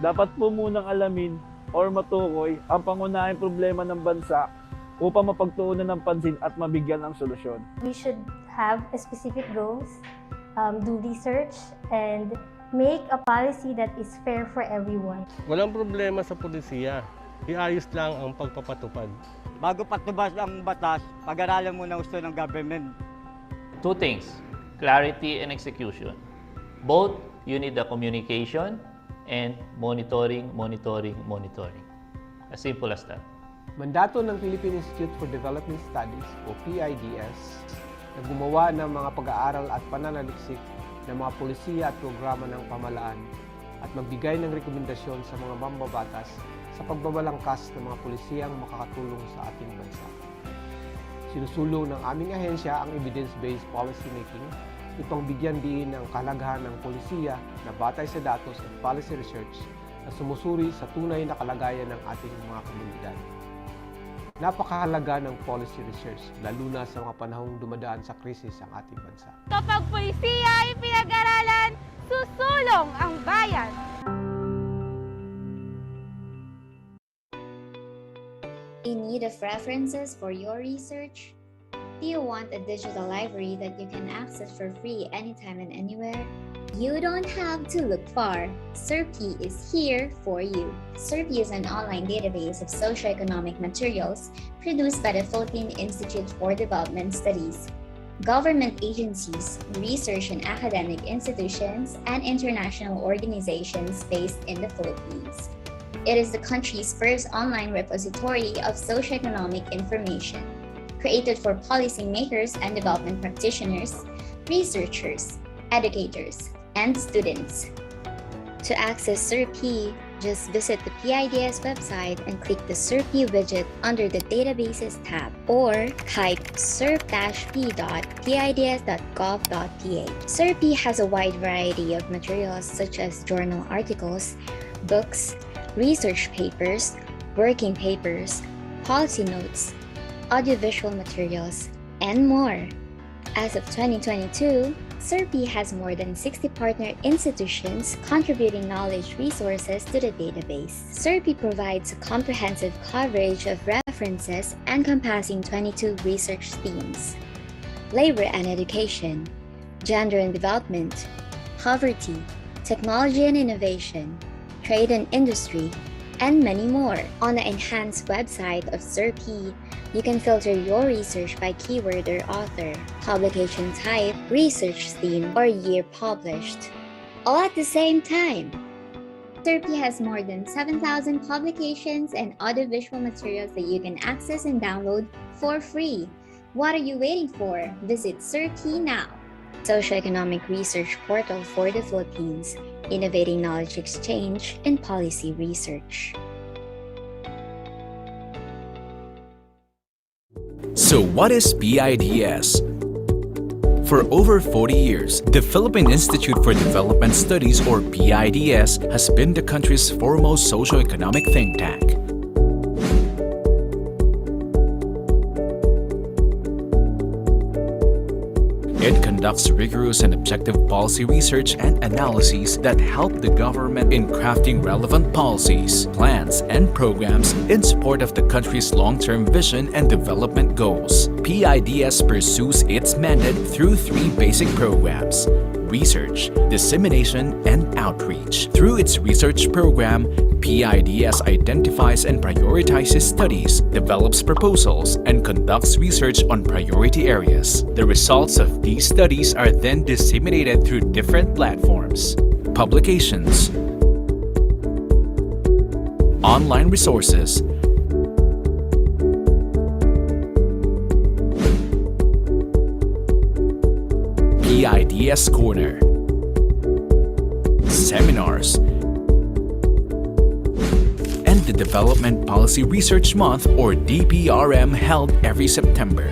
dapat po munang alamin or matukoy ang pangunahing problema ng bansa upang mapagtuunan ng pansin at mabigyan ng solusyon. We should have specific goals, do research, and make a policy that is fair for everyone. Walang problema sa pulisiya. Iayos lang ang pagpapatupad. Bago patubas ang batas, pag-aralan muna gusto ng government. Two things, clarity and execution. Both, you need the communication and monitoring. As simple as that. Mandato ng Philippine Institute for Development Studies o PIDS na gumawa ng mga pag-aaral at pananaliksik ng mga polisiya at programa ng pamahalaan at magbigay ng rekomendasyon sa mga mambabatas sa pagbabalangkas ng mga polisiyang makakatulong sa ating bansa. Sinusulong ng aming ahensya ang evidence-based policy making upang bigyan diin ang kahalagahan ng polisiya na batay sa datos at policy research na sumusuri sa tunay na kalagayan ng ating mga komunidad. Napakahalaga ng policy research, lalo na sa mga panahong dumadaan sa krisis ang ating bansa. Kapag polisiya ay pinag-aralan, susulong ang bayan! In need of references for your research? Do you want a digital library that you can access for free anytime and anywhere? You don't have to look far. SERPI is here for you. SERPI is an online database of socioeconomic materials produced by the Philippine Institute for Development Studies. Government agencies, research and academic institutions, and international organizations based in the Philippines. It is the country's first online repository of socioeconomic information, created for policymakers and development practitioners, researchers, educators, and students. To access SERPI, just visit the PIDS website and click the SERPI widget under the Databases tab or type serp-p.pids.gov.ph. SERPI has a wide variety of materials such as journal articles, books, research papers, working papers, policy notes, audiovisual materials, and more. As of 2022, SERPI has more than 60 partner institutions contributing knowledge resources to the database. SERPI provides a comprehensive coverage of references encompassing 22 research themes: labor and education, gender and development, poverty, technology and innovation, trade and industry, and many more. On the enhanced website of SERPI, you can filter your research by keyword or author, publication type, research theme, or year published, all at the same time. SERPI has more than 7,000 publications and audiovisual materials that you can access and download for free. What are you waiting for? Visit SERPI now. Socioeconomic Research Portal for the Philippines, innovating knowledge exchange and policy research. So what is PIDS? For over 40 years, the Philippine Institute for Development Studies, or PIDS, has been the country's foremost socio-economic think tank. It conducts rigorous and objective policy research and analyses that help the government in crafting relevant policies, plans, and programs in support of the country's long-term vision and development goals. PIDS pursues its mandate through three basic programs: research, dissemination, and outreach. Through its research program, PIDS identifies and prioritizes studies, develops proposals, and conducts research on priority areas. The results of these studies are then disseminated through different platforms, publications, online resources, PIDS Corner, seminars, and the Development Policy Research Month, or DPRM, held every September.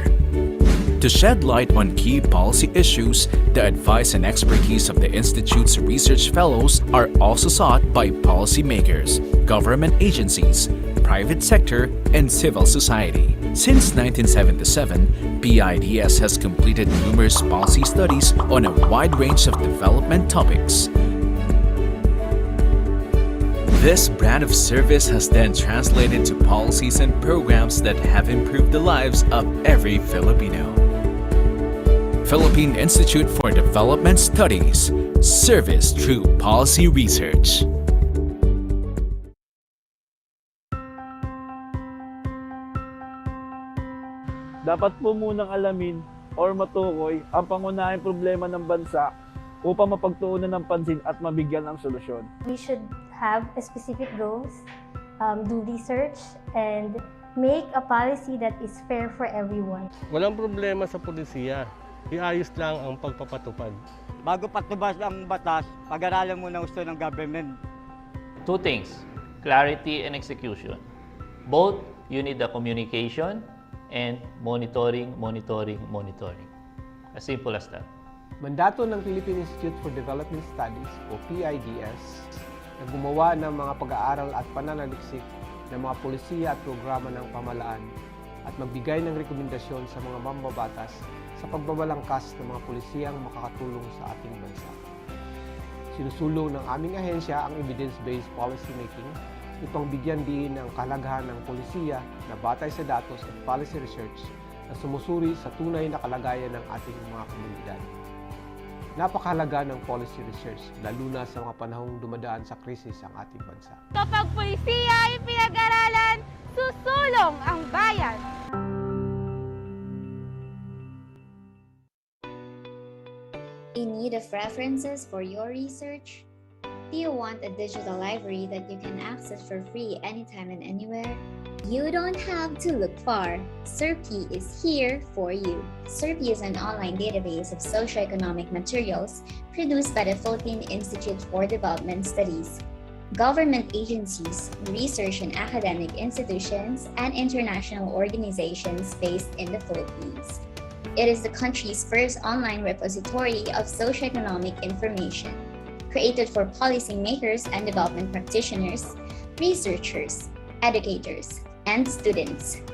To shed light on key policy issues, the advice and expertise of the Institute's research fellows are also sought by policymakers, government agencies, private sector, and civil society. Since 1977, PIDS has completed numerous policy studies on a wide range of development topics. This brand of service has then translated to policies and programs that have improved the lives of every Filipino. Philippine Institute for Development Studies. Service through policy research. Dapat po munang alamin or matukoy ang pangunahing problema ng bansa upang mapagtuunan ng pansin at mabigyan ng solusyon. We should have specific goals, do research, and make a policy that is fair for everyone. Walang problema sa pulisiya. Iayos lang ang pagpapatupad. Bago patubas ang batas, pag-aralan muna gusto ng government. Two things, clarity and execution. Both, you need the communication and monitoring. As simple as that. Mandato ng Philippine Institute for Development Studies o PIDS na gumawa ng mga pag-aaral at pananaliksik ng mga polisiya at programa ng pamahalaan at magbigay ng rekomendasyon sa mga mambabatas sa pagbabalangkas ng mga polisiyang makakatulong sa ating bansa. Sinusulong ng aming ahensya ang evidence-based policy making upang bigyan din ng kahalagahan ng polisiya na batay sa datos at policy research na sumusuri sa tunay na kalagayan ng ating mga komunidad. Napakahalaga ng policy research, lalo na sa mga panahong dumadaan sa krisis ang ating bansa. Kapag pulisiya ay pinag-aralan, susulong ang bayan. In need of references for your research? Do you want a digital library that you can access for free anytime and anywhere? You don't have to look far. SERPI is here for you. SERPI is an online database of socioeconomic materials produced by the Philippine Institute for Development Studies, government agencies, research and academic institutions, and international organizations based in the Philippines. It is the country's first online repository of socioeconomic information, created for policymakers and development practitioners, researchers, educators, and students.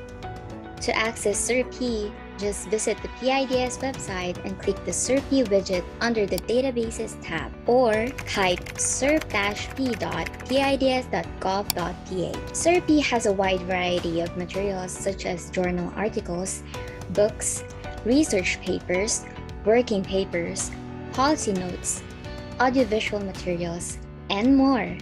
To access SERPI, just visit the PIDS website and click the SERPI widget under the Databases tab, or type serp-p.pids.gov.ph. SERPI has a wide variety of materials such as journal articles, books, research papers, working papers, policy notes, audiovisual materials, and more.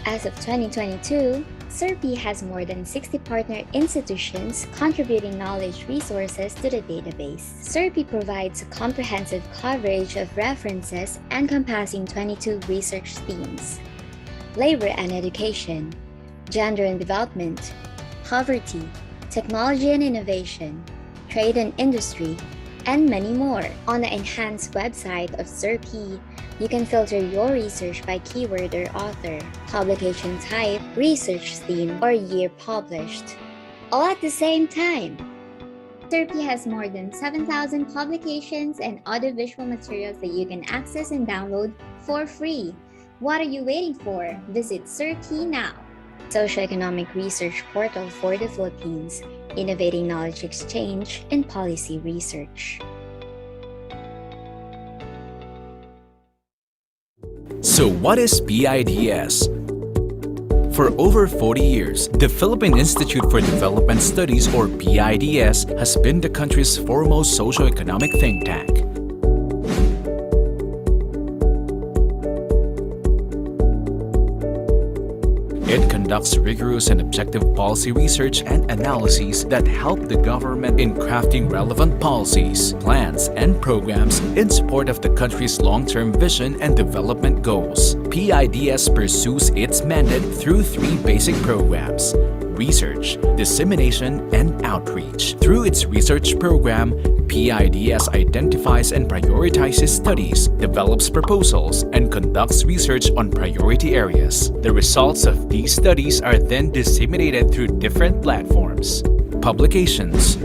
As of 2022, SERPI has more than 60 partner institutions contributing knowledge resources to the database. SERPI provides a comprehensive coverage of references encompassing 22 research themes: labor and education, gender and development, poverty, technology and innovation, trade and industry, and many more. On the enhanced website of SERPI, you can filter your research by keyword or author, publication type, research theme, or year published, all at the same time. SERPI has more than 7,000 publications and audiovisual materials that you can access and download for free. What are you waiting for? Visit SERPI now. Socioeconomic Research Portal for the Philippines, innovating knowledge exchange and policy research. So what is PIDS? For over 40 years, the Philippine Institute for Development Studies, or PIDS, has been the country's foremost socioeconomic think tank. It conducts rigorous and objective policy research and analyses that help the government in crafting relevant policies, plans, and programs in support of the country's long-term vision and development goals. PIDS pursues its mandate through three basic programs: research, dissemination, and outreach. Through its research program, PIDS identifies and prioritizes studies, develops proposals, and conducts research on priority areas. The results of these studies are then disseminated through different platforms, publications,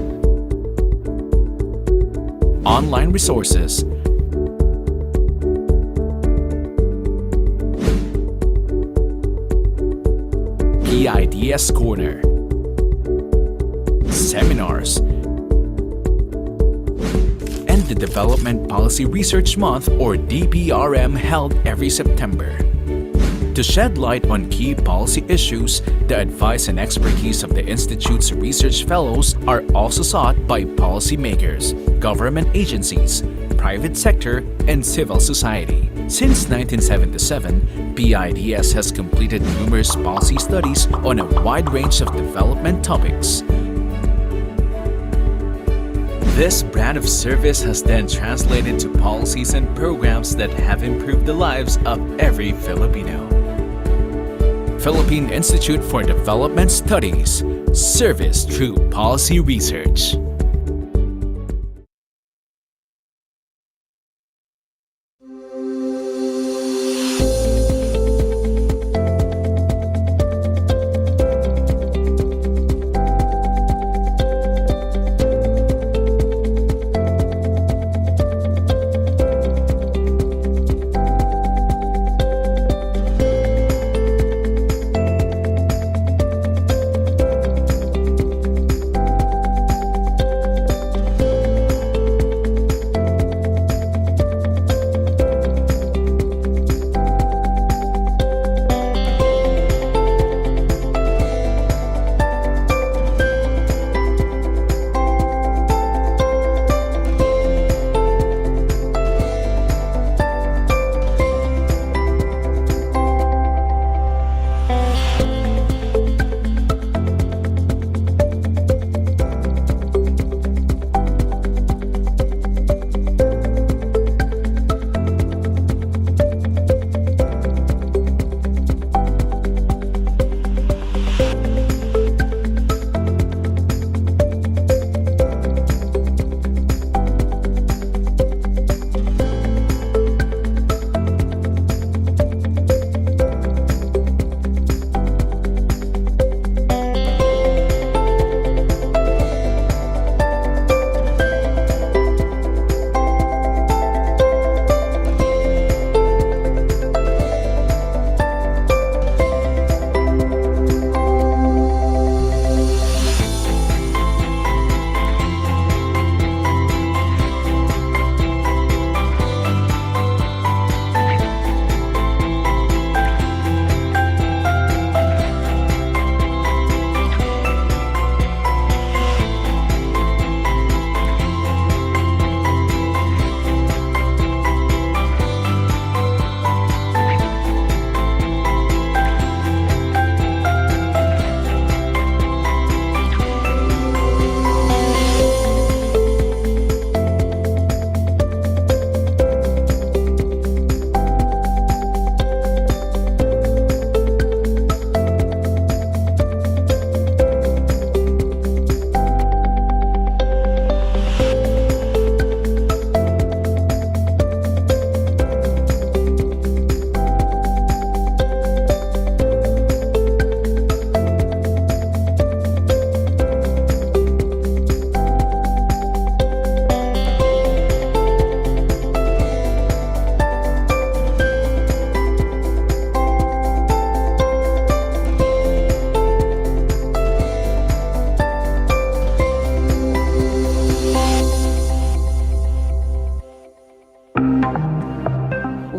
online resources, PIDS Corner, seminars, and the Development Policy Research Month, or DPRM, held every September. To shed light on key policy issues, the advice and expertise of the Institute's research fellows are also sought by policymakers, government agencies, private sector, and civil society. Since 1977, PIDS has completed numerous policy studies on a wide range of development topics. This brand of service has then translated to policies and programs that have improved the lives of every Filipino. Philippine Institute for Development Studies, service through policy research.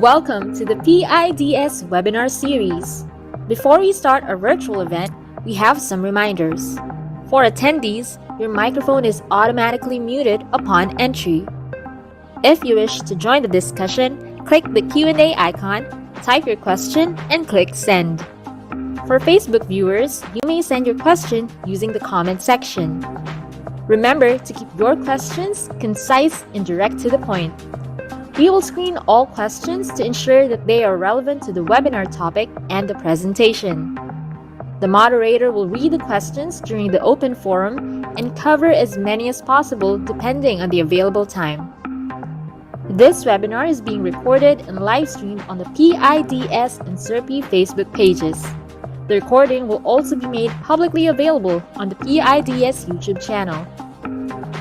Welcome to the PIDS webinar series. Before we start our virtual event, we have some reminders. For attendees, your microphone is automatically muted upon entry. If you wish to join the discussion, click the Q&A icon, type your question, and click send. For Facebook viewers, you may send your question using the comment section. Remember to keep your questions concise and direct to the point. We will screen all questions to ensure that they are relevant to the webinar topic and the presentation. The moderator will read the questions during the open forum and cover as many as possible depending on the available time. This webinar is being recorded and live streamed on the PIDS and SERPI Facebook pages. The recording will also be made publicly available on the PIDS YouTube channel.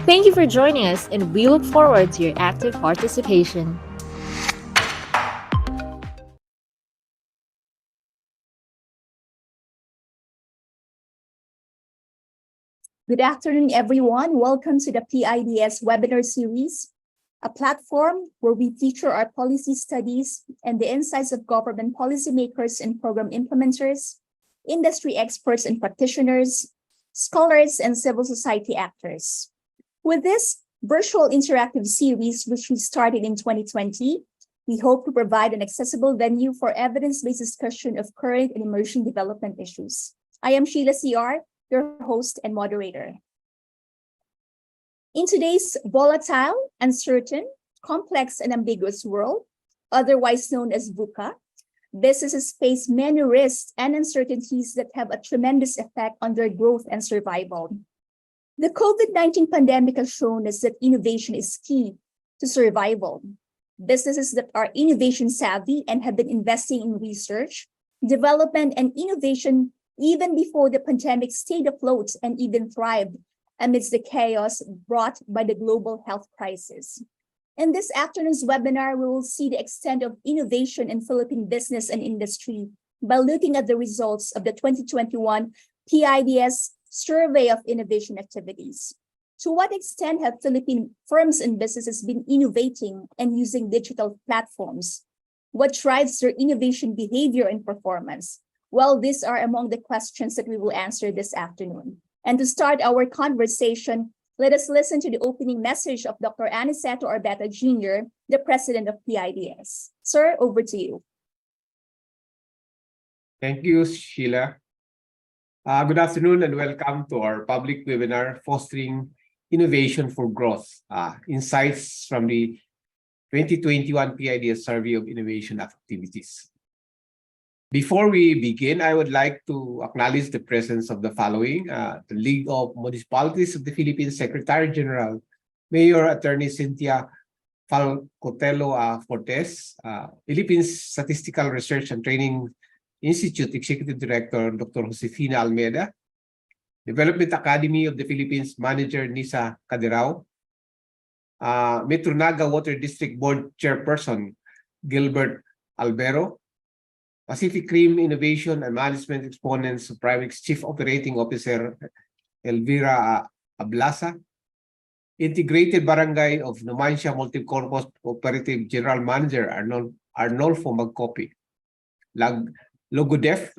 Thank you for joining us, and we look forward to your active participation. Good afternoon, everyone. Welcome to the PIDS webinar series. a platform where we feature our policy studies and the insights of government policymakers and program implementers, industry experts and practitioners, scholars, and civil society actors. With this virtual interactive series, which we started in 2020, we hope to provide an accessible venue for evidence-based discussion of current and emerging development issues. I am Sheila Siar, your host and moderator. In today's volatile, uncertain, complex, and ambiguous world, otherwise known as VUCA, businesses face many risks and uncertainties that have a tremendous effect on their growth and survival. The COVID-19 pandemic has shown us that innovation is key to survival. Businesses that are innovation savvy and have been investing in research, development, and innovation even before the pandemic stayed afloat and even thrived amidst the chaos brought by the global health crisis. In this afternoon's webinar, we will see the extent of innovation in Philippine business and industry by looking at the results of the 2021 PIDS Survey of Innovation Activities. To what extent have Philippine firms and businesses been innovating and using digital platforms? What drives their innovation behavior and performance? Well, these are among the questions that we will answer this afternoon. And to start our conversation, let us listen to the opening message of Dr. Aniceto Orbeta Jr., the president of PIDS. Sir, over to you. Thank you, Sheila. Good afternoon and welcome to our public webinar, Fostering Innovation for Growth, Insights from the 2021 PIDS Survey of Innovation Activities. Before we begin, I would like to acknowledge the presence of the following: the League of Municipalities of the Philippines Secretary General, Mayor Attorney Cynthia Falcotelo Fortes, Philippines Statistical Research and Training Institute Executive Director Dr. Josefina Almeida, Development Academy of the Philippines Manager Nisa Caderao, Metro Naga Water District Board Chairperson Gilbert Albero, Pacific Rim Innovation and Management Exponents Primex Chief Operating Officer Elvira Ablasa, Integrated Barangay of Numancia Multi-Corpus Cooperative General Manager Arnolfo Magcopi, Logodef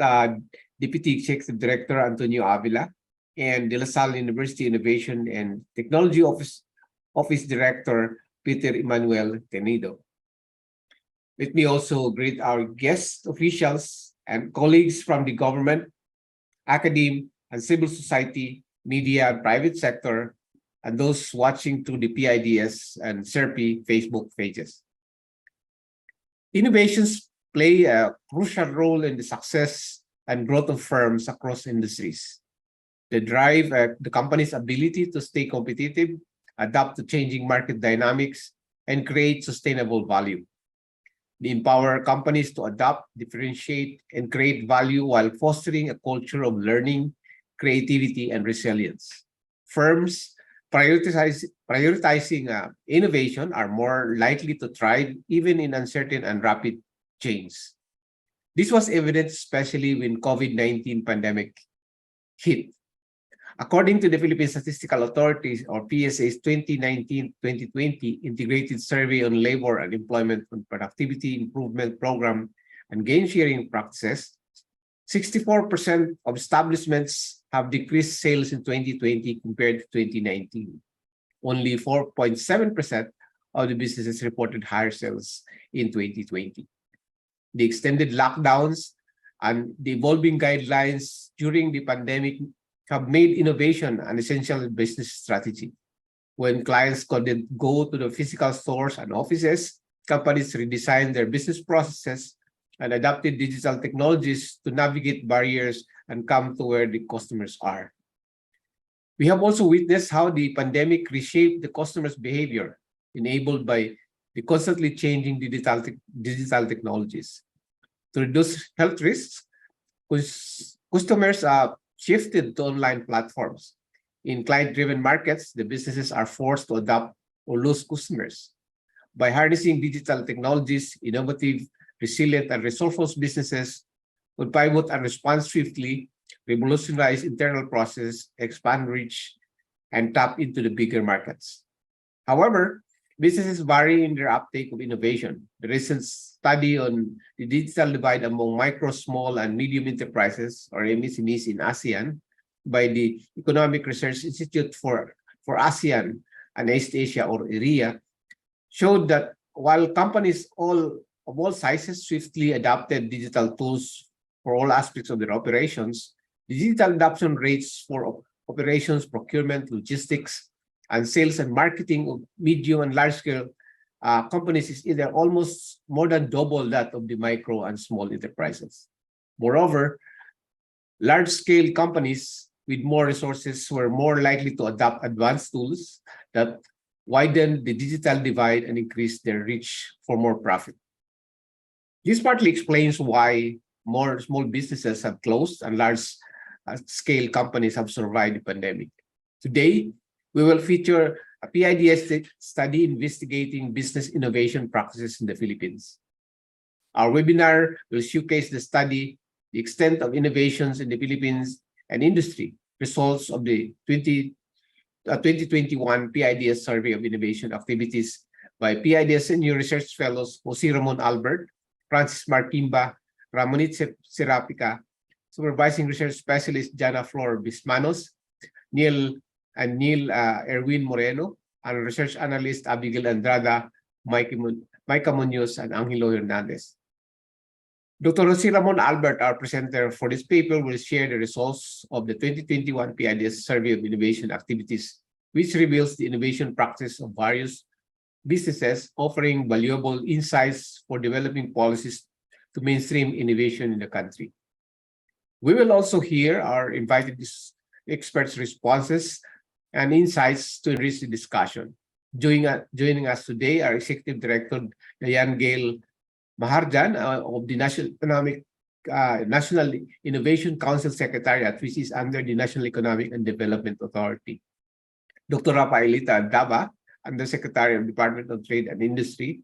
Deputy Executive Director Antonio Avila, and De La Salle University Innovation and Technology Office Director Peter Emmanuel Tenido. Let me also greet our guest officials and colleagues from the government, academe, and civil society, media, and private sector, and those watching through the PIDS and SERPI Facebook pages. Innovations play a crucial role in the success and growth of firms across industries. They drive the company's ability to stay competitive, adapt to changing market dynamics, and create sustainable value. They empower companies to adapt, differentiate, and create value while fostering a culture of learning, creativity, and resilience. Firms prioritizing innovation are more likely to thrive even in uncertain and rapid change. This was evident especially when COVID-19 pandemic hit. According to the Philippine Statistical Authority, or PSA's 2019-2020 Integrated Survey on Labor and Employment and Productivity Improvement Program and Gain Sharing Practices, 64% of establishments have decreased sales in 2020 compared to 2019. Only 4.7% of the businesses reported higher sales in 2020. The extended lockdowns and the evolving guidelines during the pandemic have made innovation an essential business strategy. When clients couldn't go to the physical stores and offices, companies redesigned their business processes and adopted digital technologies to navigate barriers and come to where the customers are. We have also witnessed how the pandemic reshaped the customer's behavior, enabled by the constantly changing digital technologies. To reduce health risks, customers shifted to online platforms. In client-driven markets, the businesses are forced to adapt or lose customers. By harnessing digital technologies, innovative, resilient, and resourceful businesses would pivot and respond swiftly, revolutionize internal processes, expand reach, and tap into the bigger markets. However, Businesses vary in their uptake of innovation. The recent study on the digital divide among micro, small, and medium enterprises, or MSMEs in ASEAN, by the Economic Research Institute for ASEAN and East Asia, or ERIA, showed that while companies of all sizes swiftly adopted digital tools for all aspects of their operations, the digital adoption rates for operations, procurement, logistics, and sales and marketing of medium and large-scale companies is either almost more than double that of the micro and small enterprises. Moreover, large-scale companies with more resources were more likely to adopt advanced tools that widen the digital divide and increase their reach for more profit. This partly explains why more small businesses have closed and large-scale companies have survived the pandemic. Today, we will feature a PIDS study investigating business innovation practices in the Philippines. Our webinar will showcase the study, the extent of innovations in the Philippines and industry, results of the 2021 PIDS Survey of Innovation Activities by PIDS Senior Research Fellows Jose Ramon Albert, Francis Marquimba, Ramonit Serapica, Supervising Research Specialist Jana Flor Bismanos, Neil Erwin Moreno, and Research Analyst Abigail Andrada, Micah Munoz, and Angelo Hernandez. Dr. Jose Ramon Albert, our presenter for this paper, will share the results of the 2021 PIDS Survey of Innovation Activities, which reveals the innovation practice of various businesses, offering valuable insights for developing policies to mainstream innovation in the country. We will also hear our invited experts' responses and insights to enrich the discussion. Joining us today are Executive Director Diane Gail Maharjan of the National Innovation Council Secretariat, which is under the National Economic and Development Authority. Dr. Rafaelita Aldaba, Undersecretary of Department of Trade and Industry,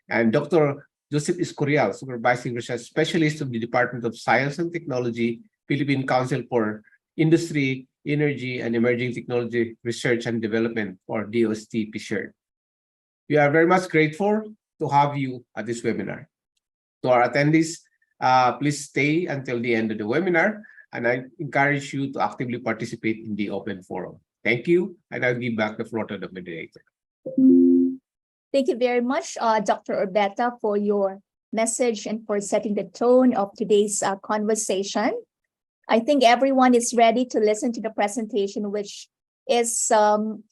and Dr. Joseph Escorial, Supervising Research Specialist of the Department of Science and Technology, Philippine Council for Industry, Energy, and Emerging Technology Research and Development, or DOST PCIEERD. We are very much grateful to have you at this webinar. To our attendees, please stay until the end of the webinar, and I encourage you to actively participate in the open forum. Thank you, and I'll give back the floor to the moderator. Thank you very much, Dr. Orbeta, for your message and for setting the tone of today's conversation. I think everyone is ready to listen to the presentation, which is,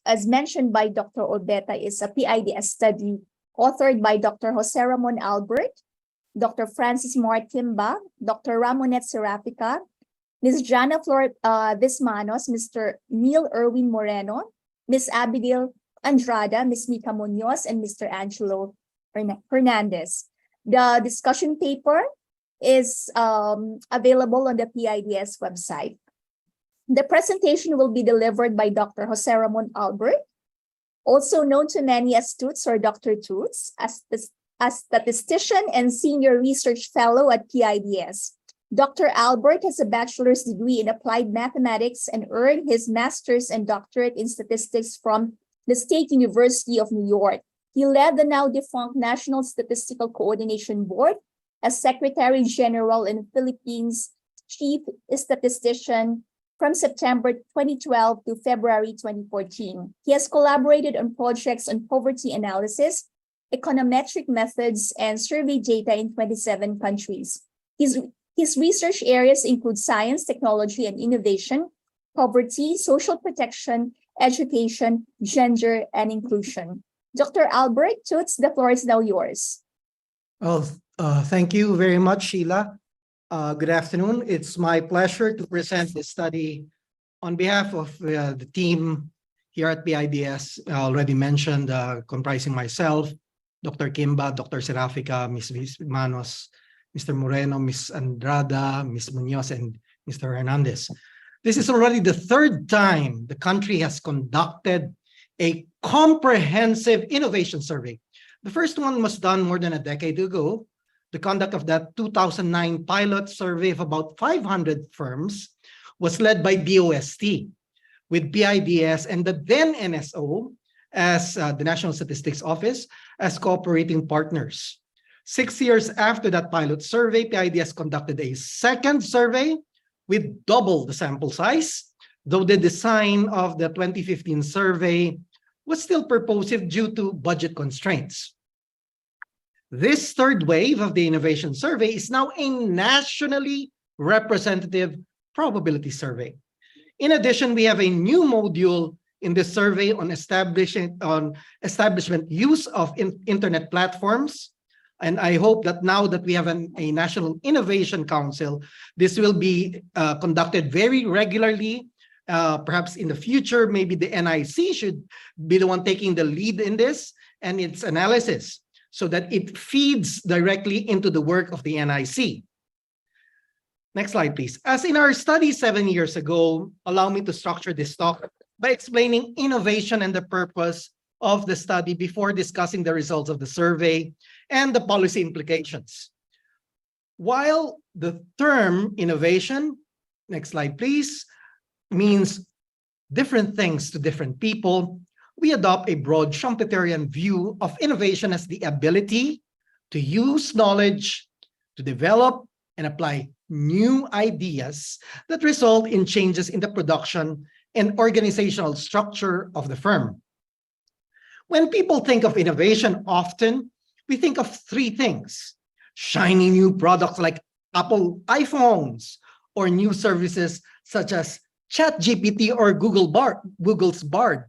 as mentioned by Dr. Orbeta, is a PIDS study authored by Dr. Jose Ramon Albert, Dr. Francis Marquimba, Dr. Ramonet Serapica, Ms. Jana Flor Bismanos, Mr. Neil Erwin Moreno, Ms. Abigail Andrada, Ms. Micah Munoz, and Mr. Angelo Hernandez. The discussion paper is available on the PIDS website. The presentation will be delivered by Dr. Jose Ramon Albert, also known to many as Toots or Dr. Toots, as statistician and senior research fellow at PIDS. Dr. Albert has a bachelor's degree in applied mathematics and earned his master's and doctorate in statistics from the State University of New York. He led the now defunct National Statistical Coordination Board as Secretary General and Philippines Chief Statistician from September 2012 to February 2014. He has collaborated on projects on poverty analysis, econometric methods, and survey data in 27 countries. His research areas include science, technology, and innovation, poverty, social protection, education, gender, and inclusion. Dr. Albert Toots, the floor is now yours. Well, thank you very much, Sheila. Good afternoon. It's my pleasure to present this study on behalf of the team here at PIDS. I already mentioned, comprising myself, Dr. Kimba, Dr. Serafica, Ms. Manos, Mr. Moreno, Ms. Andrada, Ms. Munoz, and Mr. Hernandez. This is already the third time the country has conducted a comprehensive innovation survey. The first one was done more than a decade ago. The conduct of that 2009 pilot survey of about 500 firms was led by DOST with PIDS and the then NSO as the National Statistics Office as cooperating partners. 6 years after that pilot survey, PIDS conducted a second survey with double the sample size, though the design of the 2015 survey was still purposive due to budget constraints. This third wave of the innovation survey is now a nationally representative probability survey. In addition, we have a new module in this survey on establishment use of internet platforms. And I hope that now that we have a National Innovation Council, this will be conducted very regularly. Perhaps in the future, maybe the NIC should be the one taking the lead in this and its analysis, so that it feeds directly into the work of the NIC. Next slide, please. As in our study 7 years ago, allow me to structure this talk by explaining innovation and the purpose of the study before discussing the results of the survey and the policy implications. While the term innovation, next slide, please, means different things to different people, we adopt a broad Schumpeterian view of innovation as the ability to use knowledge to develop and apply new ideas that result in changes in the production and organizational structure of the firm. When people think of innovation, often we think of three things: shiny new products like Apple iPhones, or new services such as ChatGPT or Google's Bard.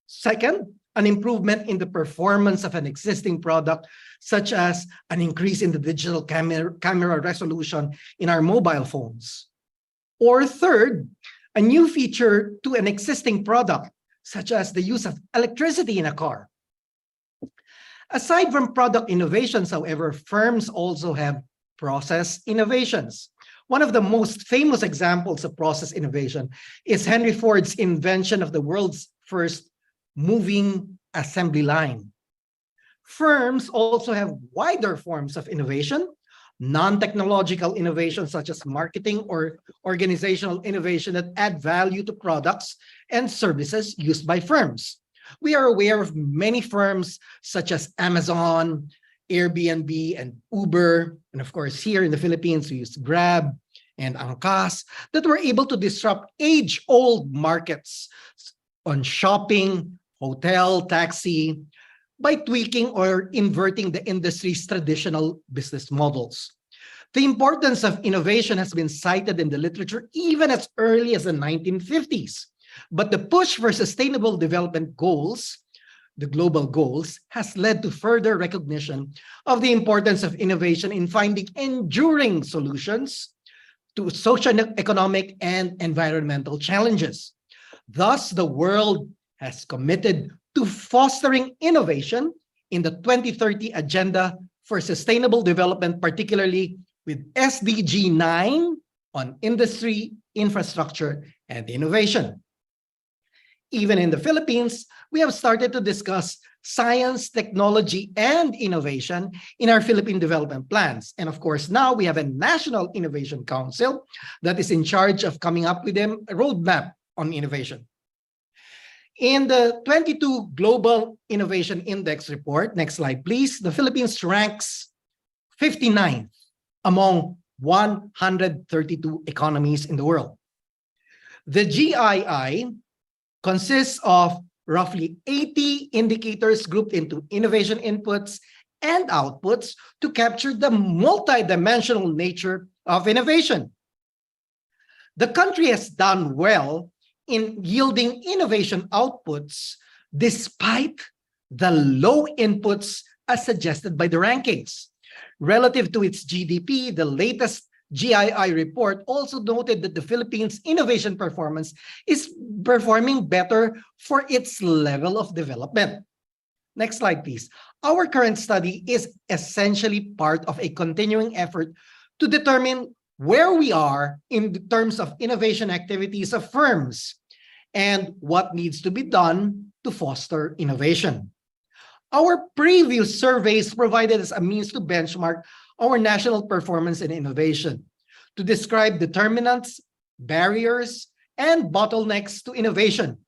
Second, an improvement in the performance of an existing product, such as an increase in the digital camera resolution in our mobile phones. Or third, a new feature to an existing product, such as the use of electricity in a car. Aside from product innovations, however, firms also have process innovations. One of the most famous examples of process innovation is Henry Ford's invention of the world's first moving assembly line. Firms also have wider forms of innovation, non-technological innovation such as marketing or organizational innovation that add value to products and services used by firms. We are aware of many firms such as Amazon, Airbnb, and Uber, and of course here in the Philippines we use Grab and Angkas, that were able to disrupt age-old markets on shopping, hotel, taxi, by tweaking or inverting the industry's traditional business models. The importance of innovation has been cited in the literature even as early as the 1950s. But the push for sustainable development goals, the global goals, has led to further recognition of the importance of innovation in finding enduring solutions to socio-economic and environmental challenges. Thus, the world has committed to fostering innovation in the 2030 Agenda for Sustainable Development, particularly with SDG 9 on industry, infrastructure, and innovation. Even in the Philippines, we have started to discuss science, technology, and innovation in our Philippine development plans. And of course, now we have a National Innovation Council that is in charge of coming up with a roadmap on innovation. In the 22 Global Innovation Index report, next slide please, the Philippines ranks 59th among 132 economies in the world. The GII consists of roughly 80 indicators grouped into innovation inputs and outputs to capture the multidimensional nature of innovation. The country has done well in yielding innovation outputs despite the low inputs as suggested by the rankings. Relative to its GDP, the latest GII report also noted that the Philippines' innovation performance is performing better for its level of development. Next slide, please. Our current study is essentially part of a continuing effort to determine where we are in terms of innovation activities of firms and what needs to be done to foster innovation. Our previous surveys provided us a means to benchmark our national performance in innovation, to describe determinants, barriers, and bottlenecks to innovation,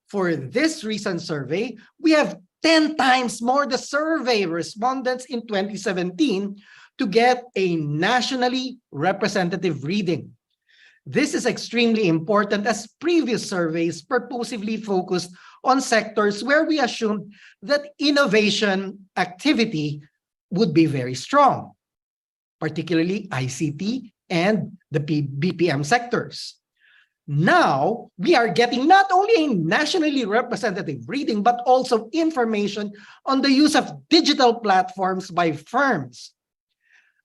For this recent survey, we have 10 times more the survey respondents in 2017 to get a nationally representative reading. This is extremely important as previous surveys purposefully focused on sectors where we assumed that innovation activity would be very strong, particularly ICT and the BPM sectors. Now, we are getting not only a nationally representative reading, but also information on the use of digital platforms by firms.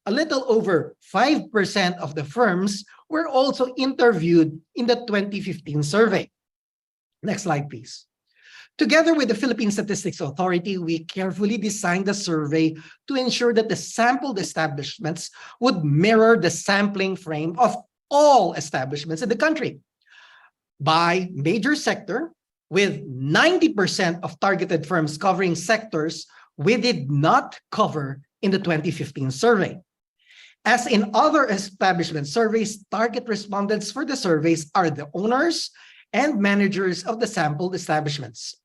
A little over 5% of the firms were also interviewed in the 2015 survey. Next slide, please. Together with the Philippine Statistics Authority, we carefully designed the survey to ensure that the sampled establishments would mirror the sampling frame of all establishments in the country. By major sector, with 90% of targeted firms covering sectors we did not cover in the 2015 survey. As in other establishment surveys, target respondents for the surveys are the owners and managers of the sampled establishments.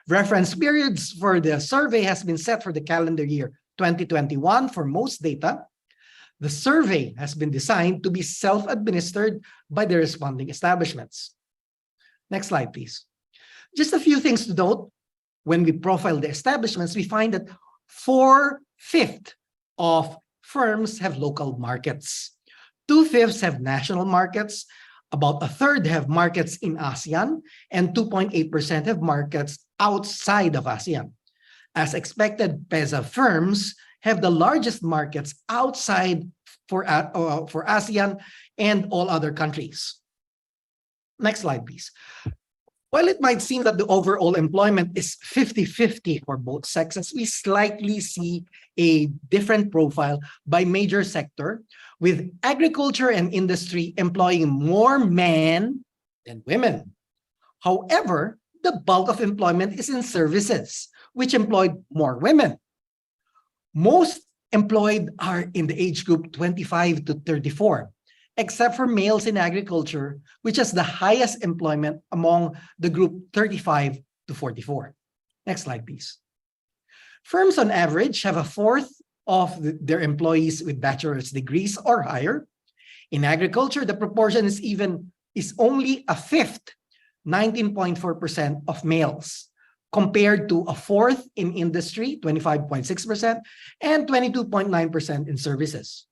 Reference periods for the survey has been set for the calendar year 2021 for most data. The survey has been designed to be self-administered by the responding establishments. Next slide, please. Just a few things to note. When we profile the establishments, we find that 4/5 of firms have local markets. 2/5 have national markets. About 1/3 have markets in ASEAN, and 2.8% have markets outside of ASEAN. As expected, PEZA firms have the largest markets outside for ASEAN and all other countries. Next slide, please. While it might seem that the overall employment is 50-50 for both sexes, we slightly see a different profile by major sector, with agriculture and industry employing more men than women. However, the bulk of employment is in services, which employed more women. Most employed are in the age group 25 to 34. Except for males in agriculture, which has the highest employment among the group 35 to 44. Next slide, please. Firms on average have 1/4 of their employees with bachelor's degrees or higher. In agriculture, the proportion is only 1/5, 19.4% of males, compared to 1/4 in industry, 25.6%, and 22.9% in services.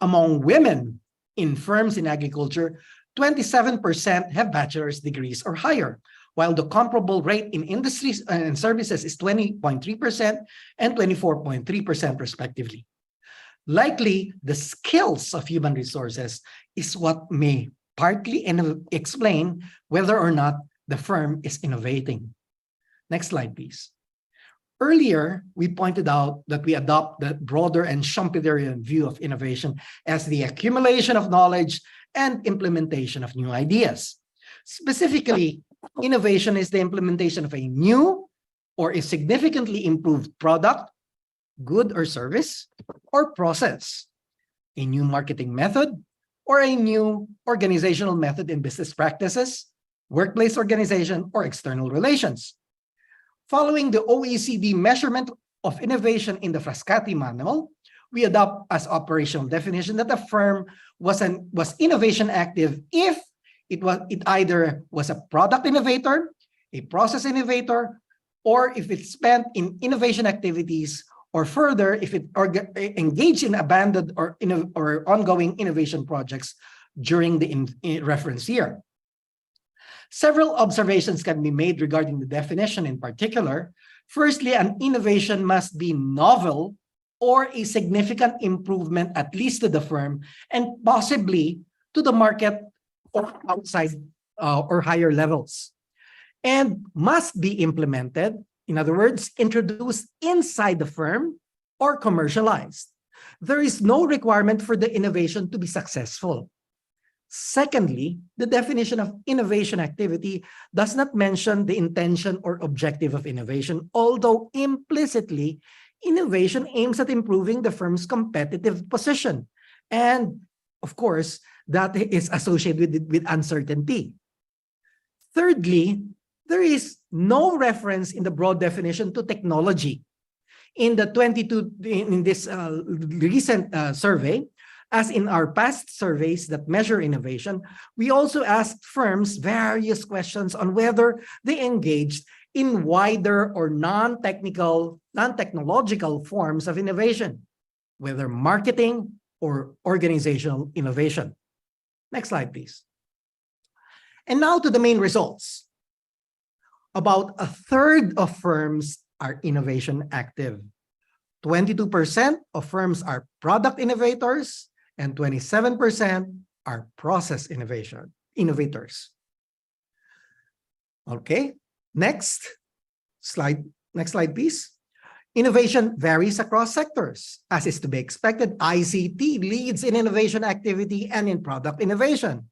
Among women, in firms in agriculture, 27% have bachelor's degrees or higher, while the comparable rate in industries and services is 20.3% and 24.3% respectively. Likely, the skills of human resources is what may partly explain whether or not the firm is innovating. Next slide, please. Earlier, we pointed out that we adopt the broader and Schumpeterian view of innovation as the accumulation of knowledge and implementation of new ideas. Specifically, innovation is the implementation of a new or a significantly improved product, good or service, or process, a new marketing method, or a new organizational method in business practices, workplace organization, or external relations. Following the OECD measurement of innovation in the Frascati manual, we adopt as operational definition that a firm was innovation active if it either was a product innovator, a process innovator, or if it spent in innovation activities, or further, if it engaged in abandoned or ongoing innovation projects during the reference year. Several observations can be made regarding the definition in particular. Firstly, an innovation must be novel or a significant improvement, at least to the firm, and possibly to the market or outside or higher levels, and must be implemented, in other words, introduced inside the firm or commercialized. There is no requirement for the innovation to be successful. Secondly, the definition of innovation activity does not mention the intention or objective of innovation, although implicitly, innovation aims at improving the firm's competitive position. And of course, that is associated with uncertainty. Thirdly, there is no reference in the broad definition to technology. In the 22 in this recent survey, as in our past surveys that measure innovation, we also asked firms various questions on whether they engaged in wider or non-technological forms of innovation, whether marketing or organizational innovation. Next slide, please. And now to the main results. About a third of firms are innovation active. 22% of firms are product innovators, and 27% are process innovators. Okay, next slide, please. Innovation varies across sectors. As is to be expected, ICT leads in innovation activity and in product innovation.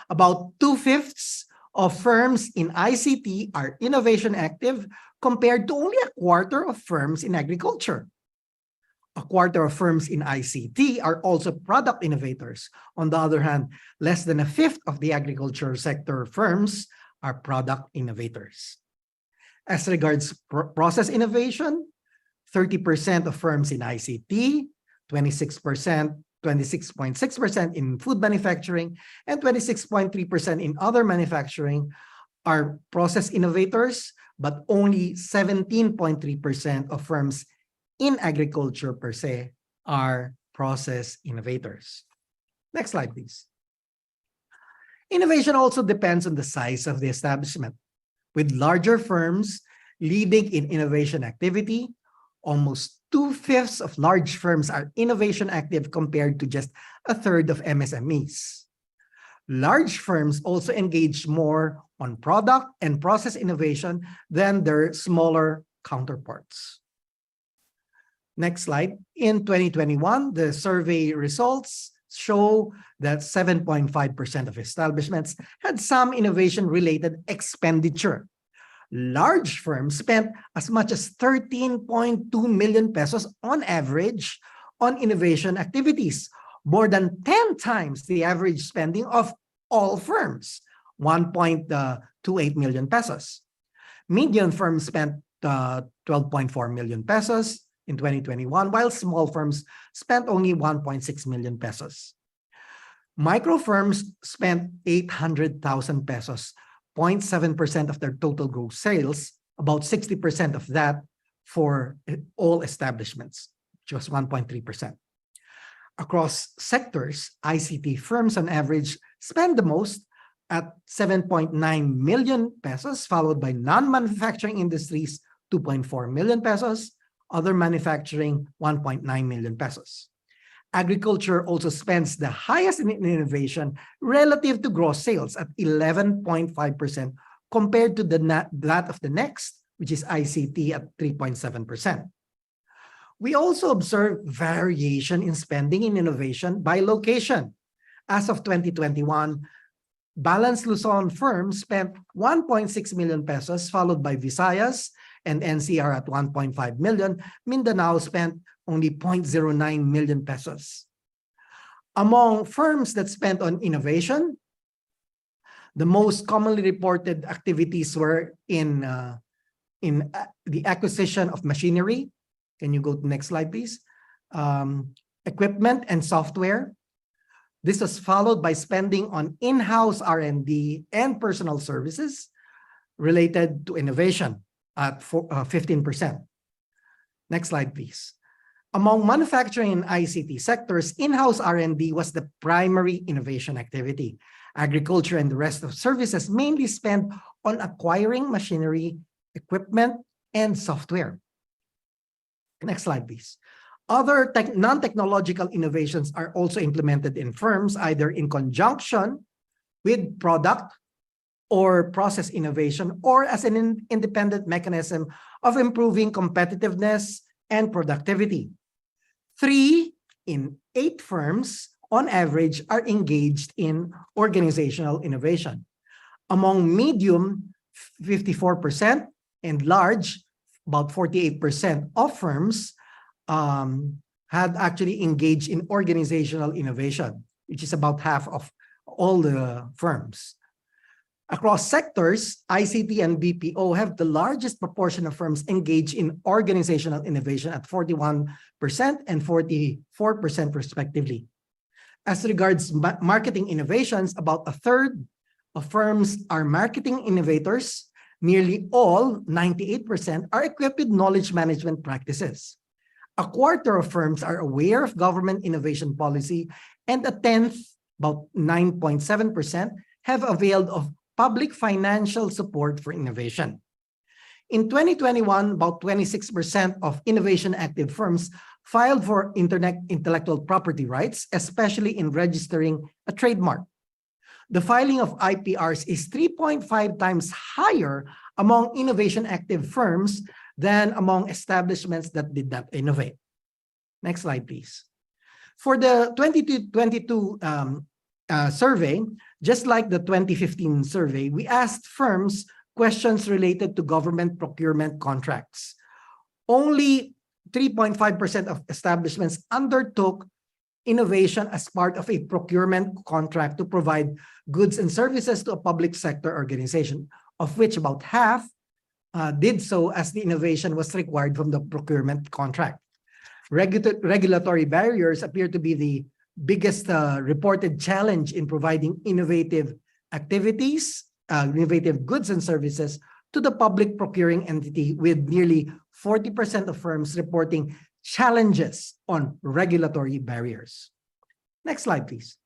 About 2/5 of firms in ICT are innovation active compared to only a quarter of firms in agriculture. A quarter of firms in ICT are also product innovators. On the other hand, less than a fifth of the agriculture sector firms are product innovators. As regards process innovation, 30% of firms in ICT, 26.6% in food manufacturing, and 26.3% in other manufacturing are process innovators, but only 17.3% of firms in agriculture per se are process innovators. Next slide, please. Innovation also depends on the size of the establishment. With larger firms leading in innovation activity, almost 2/5 of large firms are innovation active compared to just a third of MSMEs. Large firms also engage more on product and process innovation than their smaller counterparts. Next slide. In 2021, the survey results show that 7.5% of establishments had some innovation-related expenditure. Large firms spent as much as 13.2 million pesos on average on innovation activities, more than 10 times the average spending of all firms, 1.28 million pesos. Medium firms spent 12.4 million pesos in 2021, while small firms spent only 1.6 million pesos. Micro firms spent 800,000 pesos, 0.7% of their total gross sales, about 60% of that for all establishments, which was 1.3%. Across sectors, ICT firms on average spend the most at 7.9 million pesos, followed by non-manufacturing industries, 2.4 million pesos, other manufacturing, 1.9 million pesos. Agriculture also spends the highest in innovation relative to gross sales at 11.5% compared to that of the next, which is ICT at 3.7%. We also observe variation in spending in innovation by location. As of 2021, Balanced Luzon firms spent 1.6 million pesos, followed by Visayas and NCR at 1.5 million. Mindanao spent only 0.09 million pesos. Among firms that spent on innovation, the most commonly reported activities were in the acquisition of machinery. Can you go to the next slide, please? Equipment and software. This was followed by spending on in-house R&D and personal services related to innovation at 15%. Next slide, please. Among manufacturing and ICT sectors, in-house R&D was the primary innovation activity. Agriculture and the rest of services mainly spent on acquiring machinery, equipment, and software. Next slide, please. Other non-technological innovations are also implemented in firms, either in conjunction with product or process innovation, or as an independent mechanism of improving competitiveness and productivity. 3 in 8 firms, on average, are engaged in organizational innovation. Among medium, 54%, and large, about 48% of firms had actually engaged in organizational innovation, which is about half of all the firms. Across sectors, ICT and BPO have the largest proportion of firms engaged in organizational innovation at 41% and 44% respectively. As regards marketing innovations, about a third of firms are marketing innovators. Nearly all, 98%, are equipped with knowledge management practices. A quarter of firms are aware of government innovation policy, and a tenth, about 9.7%, have availed of public financial support for innovation. In 2021, about 26% of innovation-active firms filed for intellectual property rights, especially in registering a trademark. The filing of IPRs is 3.5 times higher among innovation-active firms than among establishments that did not innovate. Next slide, please. For the 2022 survey, just like the 2015 survey, we asked firms questions related to government procurement contracts. Only 3.5% of establishments undertook innovation as part of a procurement contract to provide goods and services to a public sector organization, of which about half did so as the innovation was required from the procurement contract. Regulatory barriers appear to be the biggest reported challenge in providing innovative activities, innovative goods and services to the public procuring entity, with nearly 40% of firms reporting challenges on regulatory barriers. Next slide, please.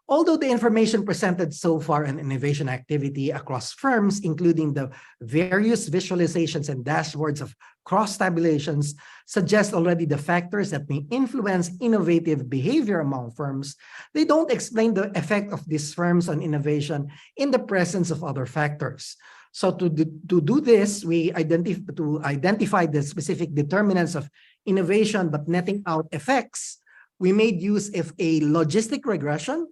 Although the information presented so far on innovation activity across firms, including the various visualizations and dashboards of cross-tabulations, suggest already the factors that may influence innovative behavior among firms, they don't explain the effect of these firms on innovation in the presence of other factors. So to do this, we identify the specific determinants of innovation but netting out effects, we made use of a logistic regression,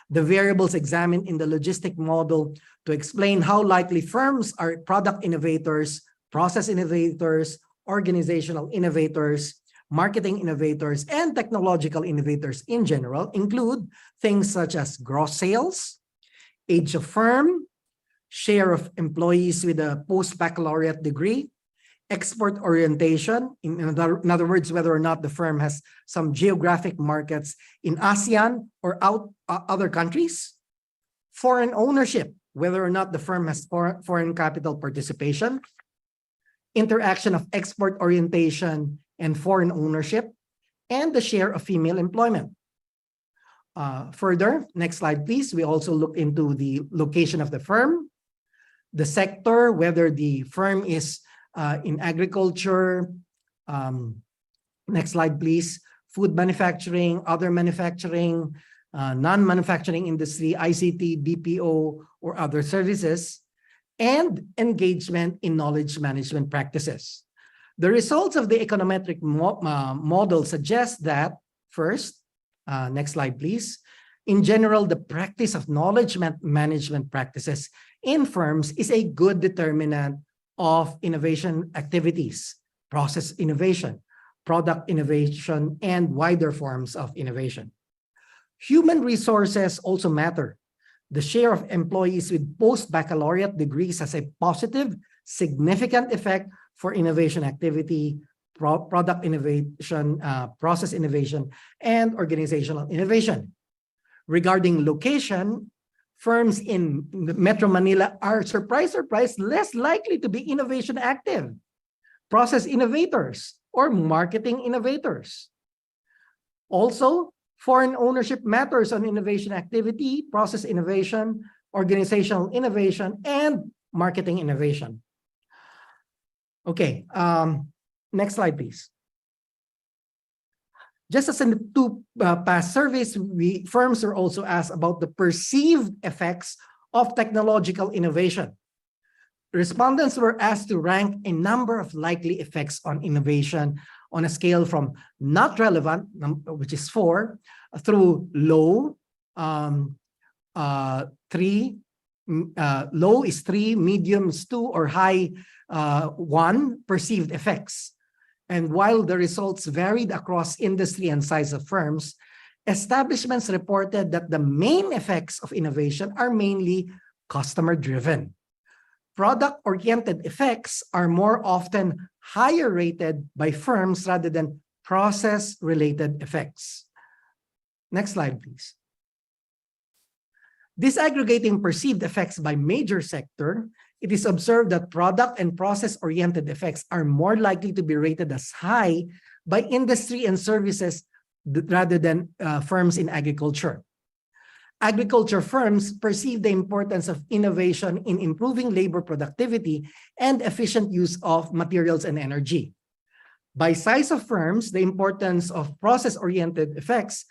the variables examined in the logistic model to explain how likely firms are product innovators, process innovators, organizational innovators, marketing innovators, and technological innovators in general include things such as gross sales, age of firm, share of employees with a post-baccalaureate degree, export orientation, in other words, whether or not the firm has some geographic markets in ASEAN or other countries, foreign ownership, whether or not the firm has foreign capital participation, interaction of export orientation and foreign ownership, and the share of female employment. Further, next slide, please. We also look into the location of the firm, the sector, whether the firm is in agriculture, next slide, please, food manufacturing, other manufacturing, non-manufacturing industry, ICT, BPO, or other services, and engagement in knowledge management practices. The results of the econometric model suggest that, first, next slide, please, in general, the practice of knowledge management practices in firms is a good determinant of innovation activities, process innovation, product innovation, and wider forms of innovation. Human resources also matter. The share of employees with post-baccalaureate degrees has a positive, significant effect for innovation activity, product innovation, process innovation, and organizational innovation. Regarding location, firms in Metro Manila are, surprise, less likely to be innovation active, process innovators, or marketing innovators. Also, foreign ownership matters on innovation activity, process innovation, organizational innovation, and marketing innovation. Okay, next slide, please. Just as in the two past surveys, firms are also asked about the perceived effects of technological innovation. Respondents were asked to rank a number of likely effects on innovation on a scale from not relevant, which is 4, through low, 3, low is 3, medium is 2, or high 1 perceived effects. And while the results varied across industry and size of firms, establishments reported that the main effects of innovation are mainly customer-driven. Product-oriented effects are more often higher rated by firms rather than process-related effects. Next slide, please. Disaggregating perceived effects by major sector, it is observed that product and process-oriented effects are more likely to be rated as high by industry and services rather than firms in agriculture. Agriculture firms perceive the importance of innovation in improving labor productivity and efficient use of materials and energy. By size of firms, the importance of process-oriented effects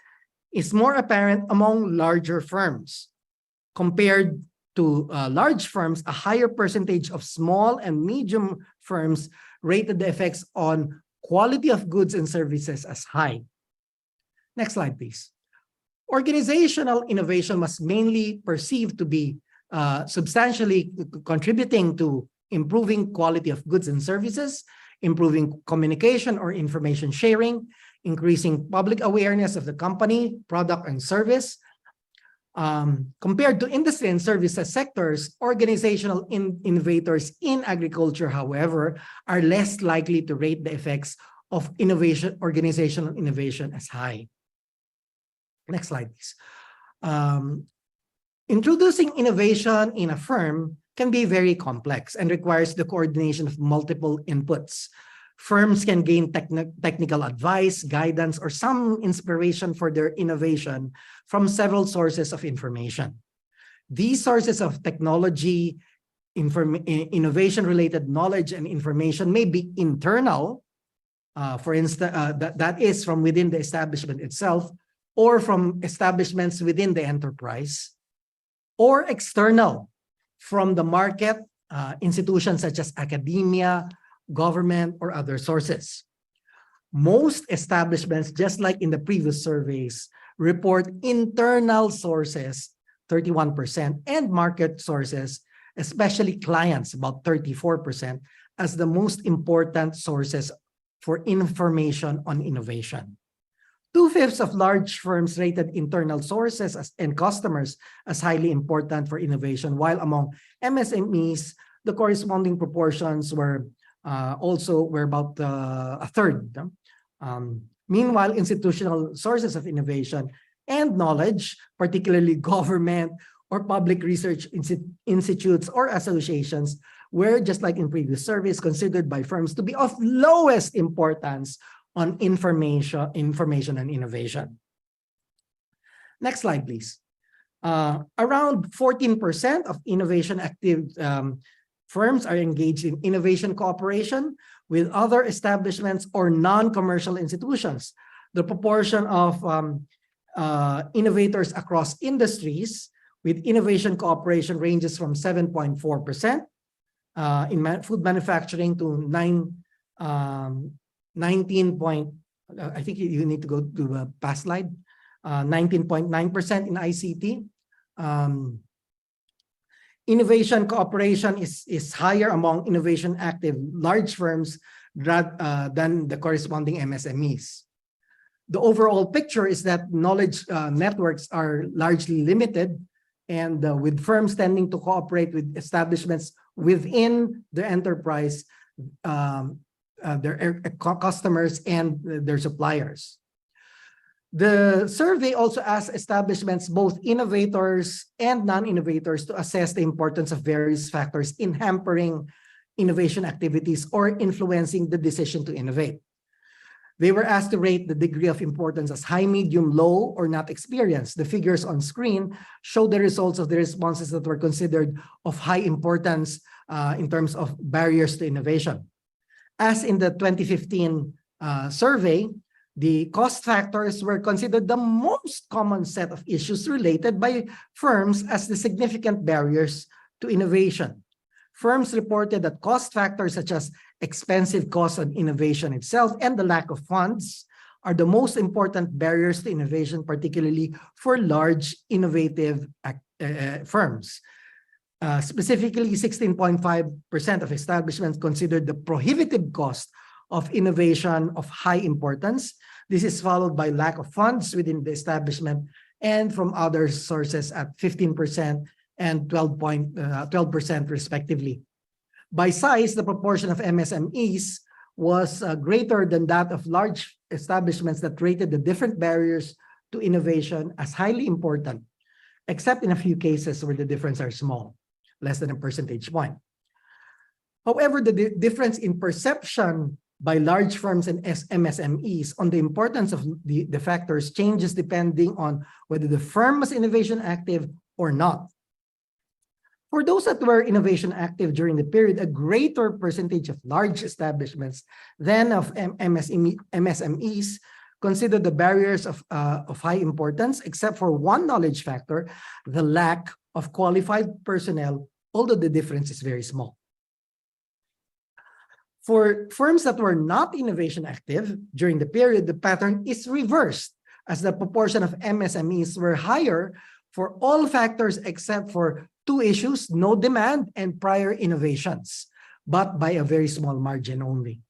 is more apparent among larger firms. Compared to large firms, a higher percentage of small and medium firms rated the effects on quality of goods and services as high. Next slide, please. Organizational innovation must mainly perceived to be substantially contributing to improving quality of goods and services, improving communication or information sharing, increasing public awareness of the company, product, and service. Compared to industry and services sectors, organizational innovators in agriculture, however, are less likely to rate the effects of organizational innovation as high. Next slide, please. Introducing innovation in a firm can be very complex and requires the coordination of multiple inputs. Firms can gain technical advice, guidance, or some inspiration for their innovation from several sources of information. These sources of technology, innovation-related knowledge and information may be internal, for instance, that is from within the establishment itself, or from establishments within the enterprise, or external, from the market, institutions such as academia, government, or other sources. Most establishments, just like in the previous surveys, report internal sources, 31%, and market sources, especially clients, about 34%, as the most important sources for information on innovation. 2/5 of large firms rated internal sources and customers as highly important for innovation, while among MSMEs, the corresponding proportions were about a third. Meanwhile, institutional sources of innovation and knowledge, particularly government or public research institutes or associations, were, just like in previous surveys, considered by firms to be of lowest importance on information and innovation. Next slide, please. Around 14% of innovation active firms are engaged in innovation cooperation with other establishments or non-commercial institutions. The proportion of innovators across industries with innovation cooperation ranges from 7.4% in food manufacturing to 19. I think you need to go to the past slide. 19.9% in ICT. Innovation cooperation is higher among innovation active large firms than the corresponding MSMEs. The overall picture is that knowledge networks are largely limited, and with firms tending to cooperate with establishments within the enterprise, their customers and their suppliers. The survey also asked establishments, both innovators and non-innovators, to assess the importance of various factors in hampering innovation activities or influencing the decision to innovate. They were asked to rate the degree of importance as high, medium, low, or not experienced. The figures on screen show the results of the responses that were considered of high importance in terms of barriers to innovation. As in the 2015 survey, the cost factors were considered the most common set of issues related by firms as the significant barriers to innovation. Firms reported that cost factors such as expensive costs on innovation itself and the lack of funds are the most important barriers to innovation, particularly for large innovative firms. Specifically, 16.5% of establishments considered the prohibitive cost of innovation of high importance. This is followed by lack of funds within the establishment and from other sources at 15% and 12% respectively. By size, the proportion of MSMEs was greater than that of large establishments that rated the different barriers to innovation as highly important, except in a few cases where the difference are small, less than a percentage point. However, the difference in perception by large firms and MSMEs on the importance of the factors changes depending on whether the firm was innovation active or not. For those that were innovation active during the period, a greater percentage of large establishments than of MSMEs considered the barriers of high importance, except for one knowledge factor, the lack of qualified personnel, although the difference is very small. For firms that were not innovation active during the period, the pattern is reversed, as the proportion of MSMEs were higher for all factors except for two issues: no demand and prior innovations, but by a very small margin only.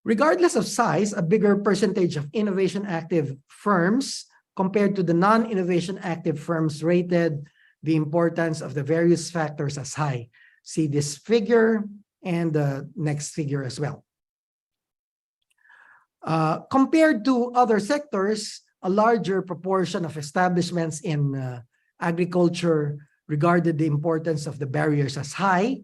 Regardless of size, a bigger percentage of innovation active firms compared to the non-innovation active firms rated the importance of the various factors as high. See this figure and the next figure as well. Compared to other sectors, a larger proportion of establishments in agriculture regarded the importance of the barriers as high.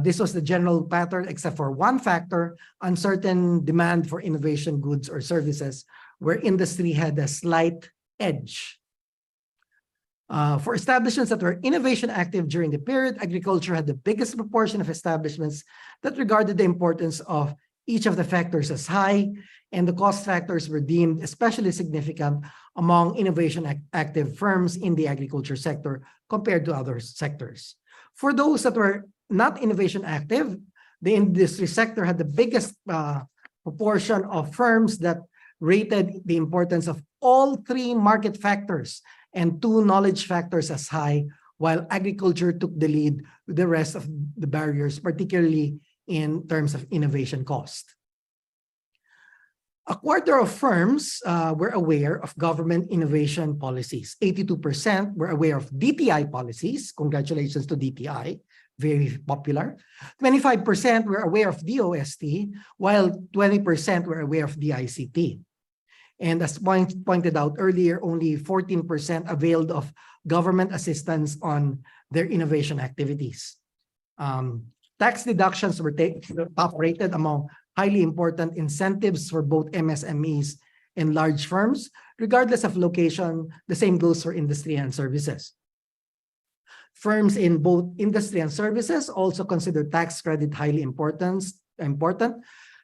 This was the general pattern, except for one factor: uncertain demand for innovation goods or services, where industry had a slight edge. For establishments that were innovation active during the period, agriculture had the biggest proportion of establishments that regarded the importance of each of the factors as high, and the cost factors were deemed especially significant among innovation active firms in the agriculture sector compared to other sectors. For those that were not innovation active, the industry sector had the biggest proportion of firms that rated the importance of all three market factors and two knowledge factors as high, while agriculture took the lead with the rest of the barriers, particularly in terms of innovation cost. A quarter of firms were aware of government innovation policies. 82% were aware of DTI policies. Congratulations to DTI, very popular. 25% were aware of DOST, while 20% were aware of DICT. And as pointed out earlier, only 14% availed of government assistance on their innovation activities. Tax deductions were top rated among highly important incentives for both MSMEs and large firms. Regardless of location, the same goes for industry and services. Firms in both industry and services also consider tax credit highly important.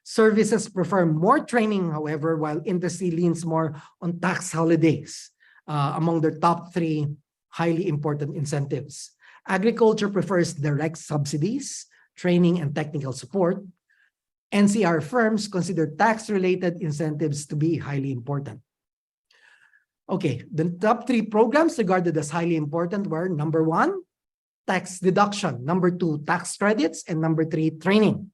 Services prefer more training, however, while industry leans more on tax holidays among their top three highly important incentives. Agriculture prefers direct subsidies, training, and technical support. NCR firms consider tax-related incentives to be highly important. Okay, the top three programs regarded as highly important were: number 1, tax deduction; number 2, tax credits; and number 3, training.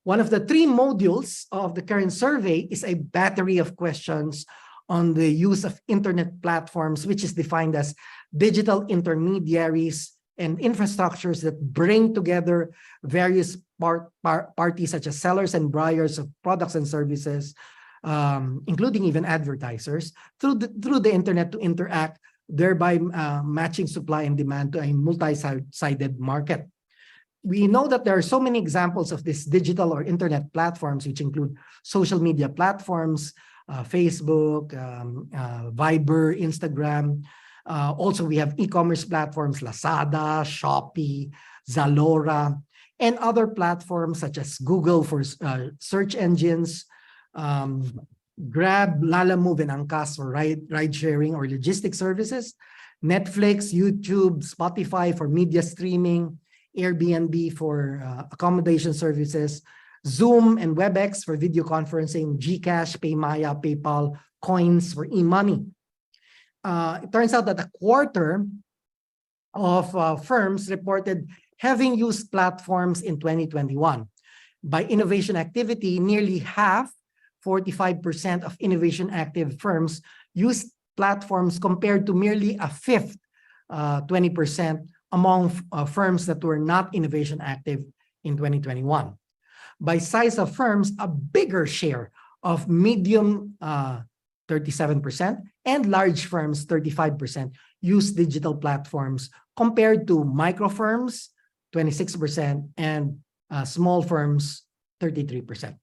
One of the 3 modules of the current survey is a battery of questions on the use of internet platforms, which is defined as digital intermediaries and infrastructures that bring together various parties such as sellers and buyers of products and services, including even advertisers, through the internet to interact, thereby matching supply and demand to a multi-sided market. We know that there are so many examples of these digital or internet platforms, which include social media platforms, Facebook, Viber, Instagram. Also, we have e-commerce platforms, Lazada, Shopee, Zalora, and other platforms such as Google for search engines, Grab, Lalamove, and Angkas for ride-sharing or logistics services, Netflix, YouTube, Spotify for media streaming, Airbnb for accommodation services, Zoom and WebEx for video conferencing, Gcash, Paymaya, PayPal, Coins for e-money. It turns out that a quarter of firms reported having used platforms in 2021. By innovation activity, nearly half, 45% of innovation active firms used platforms compared to merely a fifth 20% among firms that were not innovation active in 2021. By size of firms, a bigger share of medium 37% and large firms 35% use digital platforms compared to micro firms 26% and small firms 33%.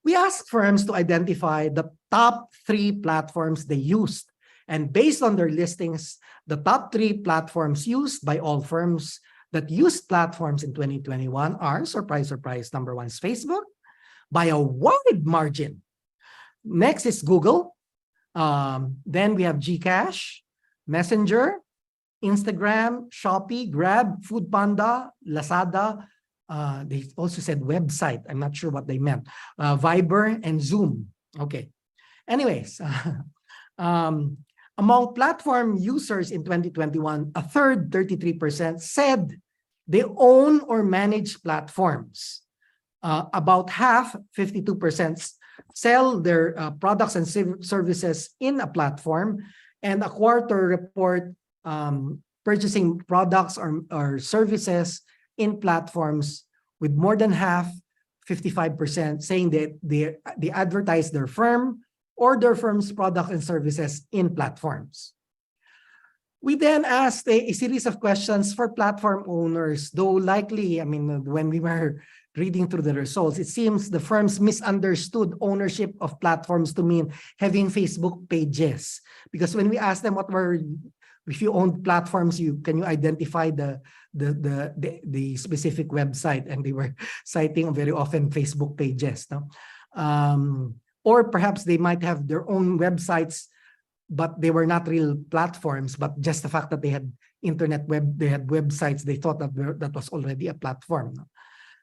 We asked firms to identify the top 3 platforms they used, and based on their listings, the top 3 platforms used by all firms that used platforms in 2021 are, surprise, surprise, number 1 is Facebook by a wide margin. Next is Google. Then we have Gcash, Messenger, Instagram, Shopee, Grab, Foodpanda, Lazada. They also said website. I'm not sure what they meant. Viber and Zoom. Okay. Anyways, among platform users in 2021, a third, 33%, said they own or manage platforms. About half, 52%, sell their products and services in a platform, and a quarter report purchasing products or services in platforms, with more than half, 55%, saying that they advertise their firm or their firm's product and services in platforms. We then asked a series of questions for platform owners, though likely, I mean, when we were reading through the results, it seems the firms misunderstood ownership of platforms to mean having Facebook pages. Because when we asked them if you own platforms, can you identify the specific website, and they were citing very often Facebook pages. No? Or perhaps they might have their own websites, but they were not real platforms, but just the fact that they had they had websites, they thought that was already a platform. No?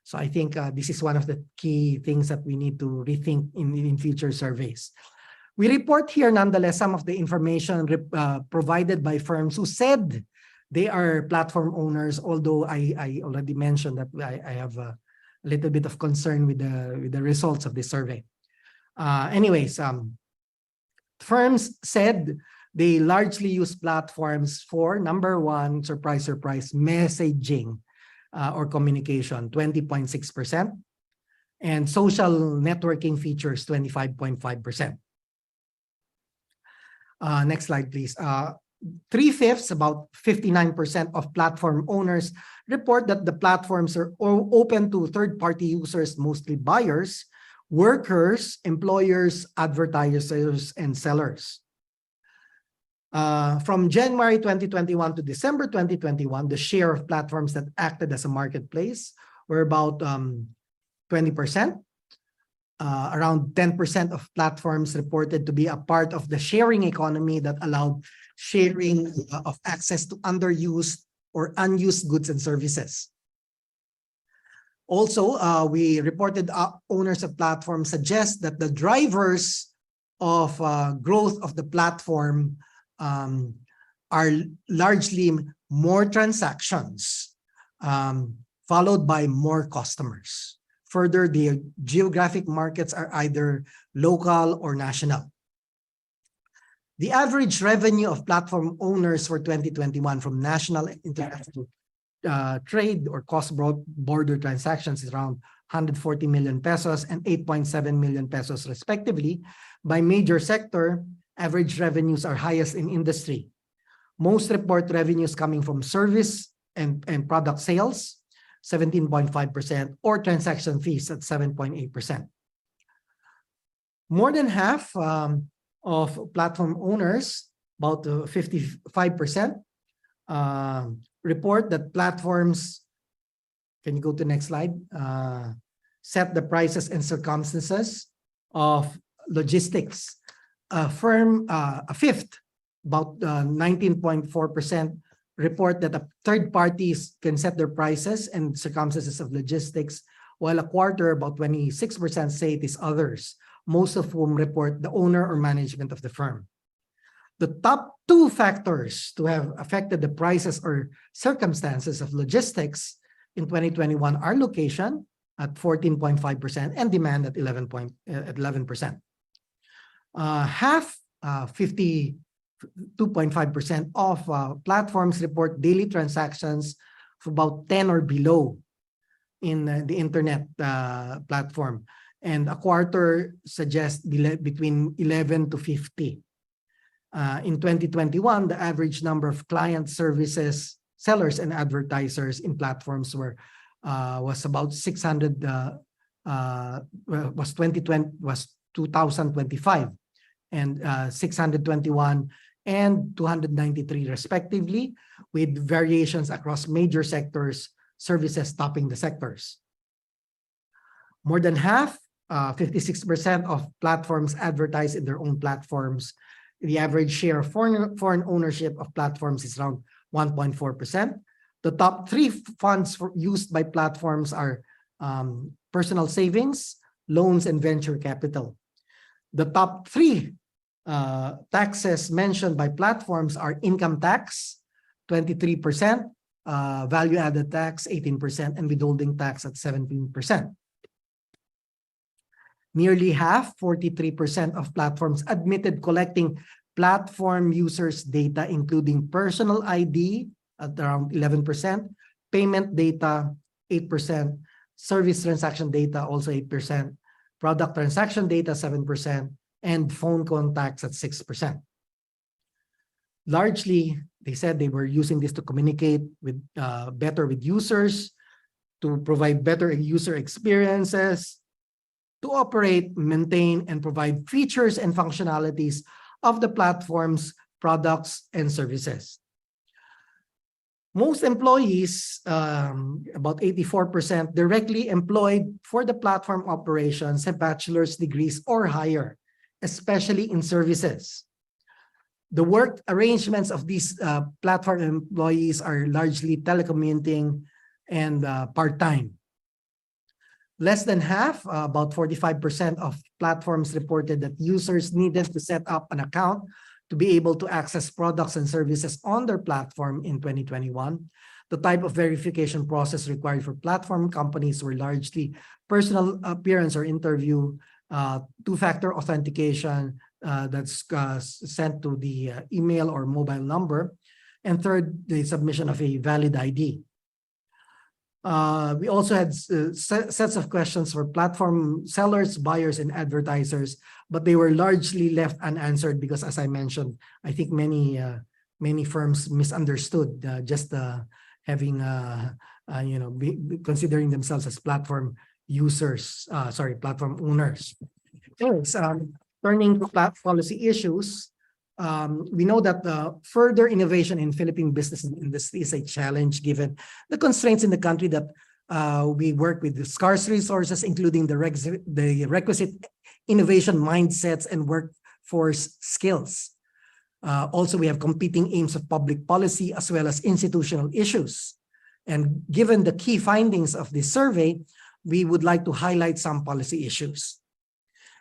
So I think this is one of the key things that we need to rethink in future surveys. We report here, nonetheless, some of the information provided by firms who said they are platform owners, although I already mentioned that I have a little bit of concern with the results of this survey. Anyways, firms said they largely use platforms for, number 1, surprise, surprise, messaging or communication, 20.6%, and social networking features, 25.5%. Next slide, please. 3/5, about 59% of platform owners report that the platforms are open to third-party users, mostly buyers, workers, employers, advertisers, and sellers. From January 2021 to December 2021, the share of platforms that acted as a marketplace were about 20%. Around 10% of platforms reported to be a part of the sharing economy that allowed sharing of access to underused or unused goods and services. Also, we reported owners of platforms suggest that the drivers of growth of the platform are largely more transactions, followed by more customers. Further, the geographic markets are either local or national. The average revenue of platform owners for 2021 from national and international trade or cross-border transactions is around 140 million pesos and 8.7 million pesos respectively. By major sector, average revenues are highest in industry. Most report revenues coming from service and product sales, 17.5%, or transaction fees at 7.8%. More than half of platform owners, about 55%, report that platforms, can you go to the next slide, set the prices and circumstances of logistics. A fifth, about 19.4%, report that third parties can set their prices and circumstances of logistics, while a quarter, about 26%, say it is others, most of whom report the owner or management of the firm. The top 2 factors to have affected the prices or circumstances of logistics in 2021 are location at 14.5% and demand at 11%. Half, 55%, 2.5% of platforms report daily transactions of about 10 or below in the internet platform. And a quarter suggests between 11 to 50. In 2021, the average number of client services, sellers, and advertisers in platforms was about 600. Was 2025, and 621 and 293 respectively, with variations across major sectors, services topping the sectors. More than half, 56% of platforms advertise in their own platforms. The average share of foreign ownership of platforms is around 1.4%. The top three funds used by platforms are personal savings, loans, and venture capital. The top three taxes mentioned by platforms are income tax, 23%, value-added tax, 18%, and withholding tax at 17%. Nearly half, 43% of platforms admitted collecting platform users' data, including personal ID at around 11%, payment data, 8%, service transaction data also 8%, product transaction data 7%, and phone contacts at 6%. Largely, they said they were using this to communicate with better with users, to provide better user experiences, to operate, maintain, and provide features and functionalities of the platform's products and services. Most employees, about 84%, directly employed for the platform operations have bachelor's degrees or higher, especially in services. The work arrangements of these platform employees are largely telecommuting and part-time. Less than half, about 45% of platforms reported that users needed to set up an account to be able to access products and services on their platform in 2021. The type of verification process required for platform companies were largely personal appearance or interview, two-factor authentication that's sent to the email or mobile number, and third, the submission of a valid ID. We also had sets of questions for platform sellers, buyers, and advertisers, but they were largely left unanswered because, as I mentioned, I think many firms misunderstood having considering themselves as platform users, platform owners. Anyways, turning to policy issues, we know that further innovation in Philippine business industry is a challenge given the constraints in the country that we work with the scarce resources, including the requisite innovation mindsets and workforce skills. Also, we have competing aims of public policy as well as institutional issues. And given the key findings of this survey, we would like to highlight some policy issues.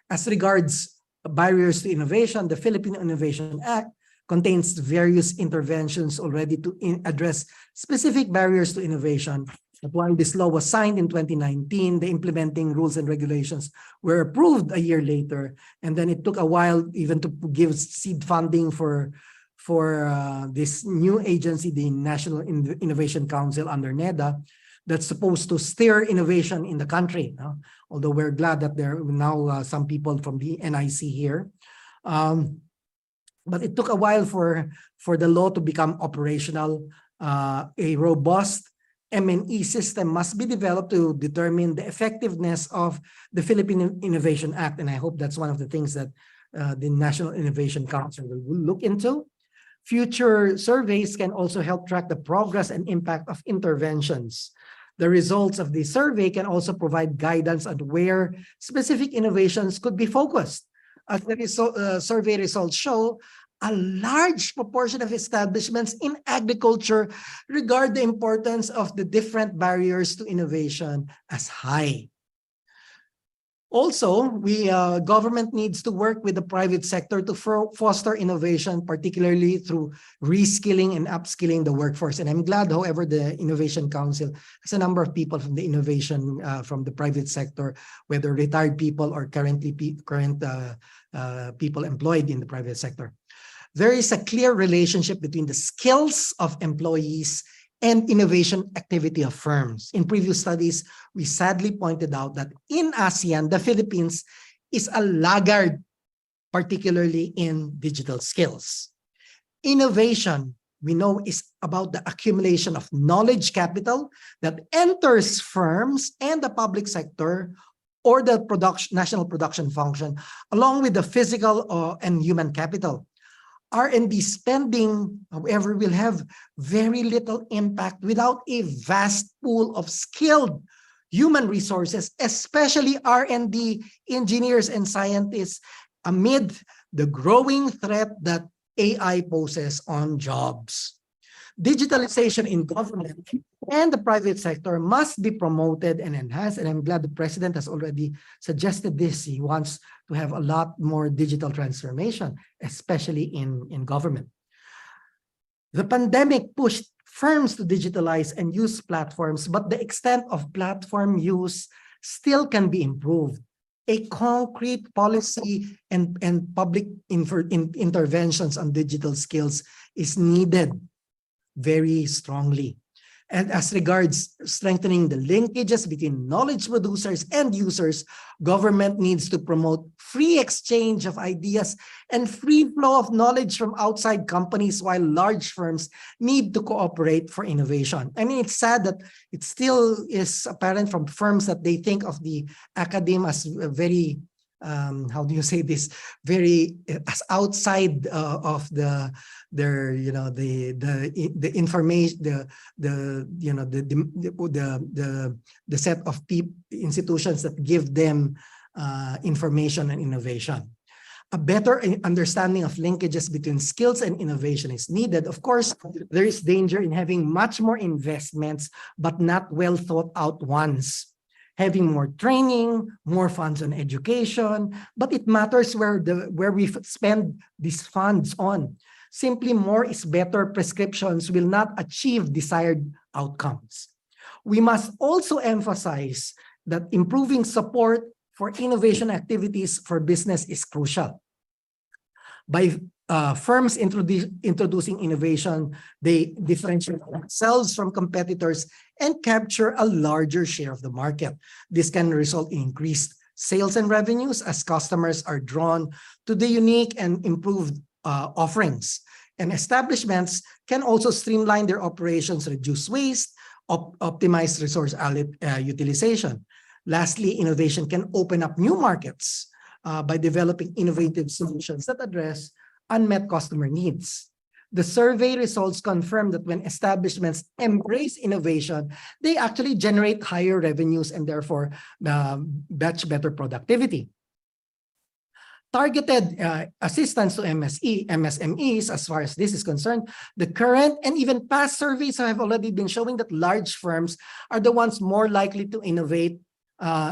As regards barriers to innovation, the Philippine Innovation Act contains various interventions already to address specific barriers to innovation. But while this law was signed in 2019, the implementing rules and regulations were approved a year later, and then it took a while even to give seed funding for this new agency, the National Innovation Council under NEDA, that's supposed to steer innovation in the country. Although we're glad that there are now some people from the NIC here. But it took a while for the law to become operational. A robust M&E system must be developed to determine the effectiveness of the Philippine Innovation Act. And I hope that's one of the things that the National Innovation Council will look into. Future surveys can also help track the progress and impact of interventions. The results of the survey can also provide guidance on where specific innovations could be focused. As the survey results show, a large proportion of establishments in agriculture regard the importance of the different barriers to innovation as high. Also, government needs to work with the private sector to foster innovation, particularly through reskilling and upskilling the workforce. And I'm glad, however, the Innovation Council has a number of people from the innovation from the private sector, whether retired people or current people employed in the private sector. there is a clear relationship between the skills of employees and innovation activity of firms. In previous studies, we sadly pointed out that in ASEAN, the Philippines is a laggard, particularly in digital skills. Innovation, we know, is about the accumulation of knowledge capital that enters firms and the public sector or the national production function, along with the physical and human capital. R&D spending, however, will have very little impact without a vast pool of skilled human resources, especially R&D engineers and scientists, amid the growing threat that AI poses on jobs. Digitalization in government and the private sector must be promoted and enhanced, and I'm glad the president has already suggested this. He wants to have a lot more digital transformation, especially in government. The pandemic pushed firms to digitalize and use platforms, but the extent of platform use still can be improved. A concrete policy and public interventions on digital skills is needed very strongly. And as regards strengthening the linkages between knowledge producers and users, government needs to promote free exchange of ideas and free flow of knowledge from outside companies, while large firms need to cooperate for innovation. I mean, it's sad that it still is apparent from firms that they think of the academe as a very, how do you say this, very as outside of the information, the set of institutions that give them information and innovation. A better understanding of linkages between skills and innovation is needed. Of course, there is danger in having much more investments, but not well thought out ones. Having more training, more funds on education, but it matters where we spend these funds on. Simply more is better prescriptions will not achieve desired outcomes. We must also emphasize that improving support for innovation activities for business is crucial. By firms introducing innovation, they differentiate themselves from competitors and capture a larger share of the market. This can result in increased sales and revenues as customers are drawn to the unique and improved offerings. And establishments can also streamline their operations, reduce waste, optimize resource utilization. Lastly, innovation can open up new markets by developing innovative solutions that address unmet customer needs. The survey results confirm that when establishments embrace innovation, they actually generate higher revenues and therefore much better productivity. Targeted assistance to MSMEs, as far as this is concerned, the current and even past surveys have already been showing that large firms are the ones more likely to innovate,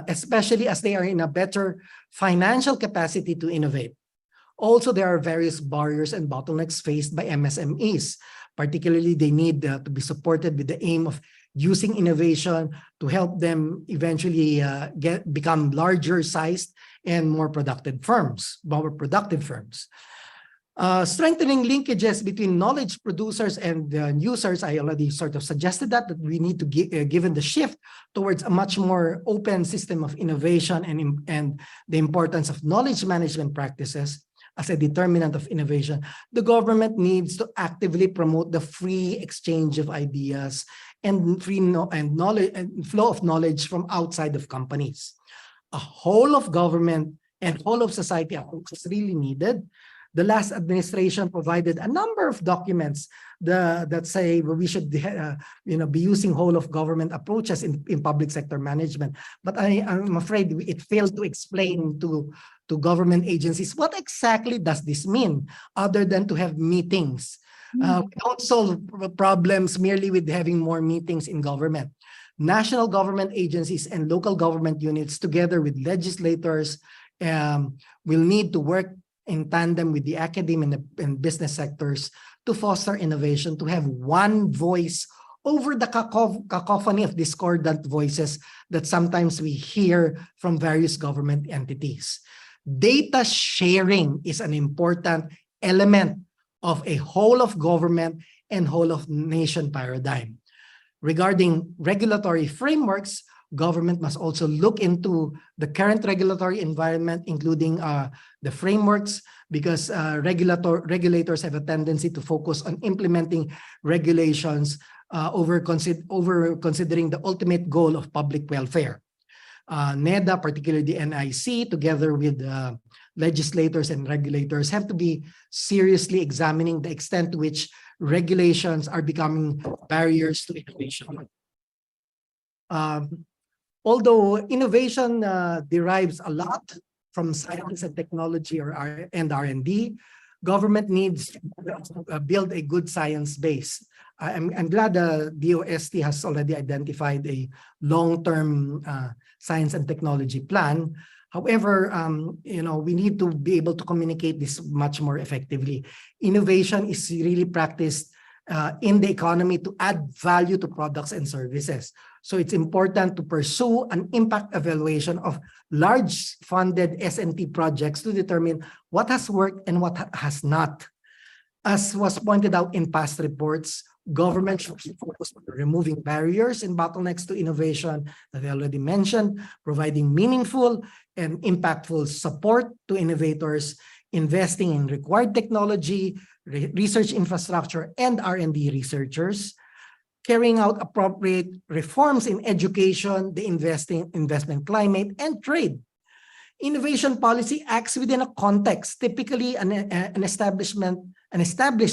especially as they are in a better financial capacity to innovate. Also, there are various barriers and bottlenecks faced by MSMEs. Particularly, they need to be supported with the aim of using innovation to help them eventually become larger sized and more productive firms. Strengthening linkages between knowledge producers and users, I already sort of suggested that we need to given the shift towards a much more open system of innovation and the importance of knowledge management practices as a determinant of innovation, the government needs to actively promote the free exchange of ideas and knowledge and flow of knowledge from outside of companies. A whole of government and whole of society approach is really needed. The last administration provided a number of documents that say we should be using whole of government approaches in public sector management. But I'm afraid it failed to explain to government agencies what exactly does this mean, other than to have meetings. We don't solve problems merely with having more meetings in government. National government agencies and local government units, together with legislators, will need to work in tandem with the academic and business sectors to foster innovation, to have one voice over the cacophony of discordant voices that sometimes we hear from various government entities. Data sharing is an important element of a whole of government and whole of nation paradigm. Regarding regulatory frameworks, government must also look into the current regulatory environment, including the frameworks, because regulators have a tendency to focus on implementing regulations over considering the ultimate goal of public welfare. NEDA, particularly the NIC, together with legislators and regulators, have to be seriously examining the extent to which regulations are becoming barriers to innovation. Although innovation derives a lot from science and technology and R&D, government needs to build a good science base. I'm glad the DOST has already identified a long-term science and technology plan. However, we need to be able to communicate this much more effectively. Innovation is really practiced in the economy to add value to products and services. So it's important to pursue an impact evaluation of large funded S&T projects to determine what has worked and what has not. As was pointed out in past reports, government should focus on removing barriers and bottlenecks to innovation that I already mentioned, providing meaningful and impactful support to innovators, investing in required technology, research infrastructure, and R&D researchers, carrying out appropriate reforms in education, the investment climate, and trade. Innovation policy acts within a context, typically an established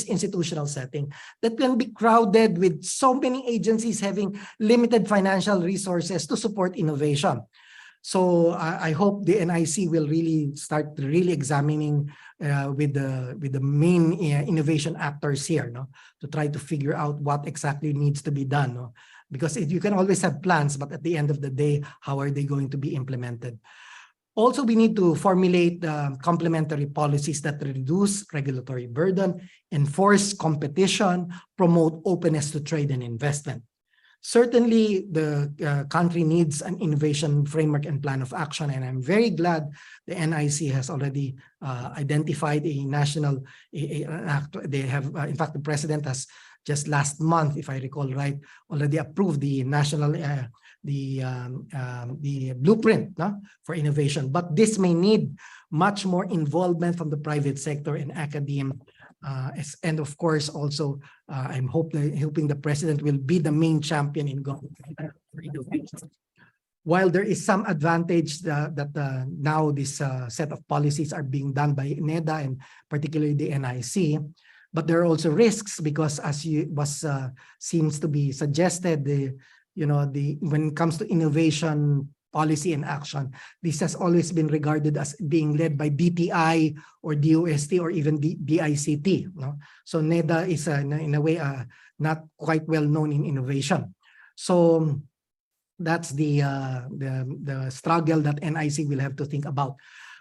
institutional setting that can be crowded with so many agencies having limited financial resources to support innovation. So I hope the NIC will really start examining with the main innovation actors here, to try to figure out what exactly needs to be done. Because you can always have plans, but at the end of the day, how are they going to be implemented? Also, we need to formulate complementary policies that reduce regulatory burden, enforce competition, promote openness to trade and investment. Certainly, the country needs an innovation framework and plan of action, and I'm very glad the NIC has already identified a national, they have, in fact, the president has just last month, if I recall right, already approved the national, the blueprint for innovation. But this may need much more involvement from the private sector and academia. And of course, also, I'm hoping the president will be the main champion in government for innovation. While there is some advantage that now this set of policies are being done by NEDA and particularly the NIC, but there are also risks because, as seems to be suggested, when it comes to innovation policy and action, this has always been regarded as being led by DTI or DOST or even DICT. So NEDA is in a way not quite well known in innovation. So that's the struggle that NIC will have to think about.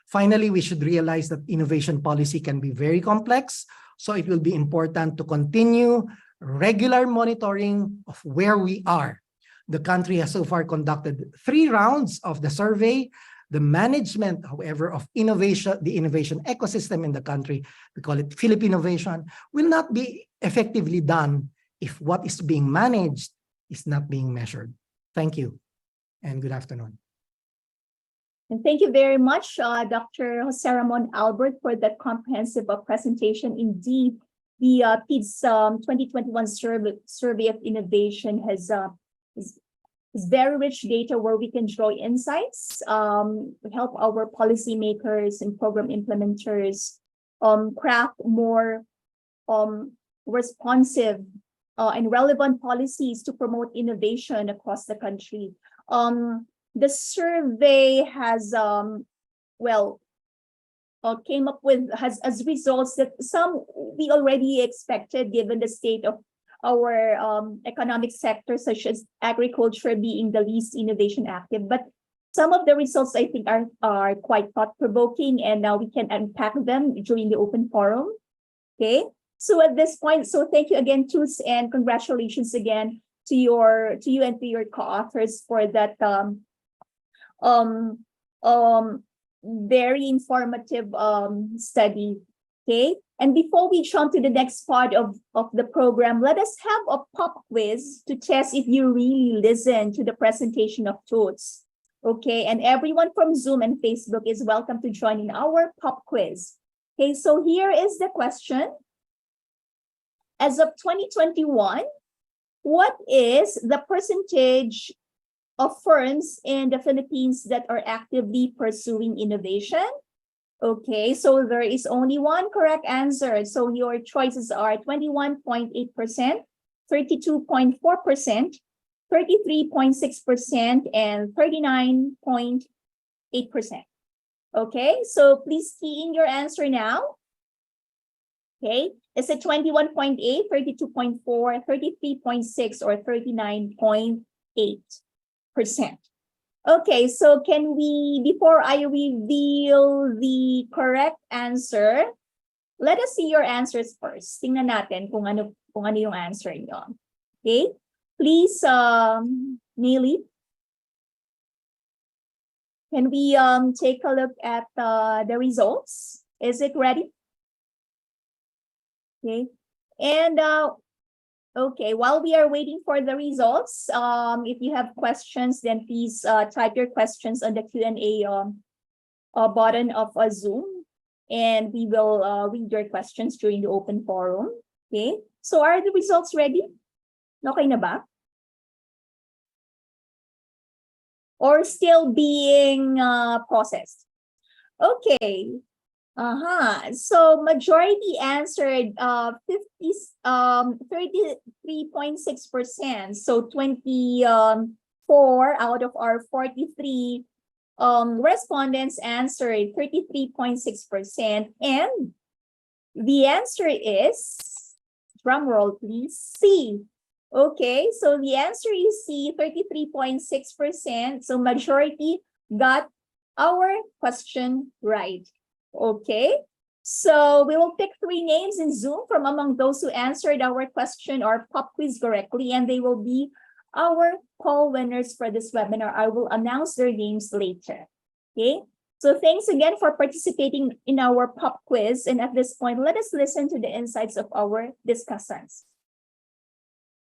Finally, we should realize that innovation policy can be very complex. So it will be important to continue regular monitoring of where we are. The country has so far conducted 3 rounds of the survey. The management, however, of innovation, the innovation ecosystem in the country, we call it Philippine innovation, will not be effectively done if what is being managed is not being measured. Thank you, and good afternoon. And thank you very much, Dr. Jose Ramon Albert, for that comprehensive presentation. Indeed, the PIDS 2021 survey of innovation has is very rich data where we can draw insights, help our policymakers and program implementers craft more responsive and relevant policies to promote innovation across the country. The survey has came up with as results that some we already expected, given the state of our economic sector, such as agriculture being the least innovation active. But some of the results, I think, are quite thought-provoking, and now we can unpack them during the open forum. Okay, so at this point, so thank you again, Toots, and congratulations again to you and to your co-authors for that very informative study. Okay, and before we jump to the next part of the program, let us have a pop quiz to test if you really listen to the presentation of thoughts. Okay, and everyone from Zoom and Facebook is welcome to join in our pop quiz. Okay, so here is the question. As of 2021, what is the percentage of firms in the Philippines that are actively pursuing innovation? Okay, so there is only one correct answer. So your choices are 21.8%, 32.4%, 33.6%, and 39.8%. Okay, so please key in your answer now. Okay, is it 21.8, 32.4, 33.6, or 39.8%? Okay, so can we, before I reveal the correct answer, let us see your answers first. Tingnan natin kung ano yung answer niyo. Okay, please, Neely, can we take a look at the results? Is it ready? Okay, and okay, while we are waiting for the results, if you have questions, then please type your questions on the Q&A button of Zoom, and we will read your questions during the open forum. Okay, so are the results ready? Okay na ba? Or still being processed? Okay. So majority answered 33.6%. So 24 out of our 43 respondents answered 33.6%. And the answer is, drum roll please, C. Okay, so the answer is C, 33.6%. So majority got our question right. Okay, so we will pick 3 names in Zoom from among those who answered our question or pop quiz correctly, and they will be our poll winners for this webinar. I will announce their names later. Okay, so thanks again for participating in our pop quiz. And at this point, let us listen to the insights of our discussants.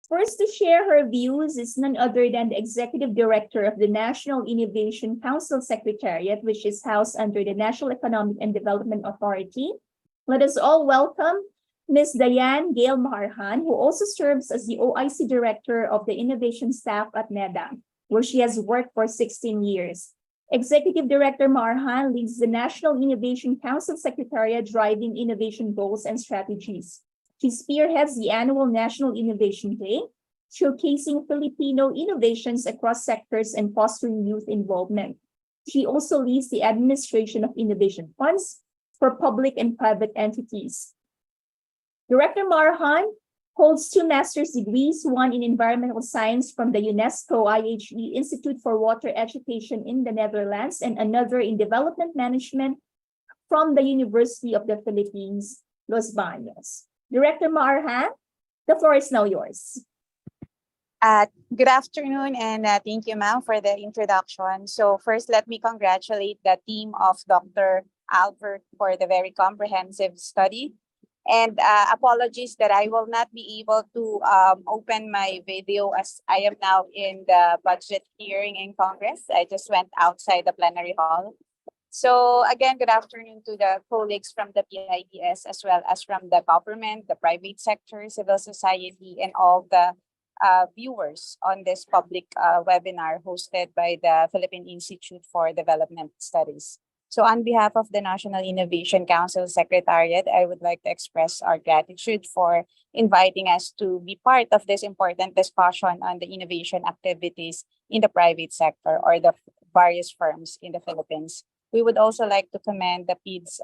First to share her views is none other than the Executive Director of the National Innovation Council Secretariat, which is housed under the National Economic and Development Authority. Let us all welcome Ms. Diane Gail Maharjan, who also serves as the OIC Director of the Innovation Staff at NEDA, where she has worked for 16 years. Executive Director Maharjan leads the National Innovation Council Secretariat, driving innovation goals and strategies. She spearheads the annual National Innovation Day, showcasing Filipino innovations across sectors and fostering youth involvement. She also leads the administration of innovation funds for public and private entities. Director Maharjan holds 2 master's degrees, one in environmental science from the UNESCO IHE Institute for Water Education in the Netherlands, and another in development management from the University of the Philippines, Los Baños. Director Maharjan, the floor is now yours. Good afternoon, and thank you, ma'am, for the introduction. So first, let me congratulate the team of Dr. Albert for the very comprehensive study. And apologies that I will not be able to open my video as I am now in the budget hearing in Congress. I just went outside the plenary hall. So again, good afternoon to the colleagues from the PIDS, as well as from the government, the private sector, civil society, and all the viewers on this public webinar hosted by the Philippine Institute for Development Studies. So on behalf of the National Innovation Council Secretariat, I would like to express our gratitude for inviting us to be part of this important discussion on the innovation activities in the private sector or the various firms in the Philippines. We would also like to commend the PIDS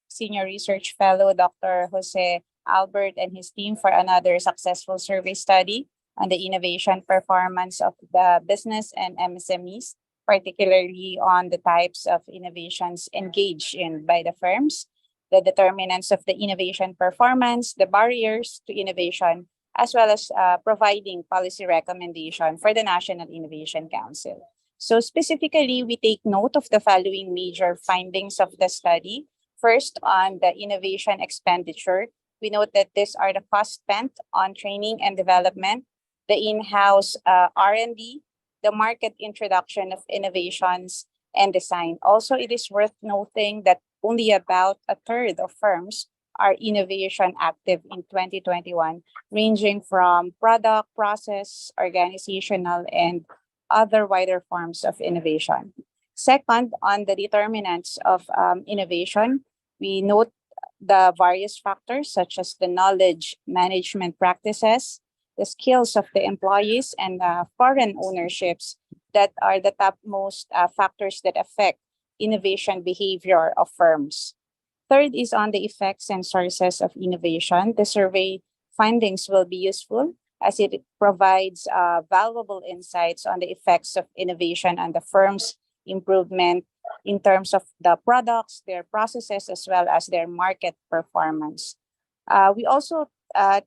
Senior Research Fellow, Dr. Jose Albert, and his team for another successful survey study on the innovation performance of the business and MSMEs, particularly on the types of innovations engaged in by the firms, the determinants of the innovation performance, the barriers to innovation, as well as providing policy recommendation for the National Innovation Council. So specifically, we take note of the following major findings of the study. First, on the innovation expenditure, we note that these are the costs spent on training and development, the in-house R&D, the market introduction of innovations, and design. Also, it is worth noting that only about a third of firms are innovation active in 2021, ranging from product, process, organizational, and other wider forms of innovation. Second, on the determinants of innovation, we note the various factors such as the knowledge management practices, the skills of the employees, and foreign ownerships that are the topmost factors that affect innovation behavior of firms. Third is on the effects and sources of innovation. The survey findings will be useful as it provides valuable insights on the effects of innovation on the firm's improvement in terms of the products, their processes, as well as their market performance. We also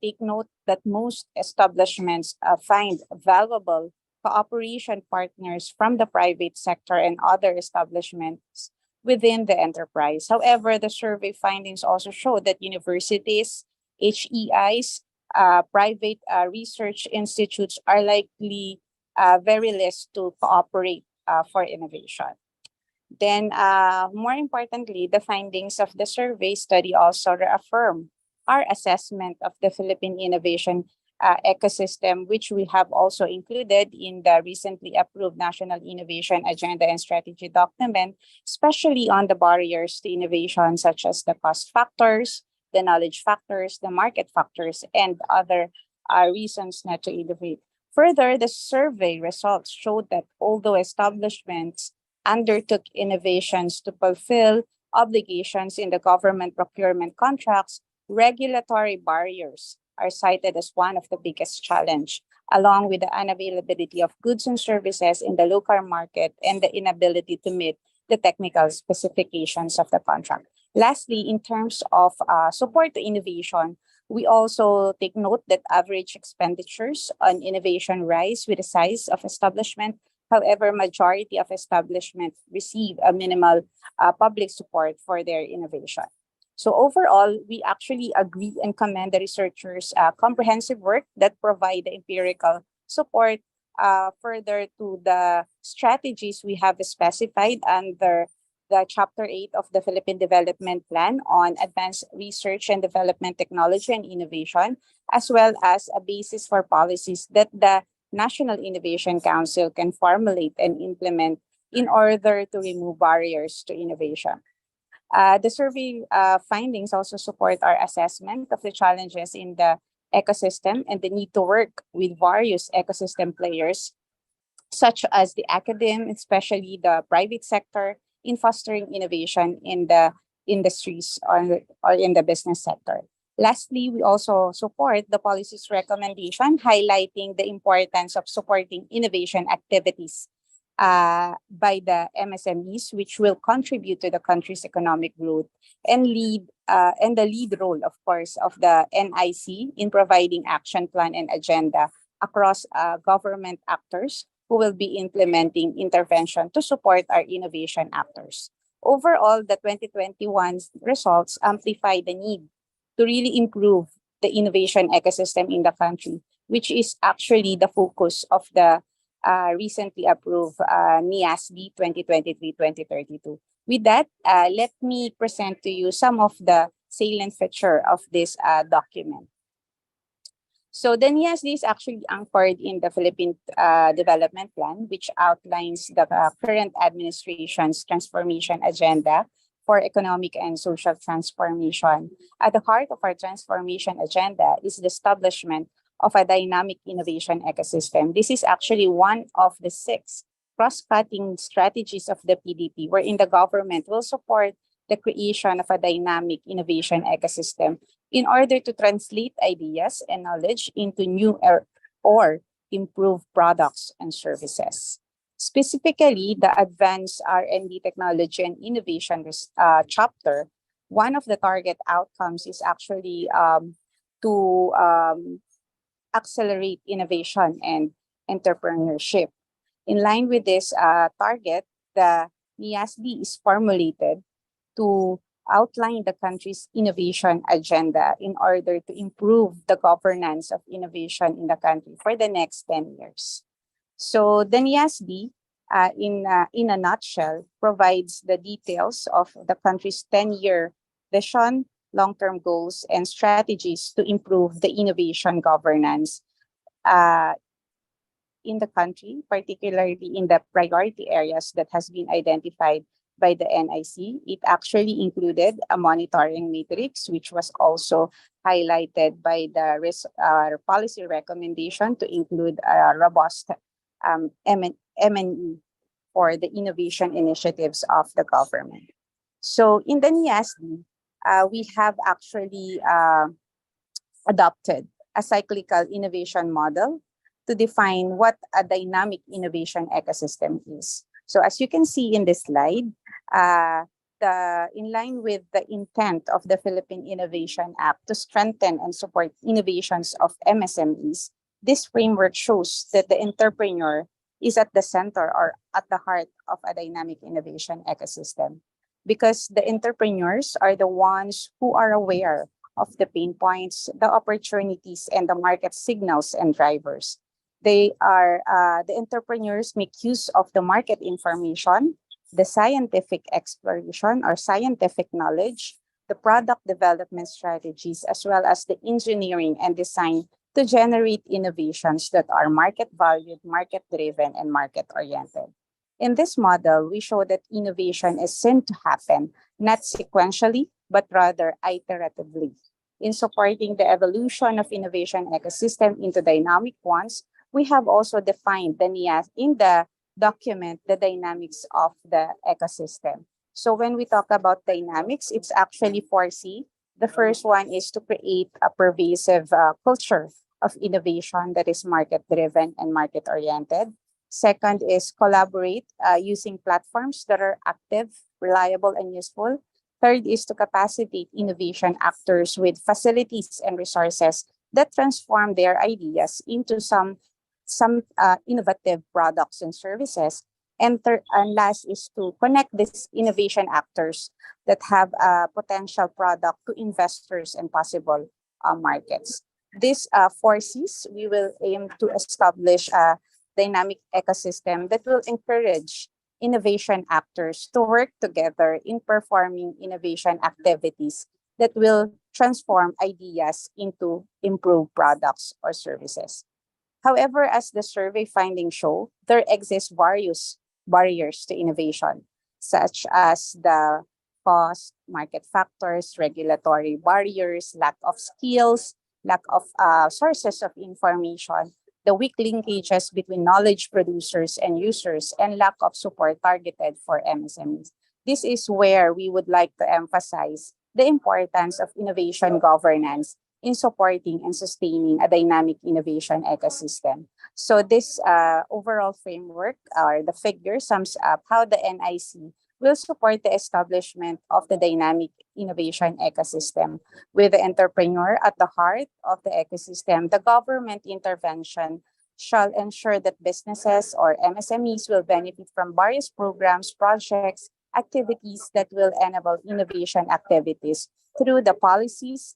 take note that most establishments find valuable cooperation partners from the private sector and other establishments within the enterprise. However, the survey findings also show that universities, HEIs, private research institutes are likely very less to cooperate for innovation. Then, more importantly, the findings of the survey study also reaffirm our assessment of the Philippine innovation ecosystem, which we have also included in the recently approved National Innovation Agenda and Strategy document, especially on the barriers to innovation, such as the cost factors, the knowledge factors, the market factors, and other reasons not to innovate. Further, the survey results showed that although establishments undertook innovations to fulfill obligations in the government procurement contracts, regulatory barriers are cited as one of the biggest challenge, along with the unavailability of goods and services in the local market and the inability to meet the technical specifications of the contract. Lastly, in terms of support to innovation, we also take note that average expenditures on innovation rise with the size of establishment. However, majority of establishments receive a minimal public support for their innovation. So overall, we actually agree and commend the researchers' comprehensive work that provide the empirical support further to the strategies we have specified under the Chapter 8 of the Philippine Development Plan on Advanced Research and Development Technology and Innovation, as well as a basis for policies that the National Innovation Council can formulate and implement in order to remove barriers to innovation. The survey findings also support our assessment of the challenges in the ecosystem and the need to work with various ecosystem players, such as the academe, especially the private sector, in fostering innovation in the industries or in the business sector. Lastly, we also support the policy's recommendation highlighting the importance of supporting innovation activities by the MSMEs, which will contribute to the country's economic growth and the lead role, of course, of the NIC in providing action plan and agenda across government actors who will be implementing intervention to support our innovation actors. Overall, the 2021 results amplify the need to really improve the innovation ecosystem in the country, which is actually the focus of the recently approved NIASD 2023-2032. With that, let me present to you some of the salient feature of this document. So the NIASD is actually anchored in the Philippine Development Plan, which outlines the current administration's transformation agenda for economic and social transformation. At the heart of our transformation agenda is the establishment of a dynamic innovation ecosystem. This is actually one of the 6 cross-cutting strategies of the PDP, wherein the government will support the creation of a dynamic innovation ecosystem in order to translate ideas and knowledge into new or improved products and services. Specifically, the Advanced R&D Technology and Innovation chapter, one of the target outcomes is actually to accelerate innovation and entrepreneurship. In line with this target, the NIASD is formulated to outline the country's innovation agenda in order to improve the governance of innovation in the country for the next 10 years. So the NIASD, in a nutshell, provides the details of the country's 10-year vision, long-term goals, and strategies to improve the innovation governance in the country, particularly in the priority areas that has been identified by the NIC. It actually included a monitoring matrix, which was also highlighted by the policy recommendation to include a robust M&E for the innovation initiatives of the government. So in the NIASD, we have actually adopted a cyclical innovation model to define what a dynamic innovation ecosystem is. So as you can see in this slide, in line with the intent of the Philippine Innovation Act to strengthen and support innovations of MSMEs, this framework shows that the entrepreneur is at the center or at the heart of a dynamic innovation ecosystem, because the entrepreneurs are the ones who are aware of the pain points, the opportunities, and the market signals and drivers. The entrepreneurs make use of the market information, the scientific exploration or scientific knowledge, the product development strategies, as well as the engineering and design to generate innovations that are market valued, market driven, and market oriented. In this model, we show that innovation is seen to happen not sequentially, but rather iteratively. In supporting the evolution of innovation ecosystem into dynamic ones, we have also defined in the document the dynamics of the ecosystem. So when we talk about dynamics, it's actually 4C. The first one is to create a pervasive culture of innovation that is market-driven and market-oriented. Second is collaborate using platforms that are active, reliable, and useful. Third is to capacitate innovation actors with facilities and resources that transform their ideas into some innovative products and services. And last is to connect these innovation actors that have a potential product to investors and possible markets. These 4Cs, we will aim to establish a dynamic ecosystem that will encourage innovation actors to work together in performing innovation activities that will transform ideas into improved products or services. However, as the survey findings show, there exist various barriers to innovation, such as the cost, market factors, regulatory barriers, lack of skills, lack of sources of information, the weak linkages between knowledge producers and users, and lack of support targeted for MSMEs. This is where we would like to emphasize the importance of innovation governance in supporting and sustaining a dynamic innovation ecosystem. So this overall framework or the figure sums up how the NIC will support the establishment of the dynamic innovation ecosystem with the entrepreneur at the heart of the ecosystem. The government intervention shall ensure that businesses or MSMEs will benefit from various programs, projects, activities that will enable innovation activities through the policies,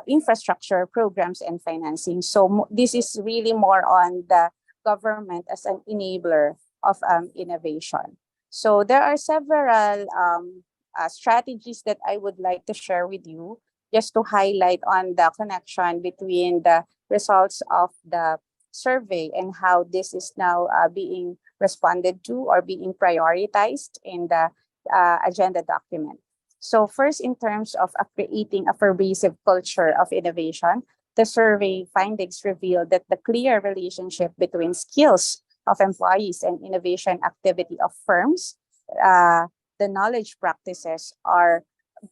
infrastructure programs, and financing. So this is really more on the government as an enabler of innovation. So there are several strategies that I would like to share with you just to highlight on the connection between the results of the survey and how this is now being responded to or being prioritized in the agenda document. So first, in terms of creating a pervasive culture of innovation, the survey findings reveal that the clear relationship between skills of employees and innovation activity of firms, the knowledge practices are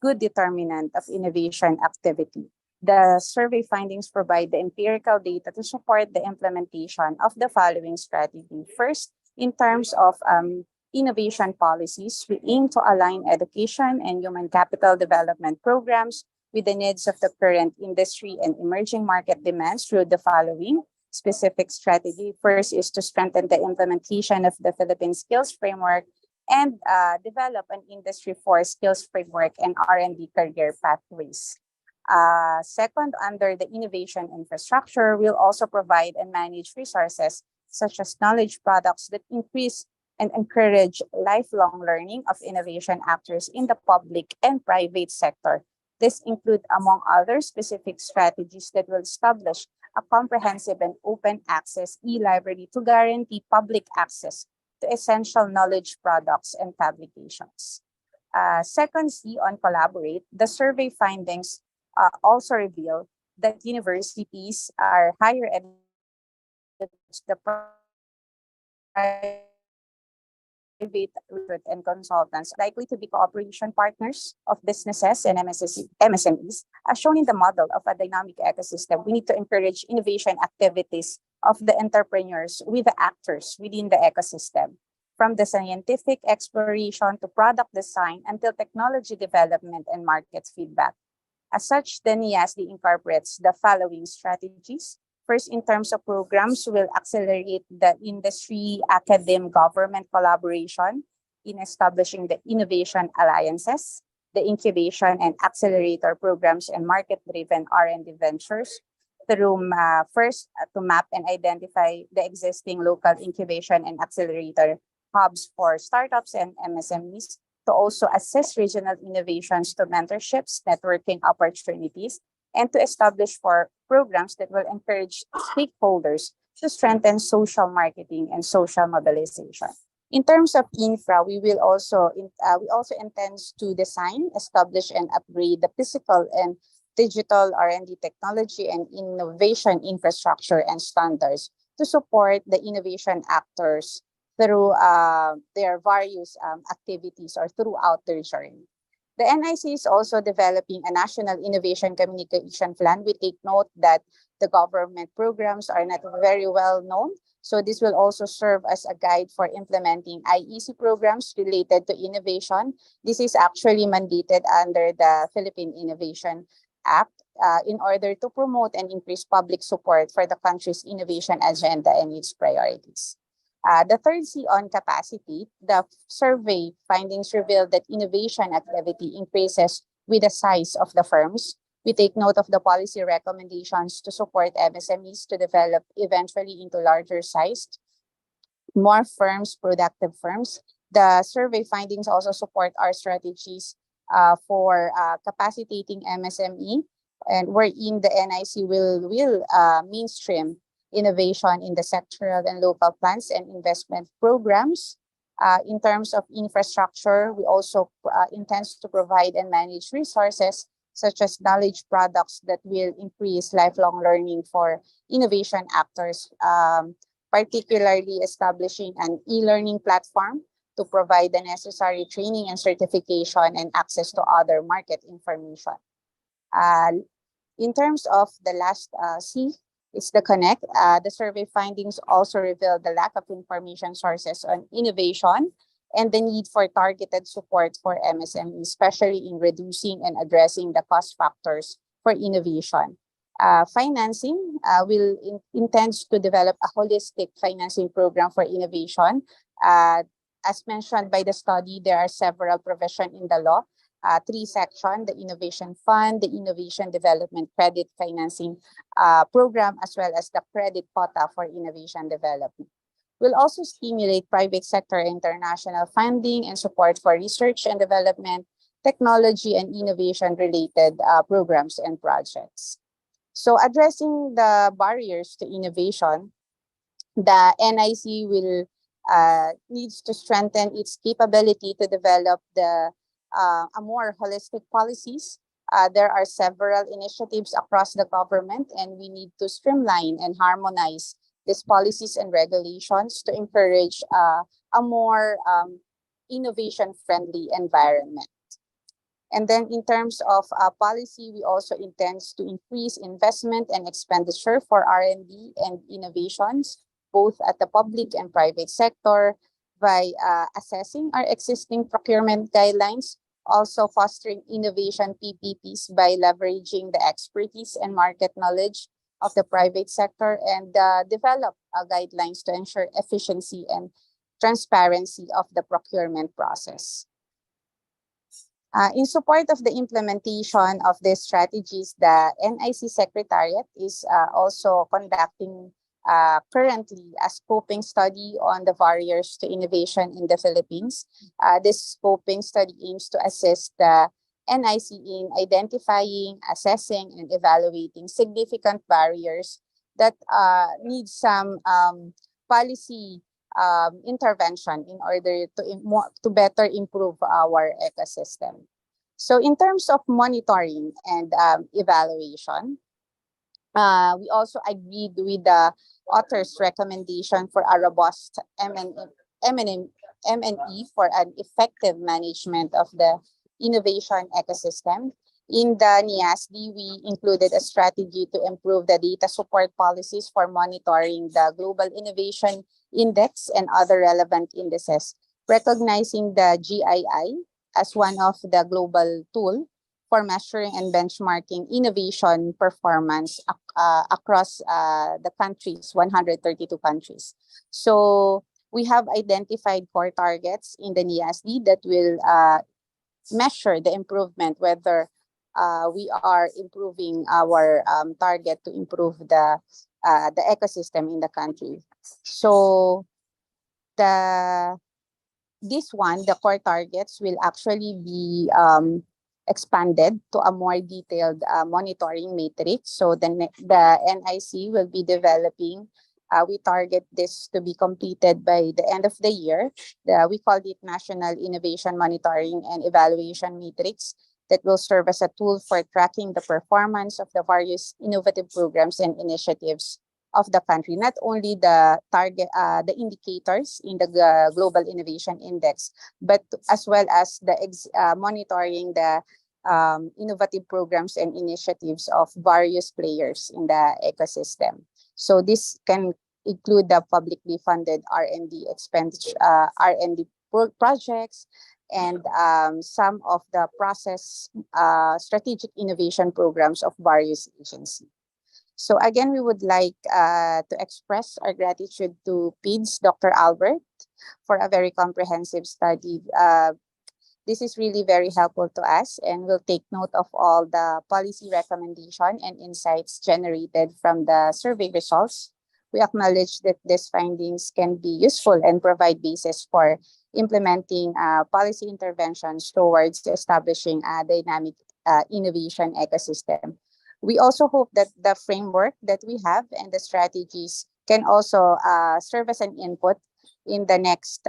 good determinant of innovation activity. The survey findings provide the empirical data to support the implementation of the following strategy. First, in terms of innovation policies, we aim to align education and human capital development programs with the needs of the current industry and emerging market demands through the following specific strategy. First is to strengthen the implementation of the Philippine Skills Framework and develop an industry for skills framework and R&D career pathways. Second, under the innovation infrastructure, we'll also provide and manage resources such as knowledge products that increase and encourage lifelong learning of innovation actors in the public and private sector. This include, among other specific strategies that will establish a comprehensive and open access e-library to guarantee public access to essential knowledge products and publications. Second, C on collaborate, the survey findings also reveal that universities are higher education, the private recruit and consultants likely to be cooperation partners of businesses and MSMEs. As shown in the model of a dynamic ecosystem, we need to encourage innovation activities of the entrepreneurs with the actors within the ecosystem, from the scientific exploration to product design until technology development and market feedback. As such, the NIASD incorporates the following strategies. First, in terms of programs, will accelerate the industry, academic, government collaboration in establishing the innovation alliances, the incubation and accelerator programs, and market-driven R&D ventures through first to map and identify the existing local incubation and accelerator hubs for startups and MSMEs, to also assess regional innovations to mentorships, networking opportunities, and to establish for programs that will encourage stakeholders to strengthen social marketing and social mobilization. In terms of infra, we also intend to design, establish, and upgrade the physical and digital R&D technology and innovation infrastructure and standards to support the innovation actors through their various activities or throughout their journey. The NIC is also developing a national innovation communication plan. We take note that the government programs are not very well known. So this will also serve as a guide for implementing IEC programs related to innovation. This is actually mandated under the Philippine Innovation Act in order to promote and increase public support for the country's innovation agenda and its priorities. The third C on capacity, the survey findings reveal that innovation activity increases with the size of the firms. We take note of the policy recommendations to support MSMEs to develop eventually into larger sized, more firms, productive firms. The survey findings also support our strategies for capacitating MSME, and wherein the NIC will mainstream innovation in the sectoral and local plans and investment programs. In terms of infrastructure, we also intend to provide and manage resources such as knowledge products that will increase lifelong learning for innovation actors, particularly establishing an e-learning platform to provide the necessary training and certification and access to other market information. In terms of the last C, it's the connect. The survey findings also reveal the lack of information sources on innovation and the need for targeted support for MSMEs, especially in reducing and addressing the cost factors for innovation. Financing intends to develop a holistic financing program for innovation. As mentioned by the study, there are several provisions in the law. 3 sections, the Innovation Fund, the Innovation Development Credit Financing Program, as well as the credit quota for innovation development. We'll also stimulate private sector international funding and support for research and development, technology and innovation related programs and projects. So addressing the barriers to innovation, the NIC will needs to strengthen its capability to develop a more holistic policies. There are several initiatives across the government, and we need to streamline and harmonize these policies and regulations to encourage a more innovation-friendly environment. And then in terms of policy, we also intend to increase investment and expenditure for R&D and innovations, both at the public and private sector, by assessing our existing procurement guidelines, also fostering innovation PPPs by leveraging the expertise and market knowledge of the private sector, and develop guidelines to ensure efficiency and transparency of the procurement process. In support of the implementation of these strategies, the NIC Secretariat is also conducting currently a scoping study on the barriers to innovation in the Philippines. This scoping study aims to assist the NIC in identifying, assessing, and evaluating significant barriers that need some policy intervention in order to better improve our ecosystem. So in terms of monitoring and evaluation, we also agreed with the author's recommendation for a robust M&E for an effective management of the innovation ecosystem. In the NIASD, we included a strategy to improve the data support policies for monitoring the Global Innovation Index and other relevant indices, recognizing the GII as one of the global tool for measuring and benchmarking innovation performance across the countries, 132 countries. So we have identified core targets in the NIASD that will measure the improvement, whether we are improving our target to improve the ecosystem in the country. So the core targets will actually be expanded to a more detailed monitoring matrix. So the NIC will be developing. We target this to be completed by the end of the year. We call it National Innovation Monitoring and Evaluation Matrix that will serve as a tool for tracking the performance of the various innovative programs and initiatives of the country, not only the the indicators in the Global Innovation Index, but as well as the monitoring the innovative programs and initiatives of various players in the ecosystem. So this can include the publicly funded R&D expenditure, R&D projects, and some of the process strategic innovation programs of various agencies. So again, we would like to express our gratitude to PIDS, Dr. Albert, for a very comprehensive study. This is really very helpful to us, and we'll take note of all the policy recommendation and insights generated from the survey results. We acknowledge that these findings can be useful and provide basis for implementing policy interventions towards establishing a dynamic innovation ecosystem. We also hope that the framework that we have and the strategies can also serve as an input in the next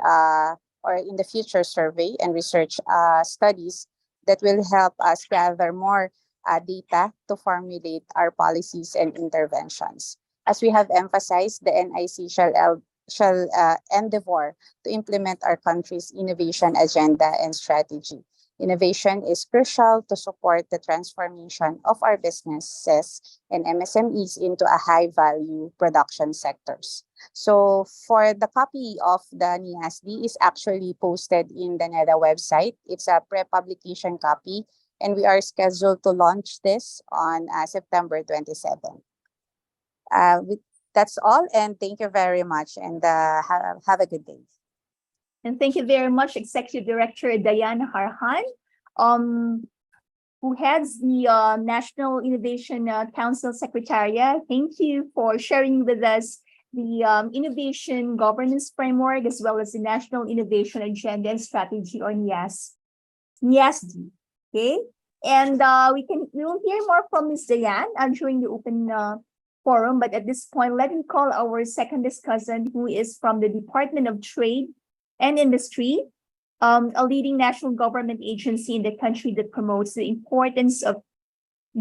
or in the future survey and research studies that will help us gather more data to formulate our policies and interventions. As we have emphasized, the NIC shall endeavor to implement our country's innovation agenda and strategy. Innovation is crucial to support the transformation of our businesses and MSMEs into a high-value production sectors. So for the copy of the NIASD is actually posted in the NEDA website. It's a pre-publication copy, and we are scheduled to launch this on September 27. That's all, and thank you very much, and have a good day. And thank you very much, Executive Director Diane Harhan, who heads the National Innovation Council Secretariat. Thank you for sharing with us the Innovation Governance Framework, as well as the National Innovation Agenda and Strategy, or NIASD. Okay, and we will hear more from Ms. Diane during the open forum. But at this point, let me call our second discussant, who is from the Department of Trade and Industry, a leading national government agency in the country that promotes the importance of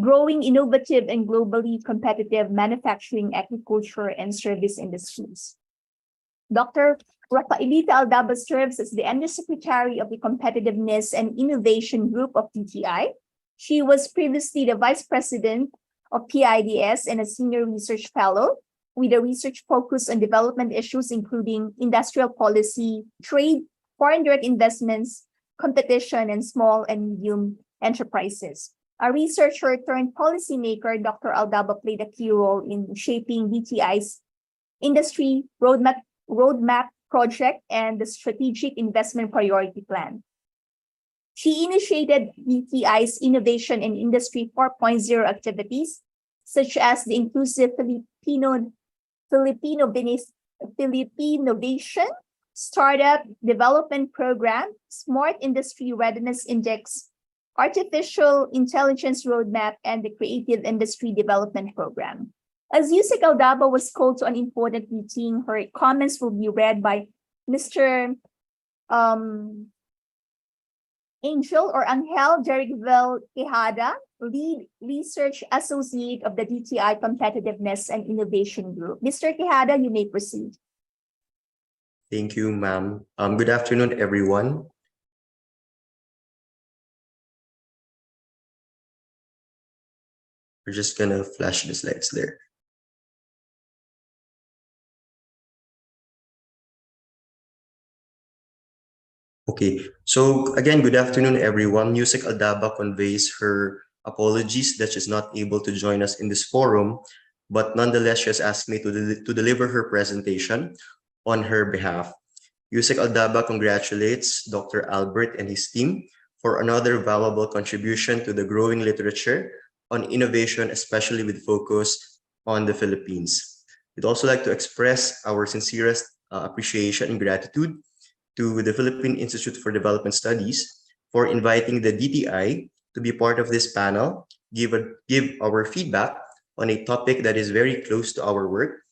growing innovative and globally competitive manufacturing, agriculture, and service industries. Dr. Rafaelita Aldaba serves as the Undersecretary of the Competitiveness and Innovation Group of DTI. She was previously the Vice President of PIDS and a Senior Research Fellow, with a research focus on development issues including industrial policy, trade, foreign direct investments, competition, and small and medium enterprises. A researcher turned policymaker, Dr. Aldaba played a key role in shaping DTI's industry roadmap project and the Strategic Investment Priority Plan. She initiated DTI's Innovation and Industry 4.0 activities, such as the Inclusive Filipinnovation Startup Development Program, Smart Industry Readiness Index, Artificial Intelligence Roadmap, and the Creative Industry Development Program. As Yusek Aldaba was called to an important meeting, her comments will be read by Mr. Angel Derigvel Quijada, Lead Research Associate of the DTI Competitiveness and Innovation Group. Mr. Quijada, you may proceed. Thank you, ma'am. Good afternoon, everyone. We're just gonna flash the slides there. Okay, so again, good afternoon, everyone. Yusek Aldaba conveys her apologies that she's not able to join us in this forum, but nonetheless, she has asked me to deliver her presentation on her behalf. Yusek Aldaba congratulates Dr. Albert and his team for another valuable contribution to the growing literature on innovation, especially with focus on the Philippines. We'd also like to express our sincerest appreciation and gratitude to the Philippine Institute for Development Studies for inviting the DTI to be part of this panel, give our feedback on a topic that is very close to our work,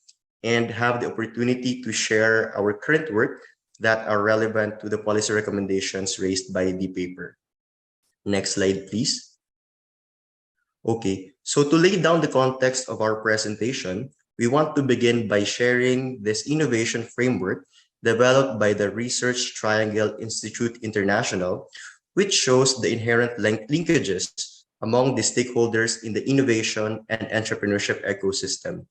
and have the opportunity to share our current work that are relevant to the policy recommendations raised by the paper. Next slide, please. Okay, so to lay down the context of our presentation, we want to begin by sharing this innovation framework developed by the Research Triangle Institute International, which shows the inherent linkages among the stakeholders in the innovation and entrepreneurship ecosystem.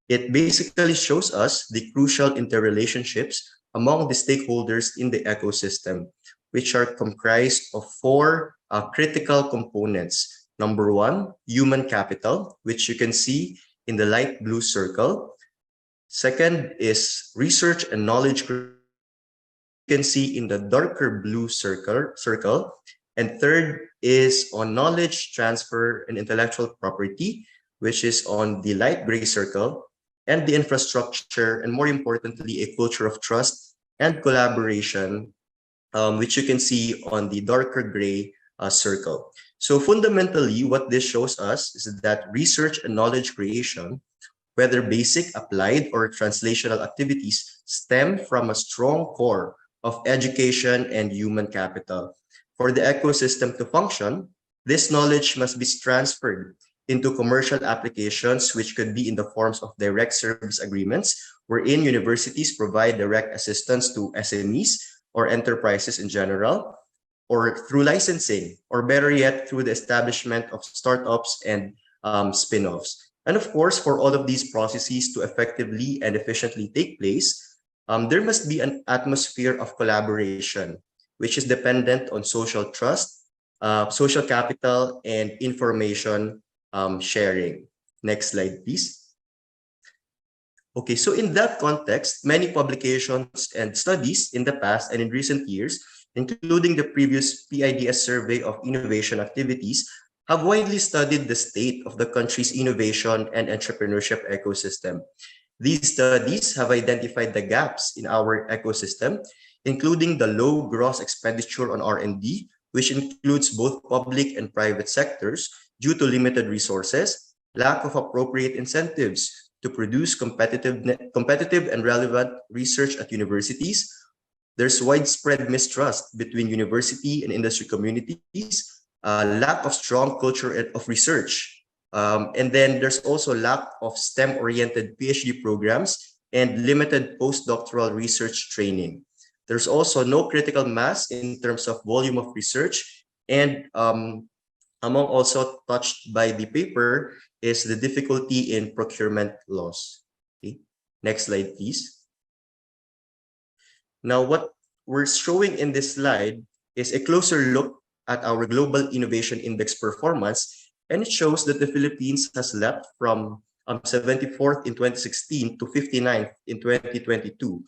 It basically shows us the crucial interrelationships among the stakeholders in the ecosystem, which are comprised of four critical components. Number one, human capital, which you can see in the light blue circle. Second is research and knowledge, you can see in the darker blue circle. And third is on knowledge transfer and intellectual property, which is on the light gray circle, and the infrastructure, and more importantly, a culture of trust and collaboration, which you can see on the darker gray circle. So fundamentally, what this shows us is that research and knowledge creation, whether basic, applied, or translational activities, stem from a strong core of education and human capital. For the ecosystem to function, this knowledge must be transferred into commercial applications, which could be in the forms of direct service agreements, wherein universities provide direct assistance to SMEs or enterprises in general, or through licensing, or better yet, through the establishment of startups and spin-offs. And of course, for all of these processes to effectively and efficiently take place, there must be an atmosphere of collaboration, which is dependent on social trust, social capital, and information sharing. Next slide, please. Okay, so in that context, many publications and studies in the past and in recent years, including the previous PIDS survey of innovation activities, have widely studied the state of the country's innovation and entrepreneurship ecosystem. These studies have identified the gaps in our ecosystem, including the low gross expenditure on R&D, which includes both public and private sectors due to limited resources, lack of appropriate incentives to produce competitive and relevant research at universities. There's widespread mistrust between university and industry communities, lack of strong culture of research, and then there's also lack of STEM-oriented PhD programs and limited postdoctoral research training. There's also no critical mass in terms of volume of research, and among also touched by the paper is the difficulty in procurement laws. Okay. Next slide, please. Now, what we're showing in this slide is a closer look at our Global Innovation Index performance, and it shows that the Philippines has leapt from 74th in 2016 to 59th in 2022,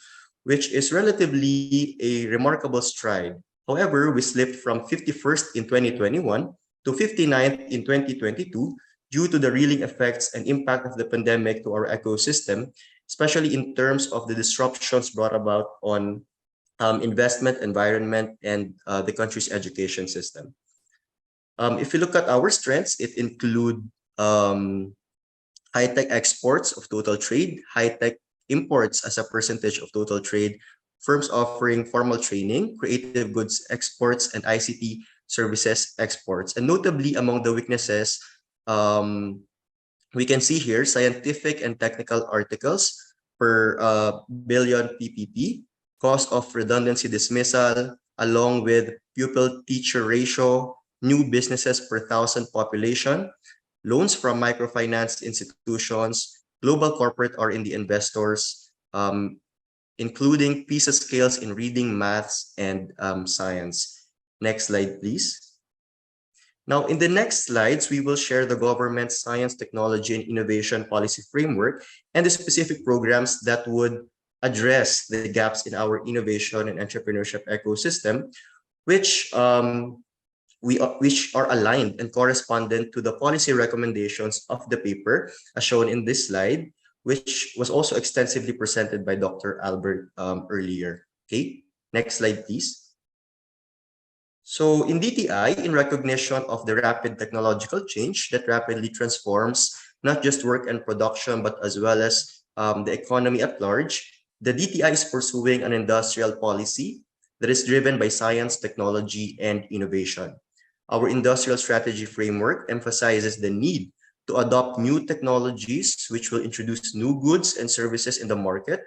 which is relatively a remarkable stride. However, we slipped from 51st in 2021 to 59th in 2022 due to the reeling effects and impact of the pandemic to our ecosystem, especially in terms of the disruptions brought about on investment, environment, and the country's education system. If you look at our strengths, it include high-tech exports of total trade, high-tech imports as a percentage of total trade, firms offering formal training, creative goods exports, and ICT services exports. And notably among the weaknesses, we can see here scientific and technical articles per billion PPP, cost of redundancy dismissal, along with pupil-teacher ratio, new businesses per thousand population, loans from microfinance institutions, global corporate R&D investors, including PISA scales in reading, maths, and science. Next slide, please. Now, in the next slides, we will share the government's science, technology, and innovation policy framework and the specific programs that would address the gaps in our innovation and entrepreneurship ecosystem, which are aligned and correspondent to the policy recommendations of the paper, as shown in this slide, which was also extensively presented by Dr. Albert earlier. Okay, next slide, please. So in DTI, in recognition of the rapid technological change that rapidly transforms not just work and production, but as well as the economy at large, the DTI is pursuing an industrial policy that is driven by science, technology, and innovation. Our industrial strategy framework emphasizes the need to adopt new technologies which will introduce new goods and services in the market,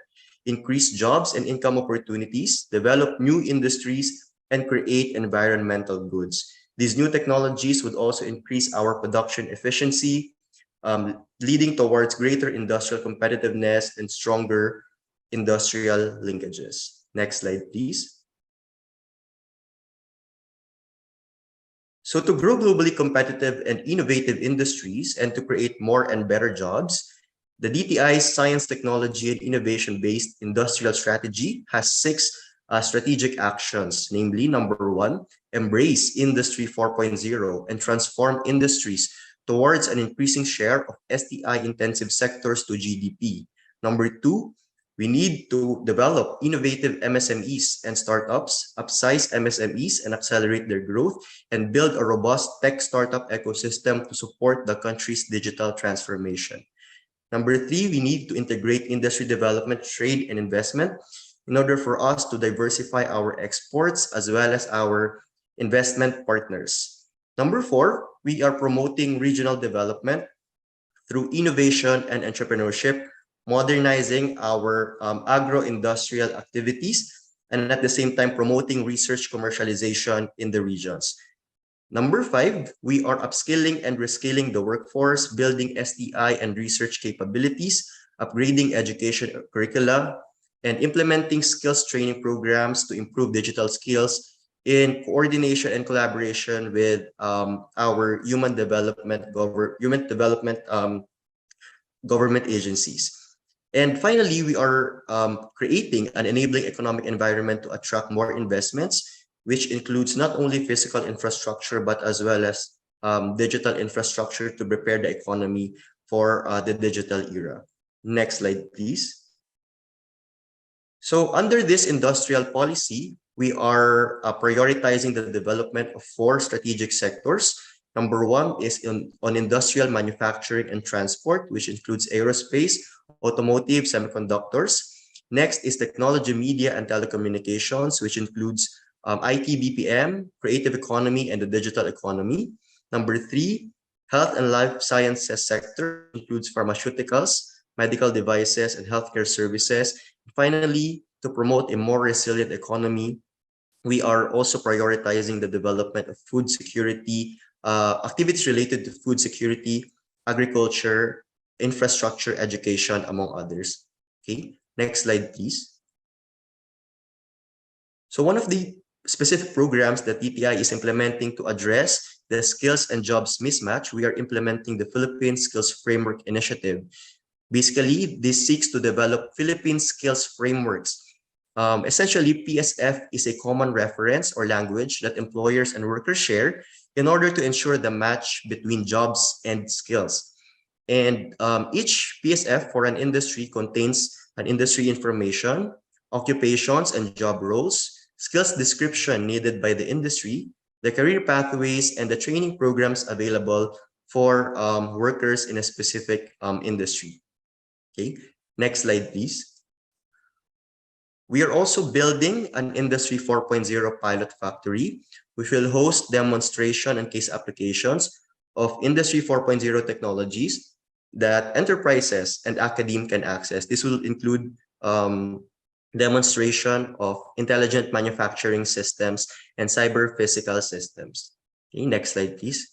increase jobs and income opportunities, develop new industries, and create environmental goods. These new technologies would also increase our production efficiency, leading towards greater industrial competitiveness and stronger industrial linkages. Next slide, please. So to grow globally competitive and innovative industries and to create more and better jobs, the DTI's science, technology, and innovation-based industrial strategy has 6 strategic actions, namely, number 1, embrace Industry 4.0 and transform industries towards an increasing share of STI-intensive sectors to GDP. Number 2, we need to develop innovative MSMEs and startups, upsize MSMEs and accelerate their growth, and build a robust tech startup ecosystem to support the country's digital transformation. Number 3, we need to integrate industry development, trade, and investment in order for us to diversify our exports as well as our investment partners. Number 4, we are promoting regional development through innovation and entrepreneurship, modernizing our agro-industrial activities, and at the same time promoting research commercialization in the regions. Number 5, we are upskilling and reskilling the workforce, building STI and research capabilities, upgrading education curricula, and implementing skills training programs to improve digital skills in coordination and collaboration with our human development government agencies. And finally, we are creating an enabling economic environment to attract more investments, which includes not only physical infrastructure, but as well as digital infrastructure to prepare the economy for the digital era. Next slide, please. So under this industrial policy, we are prioritizing the development of 4 strategic sectors. Number 1 is on industrial manufacturing and transport, which includes aerospace, automotive, semiconductors. Next is technology, media, and telecommunications, which includes IT, BPM, creative economy, and the digital economy. Number 3, health and life sciences sector, includes pharmaceuticals, medical devices, and healthcare services. Finally, to promote a more resilient economy, we are also prioritizing the development of food security, activities related to food security, agriculture, infrastructure, education, among others. Okay, next slide, please. So one of the specific programs that DTI is implementing to address the skills and jobs mismatch, we are implementing the Philippine Skills Framework Initiative. Basically, this seeks to develop Philippine skills frameworks Essentially, PSF is a common reference or language that employers and workers share in order to ensure the match between jobs and skills. And each PSF for an industry contains an industry information, occupations and job roles, skills description needed by the industry, the career pathways, and the training programs available for workers in a specific industry. Okay, next slide, please. We are also building an Industry 4.0 pilot factory, which will host demonstration and case applications of Industry 4.0 technologies that enterprises and academe can access. This will include demonstration of intelligent manufacturing systems and cyber physical systems. Okay, next slide, please.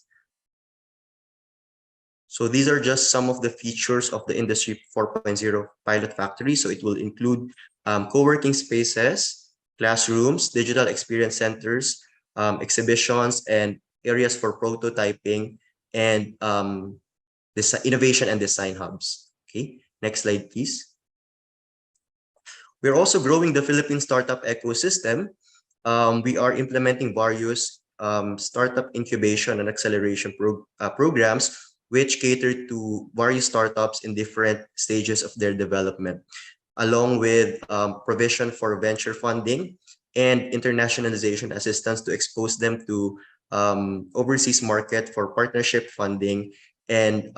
So these are just some of the features of the Industry 4.0 pilot factory. So it will include co-working spaces, classrooms, digital experience centers, exhibitions, and areas for prototyping, and innovation and design hubs. Okay, next slide, please. We're also growing the Philippine startup ecosystem. We are implementing various startup incubation and acceleration programs which cater to various startups in different stages of their development, along with provision for venture funding and internationalization assistance to expose them to overseas market for partnership funding and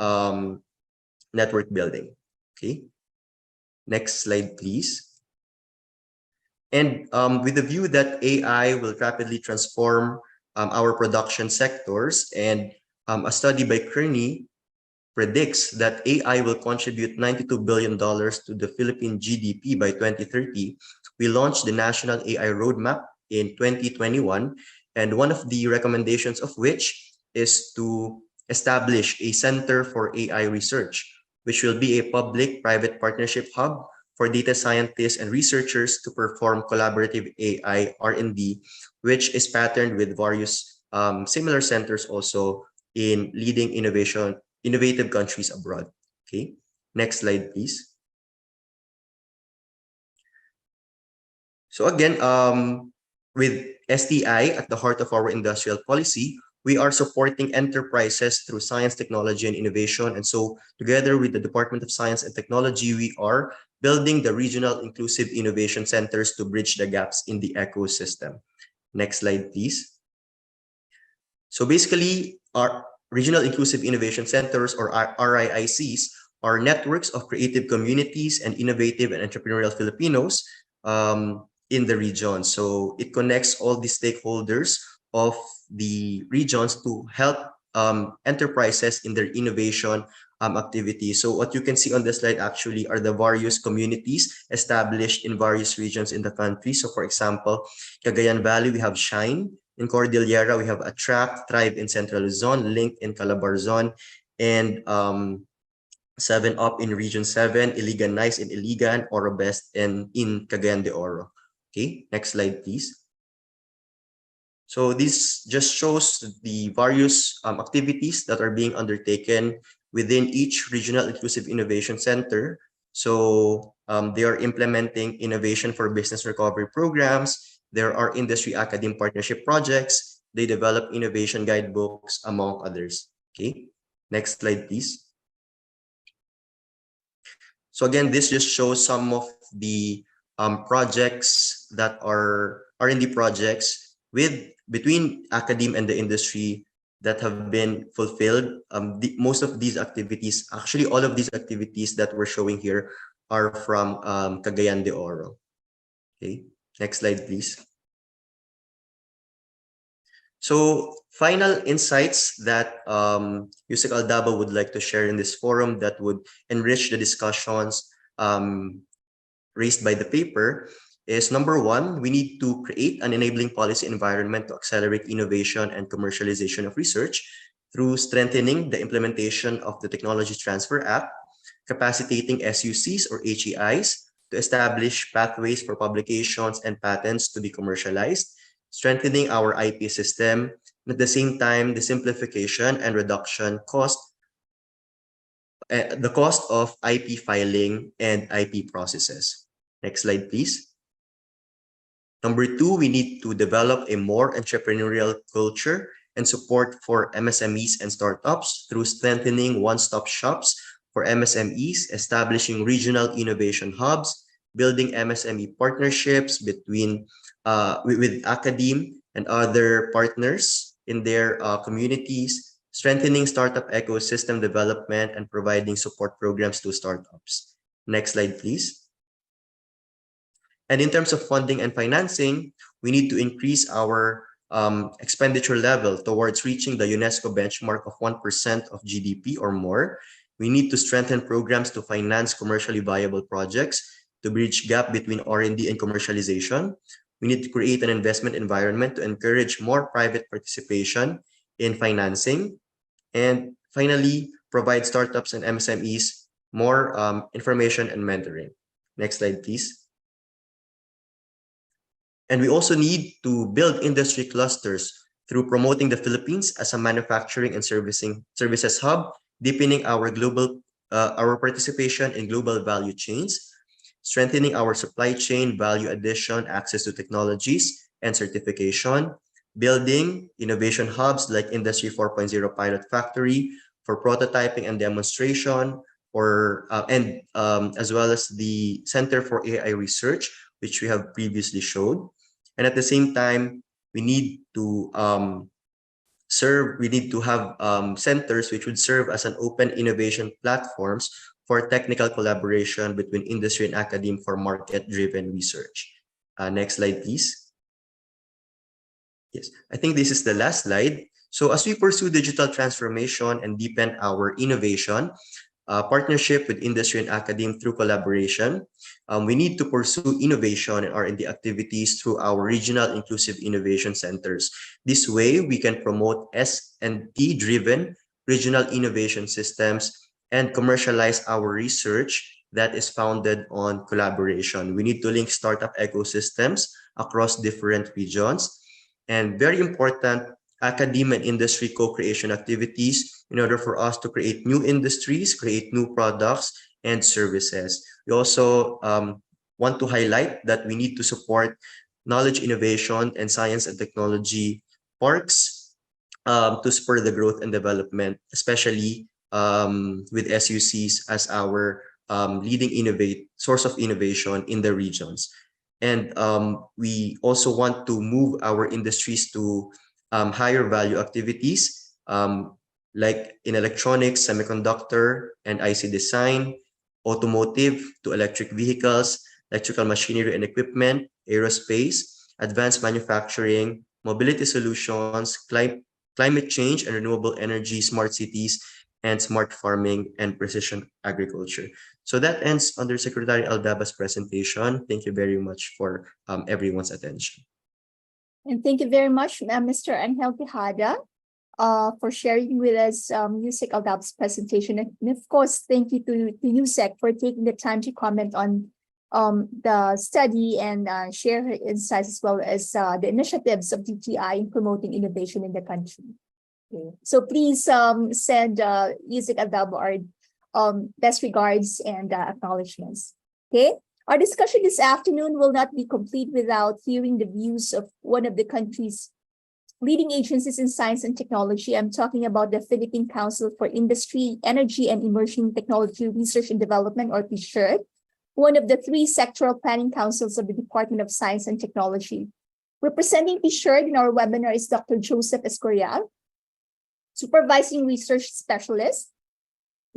network building. Okay, next slide, please. And with the view that AI will rapidly transform our production sectors, and a study by Kearney predicts that AI will contribute $92 billion to the Philippine GDP by 2030. We launched the National AI Roadmap in 2021, and one of the recommendations of which is to establish a Center for AI Research, which will be a public-private partnership hub for data scientists and researchers to perform collaborative AI R&D, which is patterned with various similar centers also in leading innovative countries abroad. Okay, next slide, please. So again, with STI at the heart of our industrial policy, we are supporting enterprises through science, technology, and innovation. And so together with the Department of Science and Technology, we are building the regional inclusive innovation centers to bridge the gaps in the ecosystem. Next slide, please. So basically, our Regional Inclusive Innovation Centers, or RIICs, are networks of creative communities and innovative and entrepreneurial Filipinos in the region. So it connects all the stakeholders of the regions to help enterprises in their innovation activities. So what you can see on the slide actually are the various communities established in various regions in the country. So for example, Cagayan Valley, we have Shine. In Cordillera, we have Attract, Thrive in Central Luzon, Link in Calabarzon, and 7-Up in Region 7, Iligan Nice in Iligan, Oro Best in Cagayan de Oro. Okay, next slide, please. So this just shows the various activities that are being undertaken within each Regional Inclusive Innovation Center. So they are implementing innovation for business recovery programs. There are industry academic partnership projects. They develop innovation guidebooks, among others. Okay, next slide, please. So again, this just shows some of the projects that are R&D projects between academe and the industry that have been fulfilled. Most of these activities, actually all of these activities that we're showing here, are from Cagayan de Oro. Okay, next slide, please. So final insights that USEC Aldaba would like to share in this forum that would enrich the discussions raised by the paper is, number one, we need to create an enabling policy environment to accelerate innovation and commercialization of research through strengthening the implementation of the Technology Transfer Act, capacitating SUCs or HEIs to establish pathways for publications and patents to be commercialized, strengthening our IP system, and at the same time, the simplification and reduction the cost of IP filing and IP processes. Next slide, please. Number two, we need to develop a more entrepreneurial culture and support for MSMEs and startups through strengthening one-stop shops for MSMEs, establishing regional innovation hubs, building MSME partnerships between with academe and other partners in their communities, strengthening startup ecosystem development, and providing support programs to startups. Next slide, please. And in terms of funding and financing, we need to increase our expenditure level towards reaching the UNESCO benchmark of 1% of GDP or more. We need to strengthen programs to finance commercially viable projects to bridge gap between R&D and commercialization. We need to create an investment environment to encourage more private participation in financing. And finally, provide startups and MSMEs more information and mentoring. Next slide, please. And we also need to build industry clusters through promoting the Philippines as a manufacturing and services hub, deepening our participation in global value chains, strengthening our supply chain value addition, access to technologies and certification, building innovation hubs like Industry 4.0 Pilot Factory for prototyping and demonstration, as well as the Center for AI Research, which we have previously showed. And at the same time, we need to have centers which would serve as an open innovation platforms for technical collaboration between industry and academe for market-driven research. Next slide, please. Yes, I think this is the last slide. So as we pursue digital transformation and deepen our innovation, partnership with industry and academe through collaboration, we need to pursue innovation and R&D activities through our regional inclusive innovation centers. This way, we can promote S&T-driven regional innovation systems and commercialize our research that is founded on collaboration. We need to link startup ecosystems across different regions. And very important, academia and industry co-creation activities in order for us to create new industries, create new products and services. We also want to highlight that we need to support knowledge innovation and science and technology parks to spur the growth and development, especially with SUCs as our leading source of innovation in the regions. And we also want to move our industries to higher value activities like in electronics, semiconductor, and IC design, automotive to electric vehicles, electrical machinery and equipment, aerospace, advanced manufacturing, mobility solutions, climate change and renewable energy, smart cities, and smart farming and precision agriculture. So that ends Undersecretary Aldaba's presentation. Thank you very much for everyone's attention. And thank you very much, Mr. Angel Tejada, for sharing with us USEC Aldaba's presentation. And of course, thank you to USEC for taking the time to comment on the study and share her insights as well as the initiatives of DTI in promoting innovation in the country. Okay. So please send USEC Aldaba our best regards and acknowledgements. Okay. Our discussion this afternoon will not be complete without hearing the views of one of the country's leading agencies in science and technology. I'm talking about the Philippine Council for Industry, Energy, and Emerging Technology Research and Development, or PCIEERD, one of the 3 sectoral planning councils of the Department of Science and Technology. Representing PCIEERD in our webinar is Dr. Joseph Escorial, Supervising Research Specialist.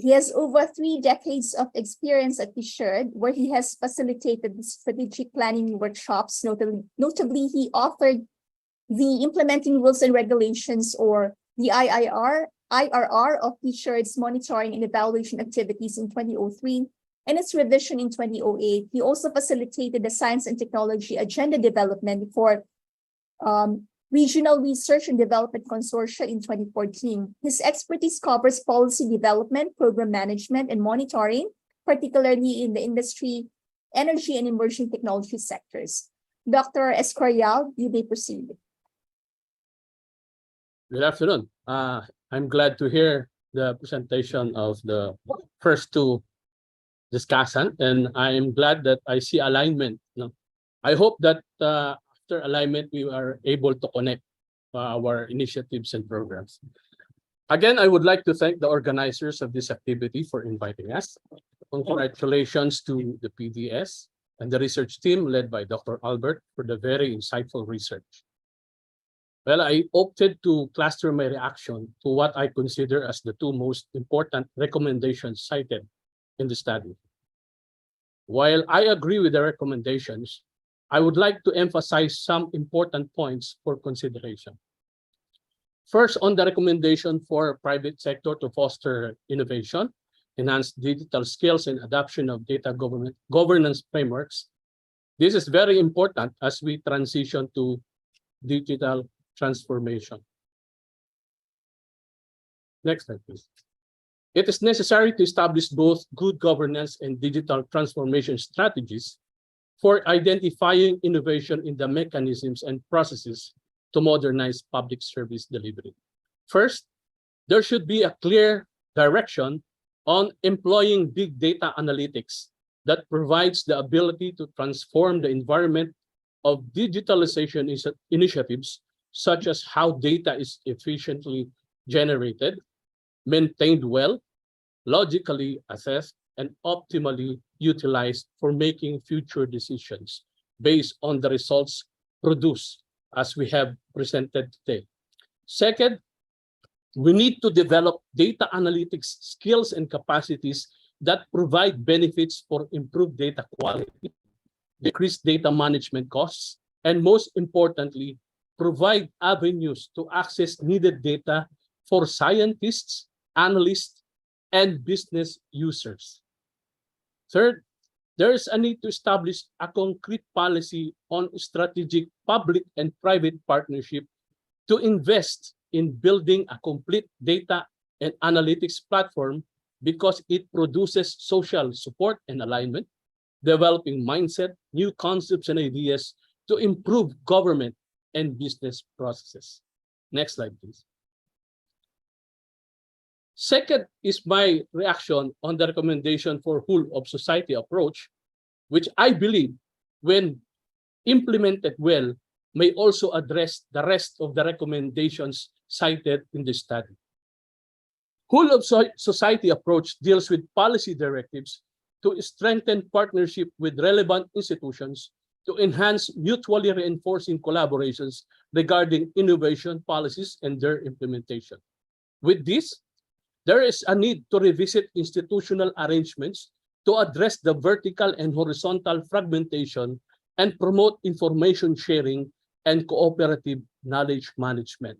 He has over 3 decades of experience at PCIEERD, where he has facilitated the strategic planning workshops. Notably, he authored the Implementing Rules and Regulations, or the IRR of PCIEERD's monitoring and evaluation activities in 2003 and its revision in 2008. He also facilitated the Science and Technology Agenda Development for Regional Research and Development Consortia in 2014. His expertise covers policy development, program management, and monitoring, particularly in the industry, energy, and emerging technology sectors. Dr. Escorial, you may proceed. Good afternoon. I'm glad to hear the presentation of the first 2 discussants, and I'm glad that I see alignment. I hope that after alignment, we are able to connect our initiatives and programs. Again, I would like to thank the organizers of this activity for inviting us. Congratulations to the PDS and the research team led by Dr. Albert for the very insightful research. Well, I opted to cluster my reaction to what I consider as the two most important recommendations cited in the study. While I agree with the recommendations, I would like to emphasize some important points for consideration. First, on the recommendation for private sector to foster innovation, enhance digital skills and adoption of data governance frameworks. This is very important as we transition to digital transformation. Next slide, please. It is necessary to establish both good governance and digital transformation strategies for identifying innovation in the mechanisms and processes to modernize public service delivery. First, there should be a clear direction on employing big data analytics that provides the ability to transform the environment of digitalization initiatives, such as how data is efficiently generated, maintained well, logically assessed, and optimally utilized for making future decisions based on the results produced as we have presented today. Second, we need to develop data analytics skills and capacities that provide benefits for improved data quality, decreased data management costs, and most importantly, provide avenues to access needed data for scientists, analysts, and business users. Third, there is a need to establish a concrete policy on strategic public and private partnership to invest in building a complete data and analytics platform because it produces social support and alignment, developing mindset, new concepts and ideas to improve government and business processes. Next slide, please. Second is my reaction on the recommendation for whole of society approach, which I believe, when implemented well, may also address the rest of the recommendations cited in the study. Whole of society approach deals with policy directives to strengthen partnership with relevant institutions to enhance mutually reinforcing collaborations regarding innovation policies and their implementation. With this, there is a need to revisit institutional arrangements to address the vertical and horizontal fragmentation and promote information sharing and cooperative knowledge management.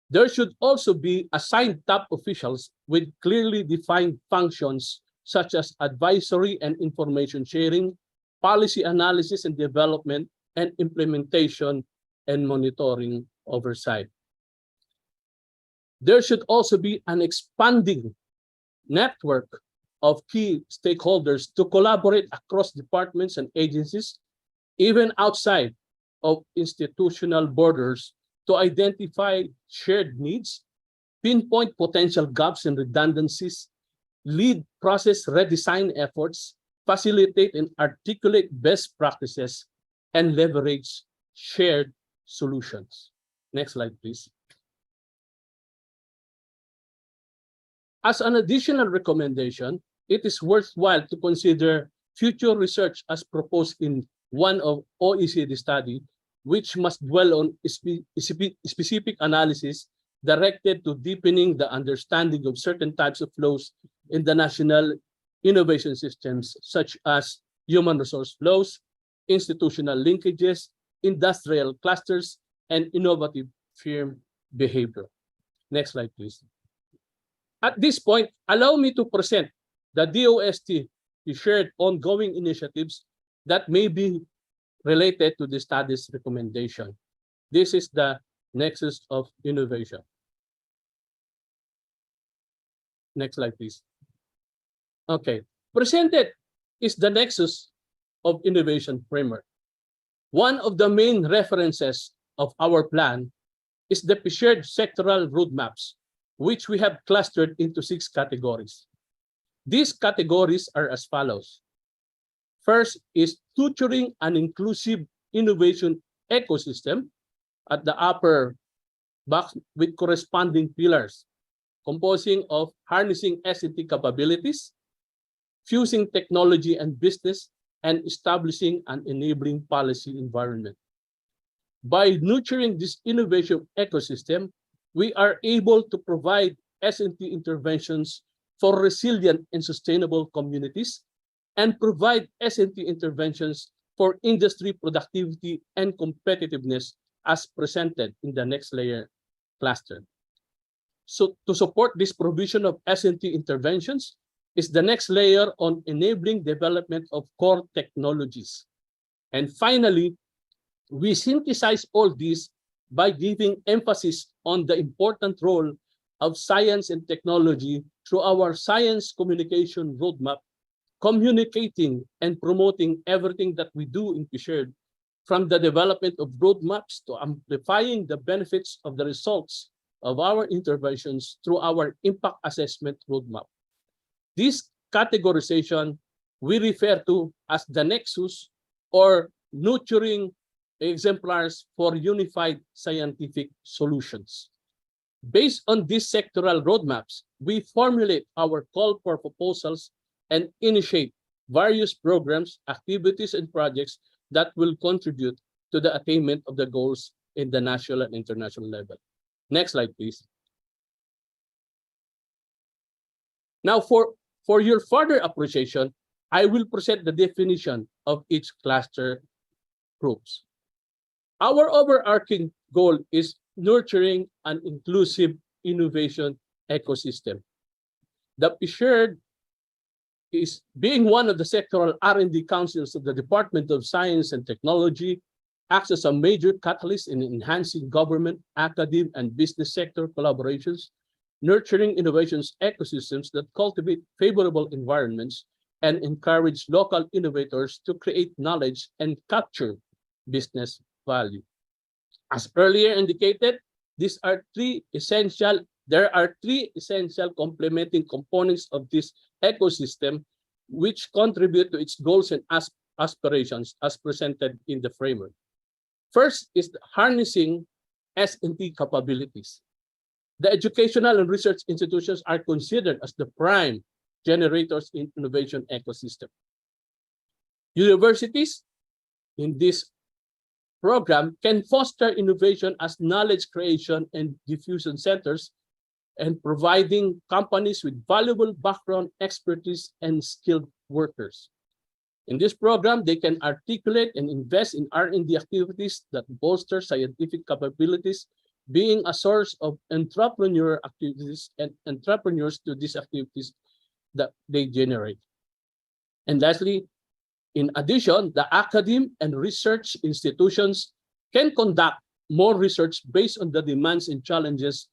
There should also be assigned top officials with clearly defined functions such as advisory and information sharing, policy analysis and development, and implementation and monitoring oversight. There should also be an expanding network of key stakeholders to collaborate across departments and agencies, even outside of institutional borders, to identify shared needs, pinpoint potential gaps and redundancies, lead process redesign efforts, facilitate and articulate best practices, and leverage shared solutions. Next slide, please. As an additional recommendation, it is worthwhile to consider future research as proposed in one of OECD study, which must dwell on specific analysis directed to deepening the understanding of certain types of flows in the national innovation systems, such as human resource flows, institutional linkages, industrial clusters, and innovative firm behavior. Next slide, please. At this point, allow me to present the DOST shared ongoing initiatives that may be related to the study's recommendation. This is the nexus of innovation. Next slide, please. Okay, presented is the nexus of innovation framework. One of the main references of our plan is the shared sectoral roadmaps, which we have clustered into 6 categories. These categories are as follows. First is tutoring an inclusive innovation ecosystem at the upper box with corresponding pillars composing of harnessing S&T capabilities, fusing technology and business, and establishing an enabling policy environment. By nurturing this innovation ecosystem, we are able to provide S&T interventions for resilient and sustainable communities and provide S&T interventions for industry productivity and competitiveness as presented in the next layer cluster. So to support this provision of S&T interventions is the next layer on enabling development of core technologies. And finally, we synthesize all this by giving emphasis on the important role of science and technology through our science communication roadmap, communicating and promoting everything that we do in PCIEERD, from the development of roadmaps to amplifying the benefits of the results of our interventions through our impact assessment roadmap. This categorization we refer to as the nexus or nurturing exemplars for unified scientific solutions. Based on these sectoral roadmaps, we formulate our call for proposals and initiate various programs, activities, and projects that will contribute to the attainment of the goals in the national and international level. Next slide, please. Now, for your further appreciation, I will present the definition of each cluster groups. Our overarching goal is nurturing an inclusive innovation ecosystem. The PCIEERD is being one of the sectoral R&D councils of the Department of Science and Technology, acts as a major catalyst in enhancing government, academic, and business sector collaborations, nurturing innovations ecosystems that cultivate favorable environments and encourage local innovators to create knowledge and capture business value. As earlier indicated, there are three essential complementing components of this ecosystem which contribute to its goals and aspirations as presented in the framework. First is the harnessing S&T capabilities. The educational and research institutions are considered as the prime generators in innovation ecosystem. Universities in this program can foster innovation as knowledge creation and diffusion centers and providing companies with valuable background, expertise, and skilled workers. In this program, they can articulate and invest in R&D activities that bolster scientific capabilities, being a source of entrepreneurial activities and entrepreneurs to these activities that they generate. And lastly, in addition, the academic and research institutions can conduct more research based on the demands and challenges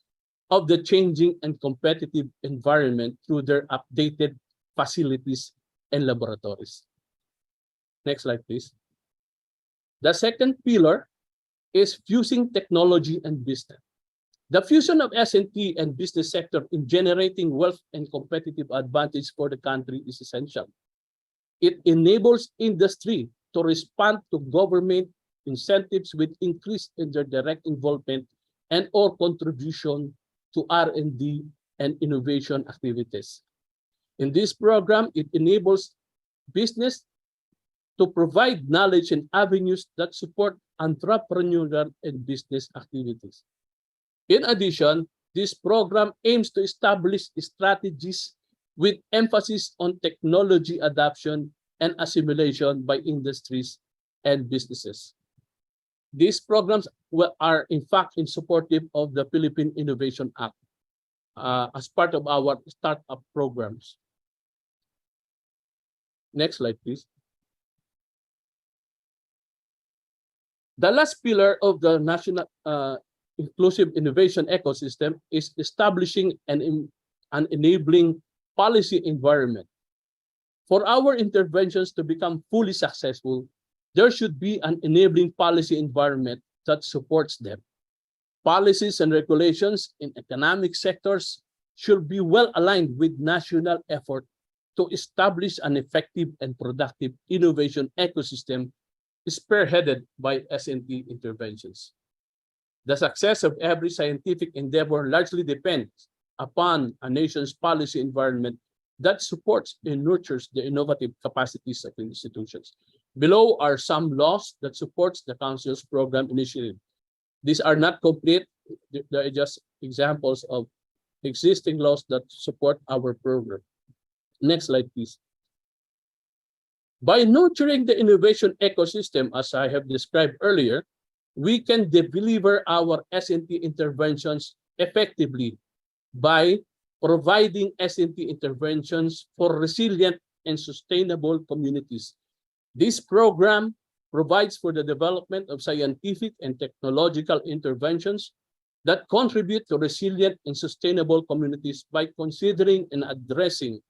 of the changing and competitive environment through their updated facilities and laboratories. Next slide, please. The second pillar is fusing technology and business. The fusion of S&T and business sector in generating wealth and competitive advantage for the country is essential. It enables industry to respond to government incentives with increase in their direct involvement and or contribution to R&D and innovation activities. In this program, it enables business to provide knowledge and avenues that support entrepreneurial and business activities. In addition, this program aims to establish strategies with emphasis on technology adoption and assimilation by industries and businesses. These programs are in fact in supportive of the Philippine Innovation Act as part of our startup programs. Next slide, please. The last pillar of the national inclusive innovation ecosystem is establishing an enabling policy environment. For our interventions to become fully successful, there should be an enabling policy environment that supports them. Policies and regulations in economic sectors should be well aligned with national effort to establish an effective and productive innovation ecosystem spearheaded by S&T interventions. The success of every scientific endeavor largely depends upon a nation's policy environment that supports and nurtures the innovative capacities of institutions. Below are some laws that supports the Council's program initiative. These are not complete, they are just examples of existing laws that support our program. Next slide, please. By nurturing the innovation ecosystem, as I have described earlier, we can deliver our S&T interventions effectively by providing S&T interventions for resilient and sustainable communities. This program provides for the development of scientific and technological interventions that contribute to resilient and sustainable communities by considering and addressing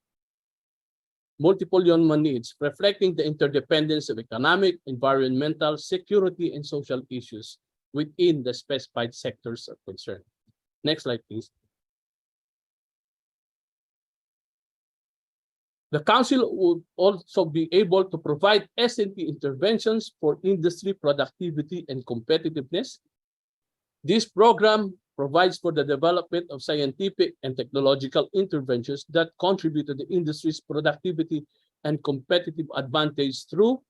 multiple human needs, reflecting the interdependence of economic, environmental, security, and social issues within the specified sectors of concern. Next slide, please. The Council would also be able to provide S&T interventions for industry productivity and competitiveness. This program provides for the development of scientific and technological interventions that contribute to the industry's productivity and competitive advantage through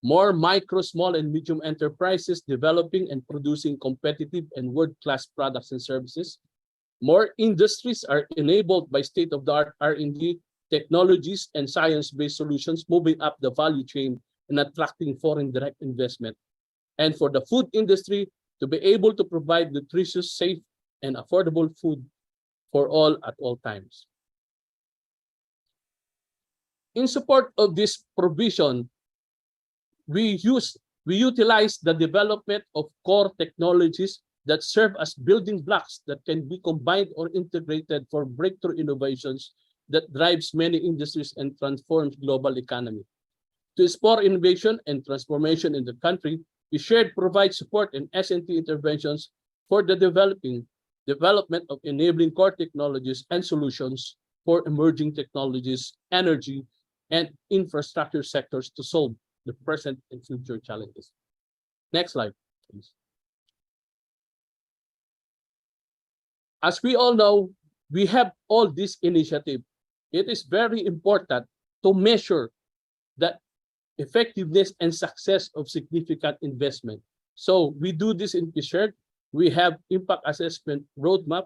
more micro, small, and medium enterprises developing and producing competitive and world-class products and services. More industries are enabled by state-of-the-art R&D technologies and science-based solutions, moving up the value chain and attracting foreign direct investment. And for the food industry to be able to provide nutritious, safe, and affordable food for all at all times. In support of this provision, we utilize the development of core technologies that serve as building blocks that can be combined or integrated for breakthrough innovations that drives many industries and transforms global economy. To explore innovation and transformation in the country, PCIEERD provides support and S&T interventions for the development of enabling core technologies and solutions for emerging technologies, energy, and infrastructure sectors to solve the present and future challenges. Next slide, please. As we all know, we have all this initiative. It is very important to measure the effectiveness and success of significant investment. So we do this in PCIEERD. We have impact assessment roadmap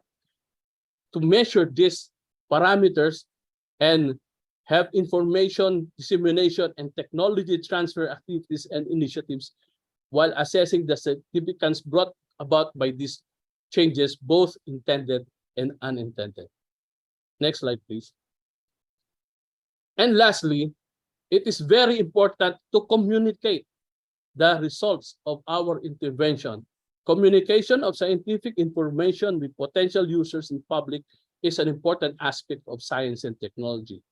to measure these parameters and have information dissemination and technology transfer activities and initiatives while assessing the significance brought about by these changes, both intended and unintended. Next slide, please. And lastly, it is very important to communicate the results of our intervention. Communication of scientific information with potential users and public is an important aspect of science and technology.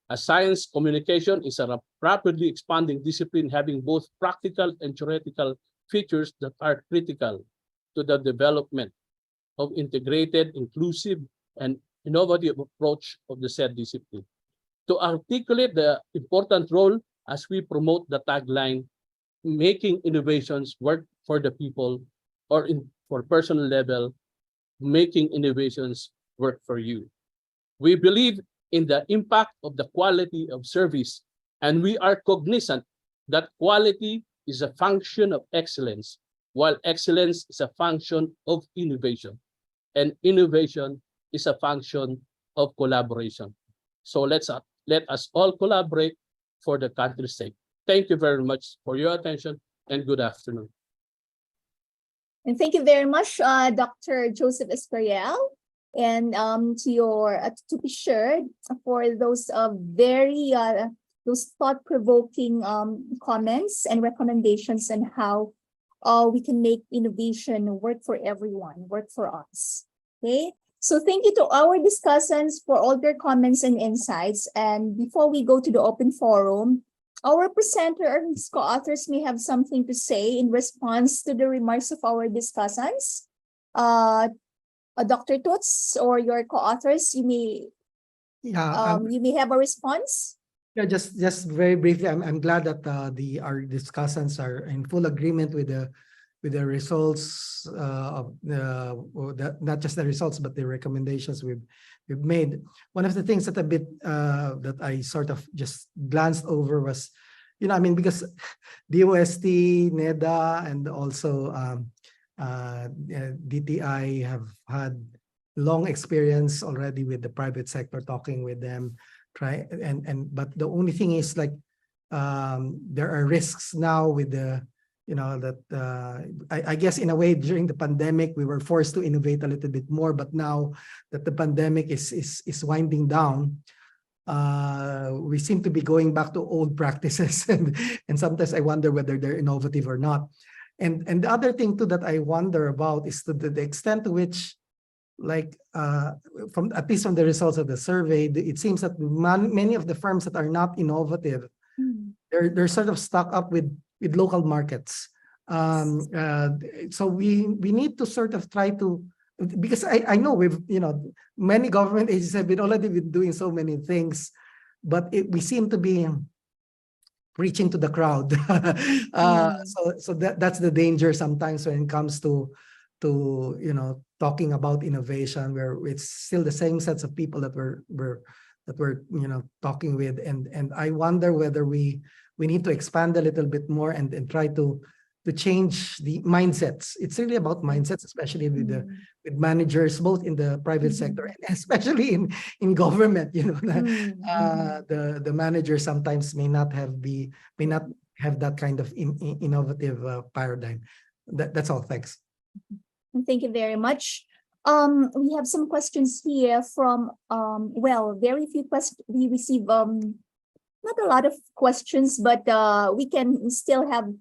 As science communication is a rapidly expanding discipline having both practical and theoretical features that are critical to the development of integrated, inclusive, and innovative approach of the said discipline. To articulate the important role as we promote the tagline, making innovations work for the people, or for personal level, making innovations work for you. We believe in the impact of the quality of service, and we are cognizant that quality is a function of excellence, while excellence is a function of innovation, and innovation is a function of collaboration. So let us all collaborate for the country's sake. Thank you very much for your attention, and good afternoon. And thank you very much, Dr. Joseph Escorial, and to PCIEERD for those those thought-provoking comments and recommendations on how we can make innovation work for everyone, work for us. Okay, so thank you to our discussants for all their comments and insights. And before we go to the open forum, our presenter or his co-authors may have something to say in response to the remarks of our discussants. Dr. Toots or your co-authors, you may have a response. Yeah, just very briefly, I'm glad that our discussants are in full agreement with the results of not just the results but the recommendations we've made. One of the things that that I sort of just glanced over was, I mean, because DOST, NEDA, and also DTI have had long experience already with the private sector, talking with them. But the only thing is, like, there are risks now with the, that I guess in a way during the pandemic we were forced to innovate a little bit more, but now that the pandemic is winding down, we seem to be going back to old practices, and sometimes I wonder whether they're innovative or not. And the other thing too that I wonder about is to the extent to which, like, from at least from the results of the survey, it seems that many of the firms that are not innovative, they're sort of stuck up with local markets. So we need to sort of try to, because I know many government agencies have already been doing so many things, but we seem to be preaching to the crowd. So that's the danger sometimes when it comes to talking about innovation, where it's still the same sets of people that we're talking with, and I wonder whether we need to expand a little bit more and try to change the mindsets. It's really about mindsets, especially with managers, both in the private sector and especially in government. The managers sometimes may not have that kind of innovative paradigm. That's all. Thanks. Thank you very much. We have some questions here from very few questions. We receive not a lot of questions, but we still have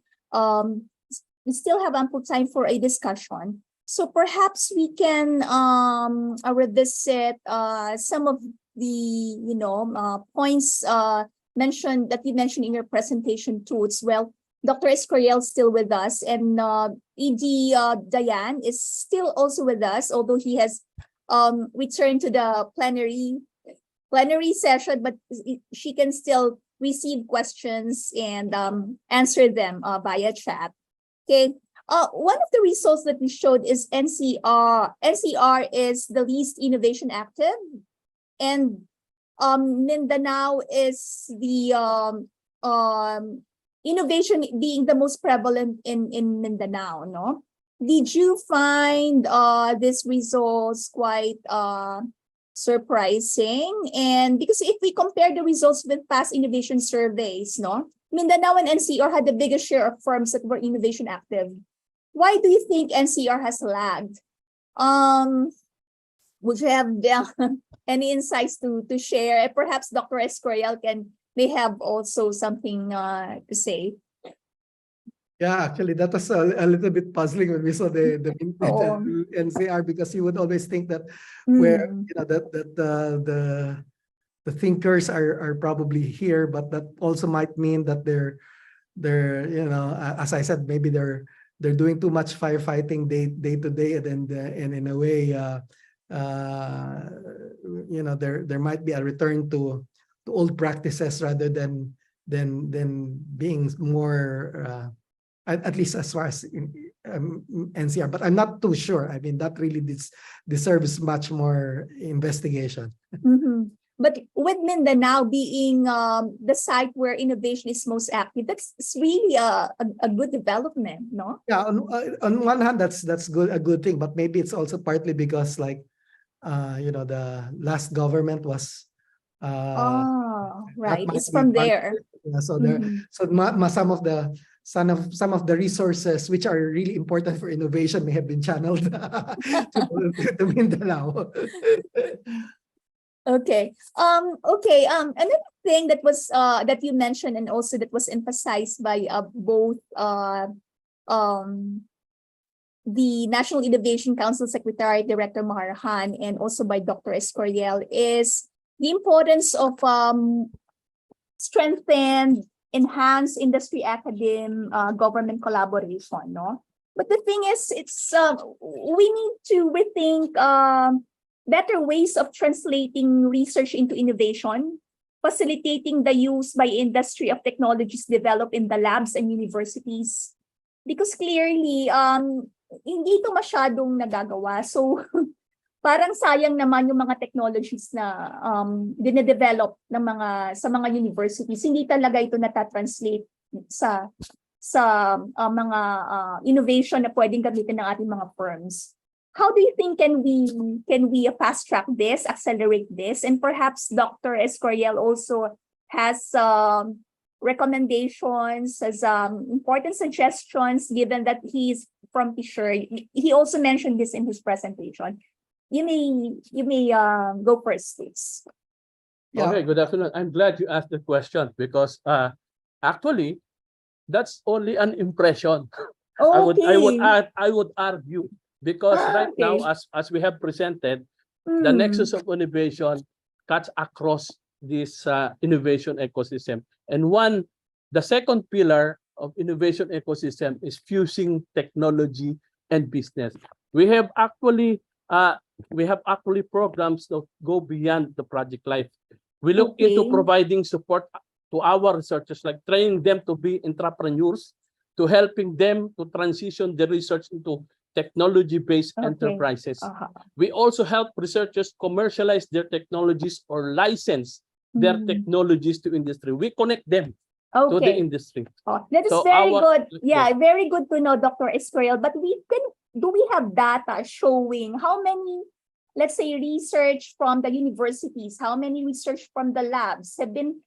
ample time for a discussion. So perhaps we can revisit some of the points mentioned that you mentioned in your presentation too. It's Dr. Escorial is still with us, and Diane is still also with us, although he has returned to the plenary session, but she can still receive questions and answer them via chat. Okay. One of the results that we showed is NCR. NCR is the least innovation active, and Mindanao is the innovation being the most prevalent in Mindanao, no? Did you find these results quite surprising? And because if we compare the results with past innovation surveys, no, Mindanao and NCR had the biggest share of firms that were innovation active. Why do you think NCR has lagged? Would you have any insights to share? Perhaps Dr. Escorial may have also something to say. Yeah, actually, that was a little bit puzzling when we saw the NCR, because you would always think that where the thinkers are probably here, but that also might mean that they're as I said, maybe they're doing too much firefighting day to day, and in a way there might be a return to old practices rather than being more at least as far as NCR, but I'm not too sure. I mean, that really deserves much more investigation. But with Mindanao being the site where innovation is most active, that's really a good development, no? Yeah, on one hand, that's a good thing, but maybe it's also partly because, like, the last government was right, it's from there. So some of the resources which are really important for innovation may have been channeled to Mindanao. Okay. Another thing that was that you mentioned, and also that was emphasized by both the National Innovation Council Secretary Director Maharjan and also by Dr. Escorial, is the importance of strengthened, enhanced industry academe government collaboration, no? But the thing is, it's we need to rethink better ways of translating research into innovation. facilitating the use by industry of technologies developed in the labs and universities? Because clearly, hindi ito masyadong nagagawa. So, parang sayang naman yung mga technologies na dine-develop sa mga universities. Hindi talaga ito natatranslate sa mga innovation na pwedeng gamitin ng ating mga firms. How do you think can we fast track this, accelerate this, and perhaps Dr. Escorial also has recommendations, has important suggestions, given that he's from PCIEERD. He also mentioned this in his presentation. You may go first, please. Yeah. Okay, good afternoon. I'm glad you asked the question because actually that's only an impression. Okay. I would argue because right now, as we have presented, the nexus of innovation cuts across this innovation ecosystem. And the second pillar of innovation ecosystem is fusing technology and business. We have actually programs that go beyond the project life. We look into providing support to our researchers, like training them to be entrepreneurs, to helping them to transition the research into technology-based enterprises. We also help researchers commercialize their technologies or license their technologies to industry. We connect them to the industry. That is very good. Yeah, very good to know, Dr. Escorial. But do we have data showing how many, let's say, research from the universities, how many research from the labs have been,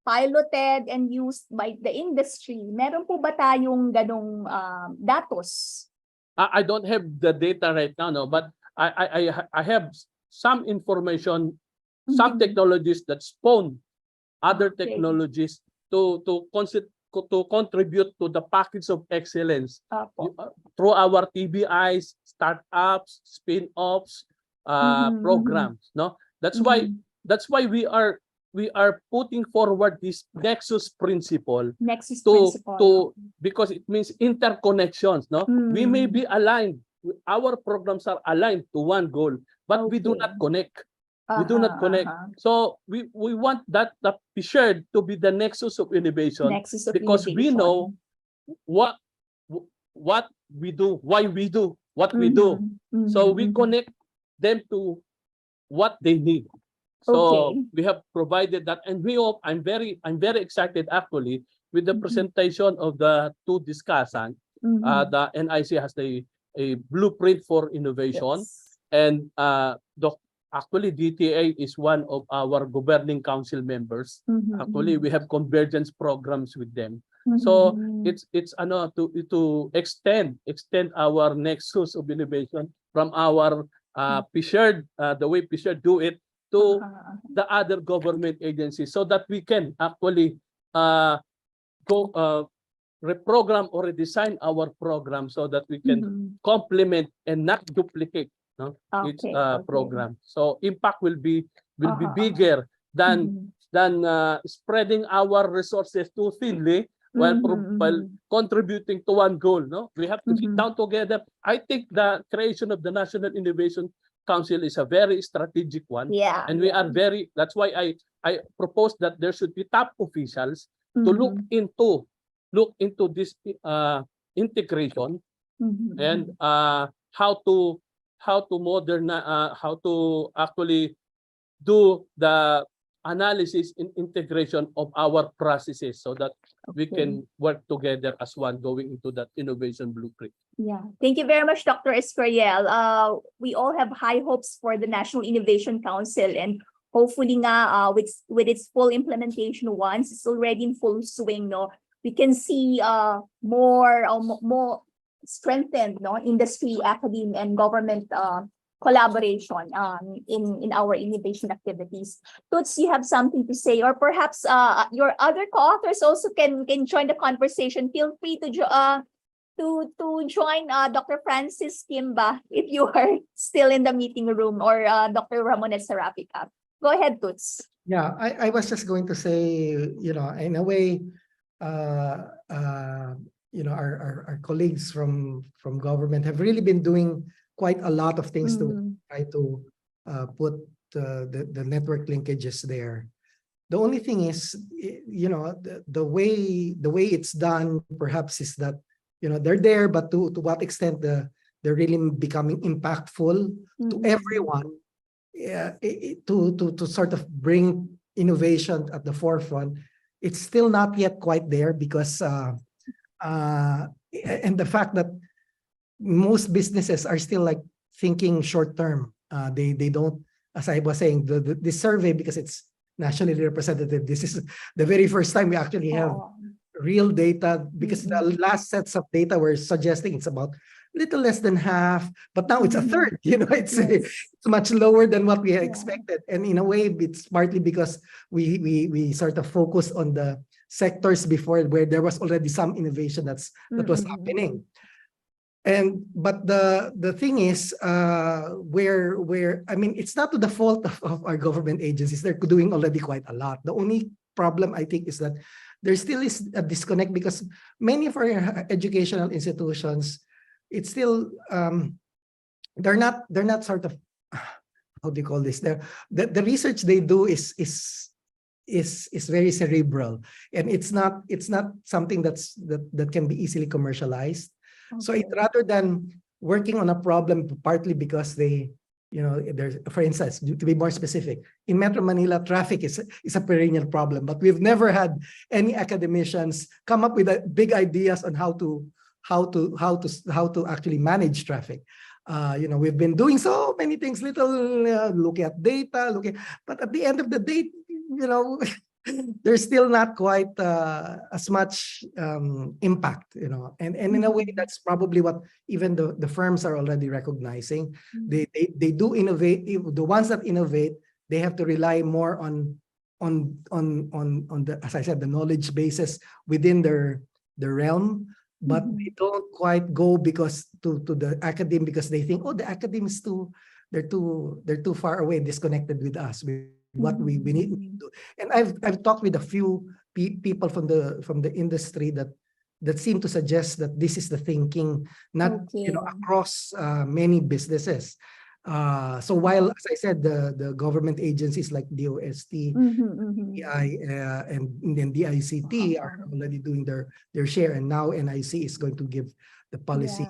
piloted and used by the industry? Meron po ba tayong ganong datos? I don't have the data right now, no, but I have some information, some technologies that spawn other technologies to contribute to the package of excellence through our TBIs, startups, spin-offs, programs. No, that's why we are putting forward this nexus principle. Because it means interconnections. No, we may be aligned. Our programs are aligned to one goal, but we do not connect. We do not connect. So we want that PCIEERD to be the nexus of innovation, because we know what we do, why we do what we do. So we connect them to what they need. So we have provided that, and we hope. I'm very excited actually with the presentation of the two discussants. The NIC has a blueprint for innovation, and actually DTA is one of our governing council members. Actually, we have convergence programs with them. So it's to extend our nexus of innovation from our PCIEERD, the way PCIEERD do it, to the other government agencies, so that we can actually reprogram or redesign our program so that we can complement and not duplicate each program. So impact will be bigger than spreading our resources too thinly while contributing to one goal. No, we have to sit down together. I think the creation of the National Innovation Council is a very strategic one, and we are that's why I propose that there should be top officials to look into this integration and how to actually do the analysis and integration of our processes, so that we can work together as one going into that innovation blueprint. Yeah, thank you very much, Dr. Escorial. We all have high hopes for the National Innovation Council, and hopefully with its full implementation, once it's already in full swing, we can see more strengthened industry, academia, and government collaboration in our innovation activities. Toots, you have something to say, or perhaps your other co-authors also can join the conversation. Feel free to join Dr. Francis Kimba if you are still in the meeting room, or Dr. Ramon at Serafica. Go ahead, Toots. Yeah, I was just going to say, in a way, our colleagues from government have really been doing quite a lot of things to try to put the network linkages there. The only thing is, the way it's done perhaps is that, they're there, but to what extent they're really becoming impactful to everyone, to sort of bring innovation at the forefront. It's still not yet quite there because and the fact that most businesses are still like thinking short term. They don't, as I was saying, this survey, because it's nationally representative, this is the very first time we actually have real data, because the last sets of data were suggesting it's about little less than half, but now it's a third. It's much lower than what we had expected. And in a way, it's partly because we sort of focus on the sectors before where there was already some innovation that was happening. But the thing is, it's not to the fault of our government agencies. They're doing already quite a lot. The only problem, I think, is that there still is a disconnect, because many of our educational institutions, it's still they're not sort of, how do you call this? The research they do is very cerebral, and it's not something that can be easily commercialized. So it, rather than working on a problem partly because they, there's, for instance, to be more specific, in Metro Manila, traffic is a perennial problem, but we've never had any academicians come up with big ideas on how to actually manage traffic. We've been doing so many things, look at data, but at the end of the day, there's still not quite as much impact, and in a way, that's probably what even the firms are already recognizing. They do innovate. The ones that innovate, they have to rely more on the, as I said, the knowledge bases within their realm. But they don't quite go to the academe, because they think, the academe is they're too far away, disconnected with us, with what we need to do. And I've talked with a few people from the industry that seem to suggest that this is the thinking, not across many businesses. So while, as I said, the government agencies like DOST, DI, and then DICT are already doing their share, and now NIC is going to give the policy.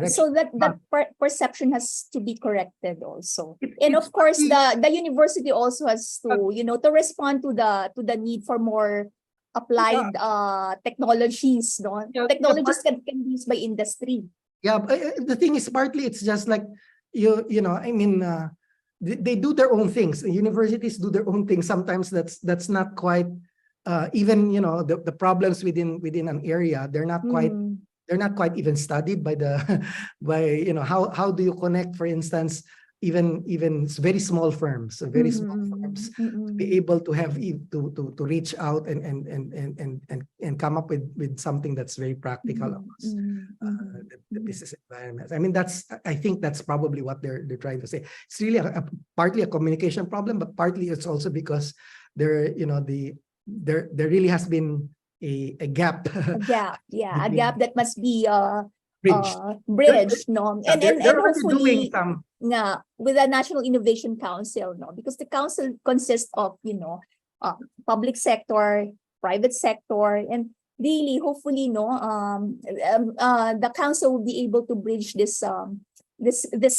So that perception has to be corrected also, and of course the university also has to to respond to the need for more applied technologies. Technologies can be used by industry. The thing is, partly it's just like they do their own things. Universities do their own things. Sometimes that's not quite even the problems within an area. They're not quite even studied by how do you connect, for instance, even very small firms, to be able to have to reach out and come up with something that's very practical across the business environment. I think that's probably what they're trying to say. It's really partly a communication problem, but partly it's also because there really has been a gap. A gap that must be bridged. And hopefully with the National Innovation Council, because the council consists of public sector, private sector, and really hopefully the council will be able to bridge this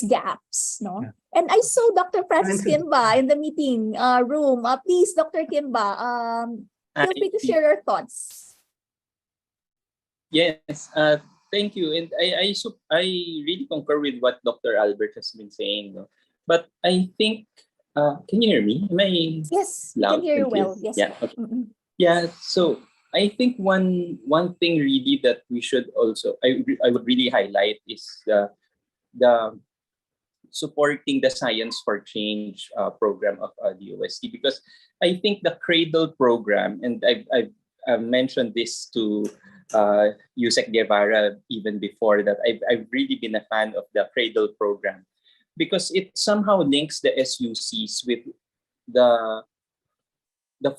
gaps. And I saw Dr. Francis Kimba in the meeting room. Please, Dr. Kimba, feel free to share your thoughts. Yes, thank you. And I really concur with what Dr. Albert has been saying. But I think, can you hear me? Am I Yes, loud? I can hear you well. Yes. Yeah. Okay. Yeah. So I think one thing really that we should also I would really highlight is the supporting the Science for Change program of DOST, because I think the Cradle program, and I've mentioned this to Yusek Guevara even before that, I've really been a fan of the Cradle program, because it somehow links the SUCs with the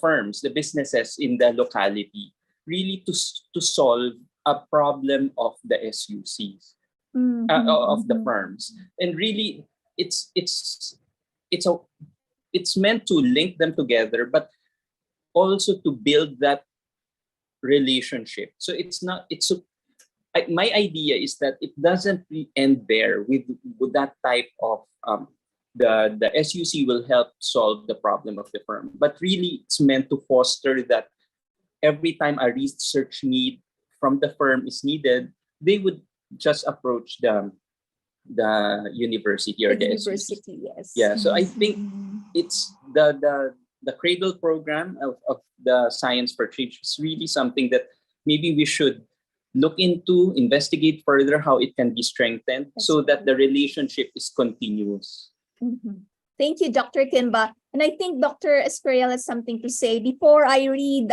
firms, the businesses in the locality, really to solve a problem of the SUCs, of the firms. And really, it's it's meant to link them together, but also to build that relationship. So my idea is that it doesn't really end there with that type of the SUC will help solve the problem of the firm, but really it's meant to foster that every time a research need from the firm is needed, they would just approach the university or the SUC. Yes. Yeah, so I think it's the cradle program of the Science for Change is really something that maybe we should look into, investigate further how it can be strengthened so that the relationship is continuous. Thank you, Dr. Kimba. And I think Dr. Escorial has something to say. Before I read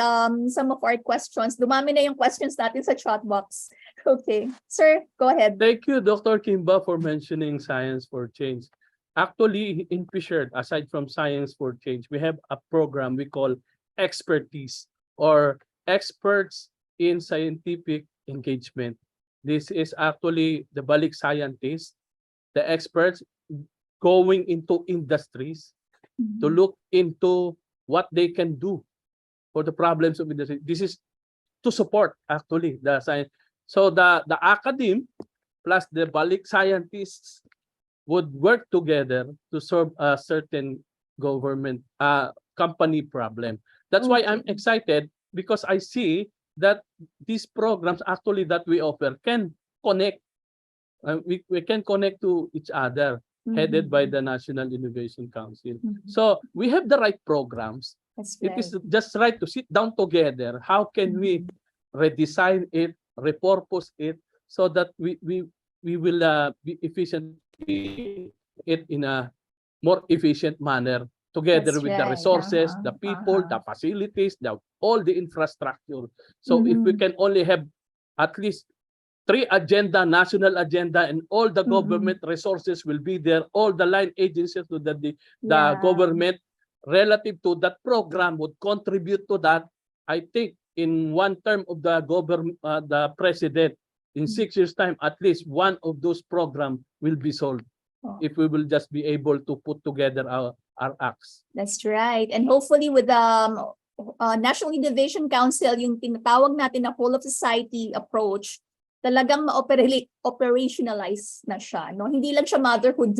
some of our questions, dumami na yung questions natin sa chat box. Okay. Sir, go ahead. Thank you, Dr. Kimba, for mentioning Science for Change. Actually, in PCIEERD, aside from Science for Change, we have a program we call Expertise, or Experts in Scientific Engagement. This is actually the balik scientists, the experts going into industries to look into what they can do for the problems of industry. This is to support actually the science. So the academe plus the balik scientists would work together to solve a certain government company problem. That's why I'm excited, because I see that these programs actually that we offer can connect. We can connect to each other, headed by the National Innovation Council. So we have the right programs. It is just right to sit down together. How can we redesign it, repurpose it, so that we will be efficient it in a more efficient manner, together with the resources, the people, the facilities, all the infrastructure. So if we can only have at least 3 agenda, national agenda, and all the government resources will be there, all the line agencies to the government relative to that program would contribute to that. I think in one term of the government, the president, in 6 years' time, at least one of those programs will be solved. If we will just be able to put together our acts. That's right. And hopefully with the National Innovation Council, yung tinatawag natin na whole of society approach, talagang ma-operationalize na siya. No? Hindi lang siya motherhood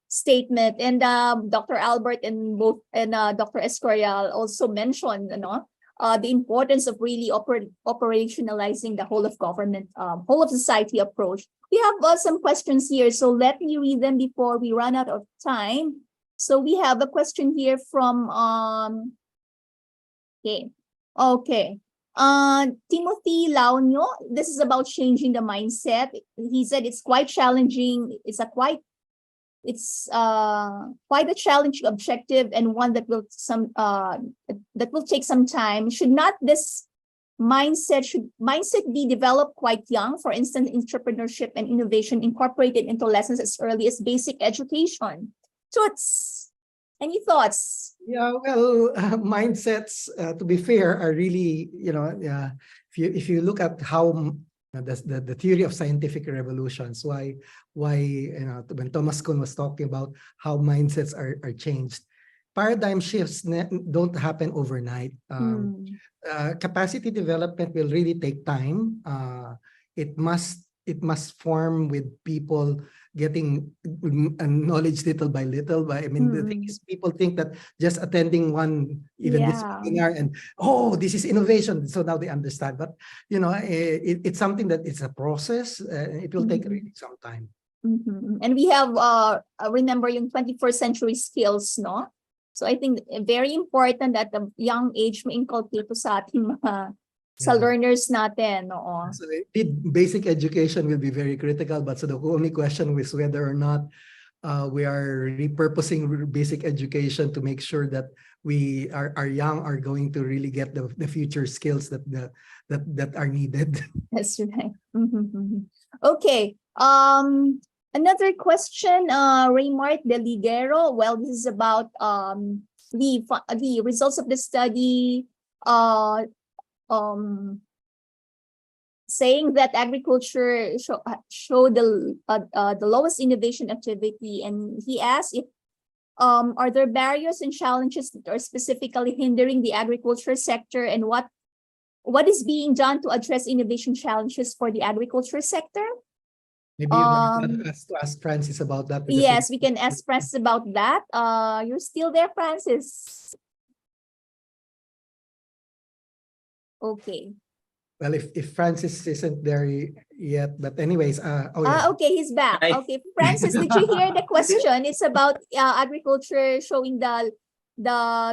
statement. And Dr. Albert and Dr. Escorial also mentioned the importance of really operationalizing the whole of government, whole of society approach. We have some questions here, so let me read them before we run out of time. So we have a question here from Timothy Launyo. This is about changing the mindset. He said it's quite challenging. It's quite a challenging objective, and one that will take some time. Should not this mindset be developed quite young? For instance, entrepreneurship and innovation incorporated into lessons as early as basic education. Toots, any thoughts? Yeah, well, mindsets, to be fair, are really, if you look at how the theory of scientific revolutions, why when Thomas Kuhn was talking about how mindsets are changed, paradigm shifts don't happen overnight. Capacity development will really take time. It must form with people getting knowledge little by little. But I mean, the thing is, people think that just attending this webinar and this is innovation, so now they understand. But it's something that it's a process. It will take really some time. And we have remember yung 21st century skills, no? So I think very important at a young age ma-inculcate sa ating mga sa learners natin. So basic education will be very critical, but so the only question is whether or not we are repurposing basic education to make sure that we are young are going to really get the future skills that are needed. That's right. Okay. Another question, Raymart De Ligero. Well, this is about the results of the study saying that agriculture show the lowest innovation activity, and he asked if Are there barriers and challenges that are specifically hindering the agriculture sector, and what is being done to address innovation challenges for the agriculture sector? Maybe you want to ask Francis about that. Yes, we can ask Francis about that. You're still there, Francis? Okay. Well, if Francis isn't there yet, but anyways, oh yeah. Okay, he's back. Okay, Francis, did you hear the question? It's about agriculture showing the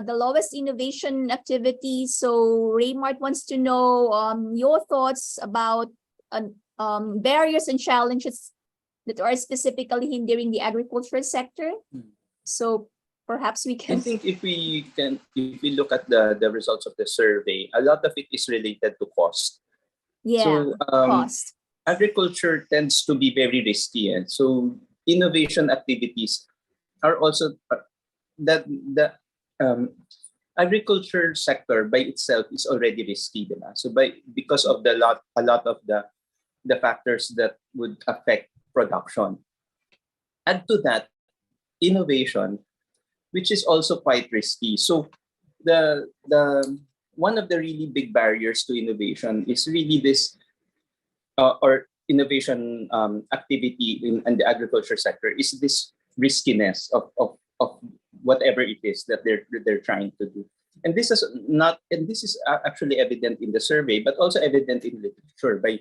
lowest innovation activity. So Raymart wants to know your thoughts about barriers and challenges that are specifically hindering the agriculture sector. So perhaps we can. I think if we look at the results of the survey, a lot of it is related to cost. Yeah, so, cost. Agriculture tends to be very risky, and so innovation activities are also the agriculture sector by itself is already risky, diba? So because of a lot of the factors that would affect production. Add to that innovation, which is also quite risky. So the one of the really big barriers to innovation is really this or innovation activity in the agriculture sector is this riskiness of whatever it is that they're trying to do. And this is actually evident in the survey, but also evident in literature by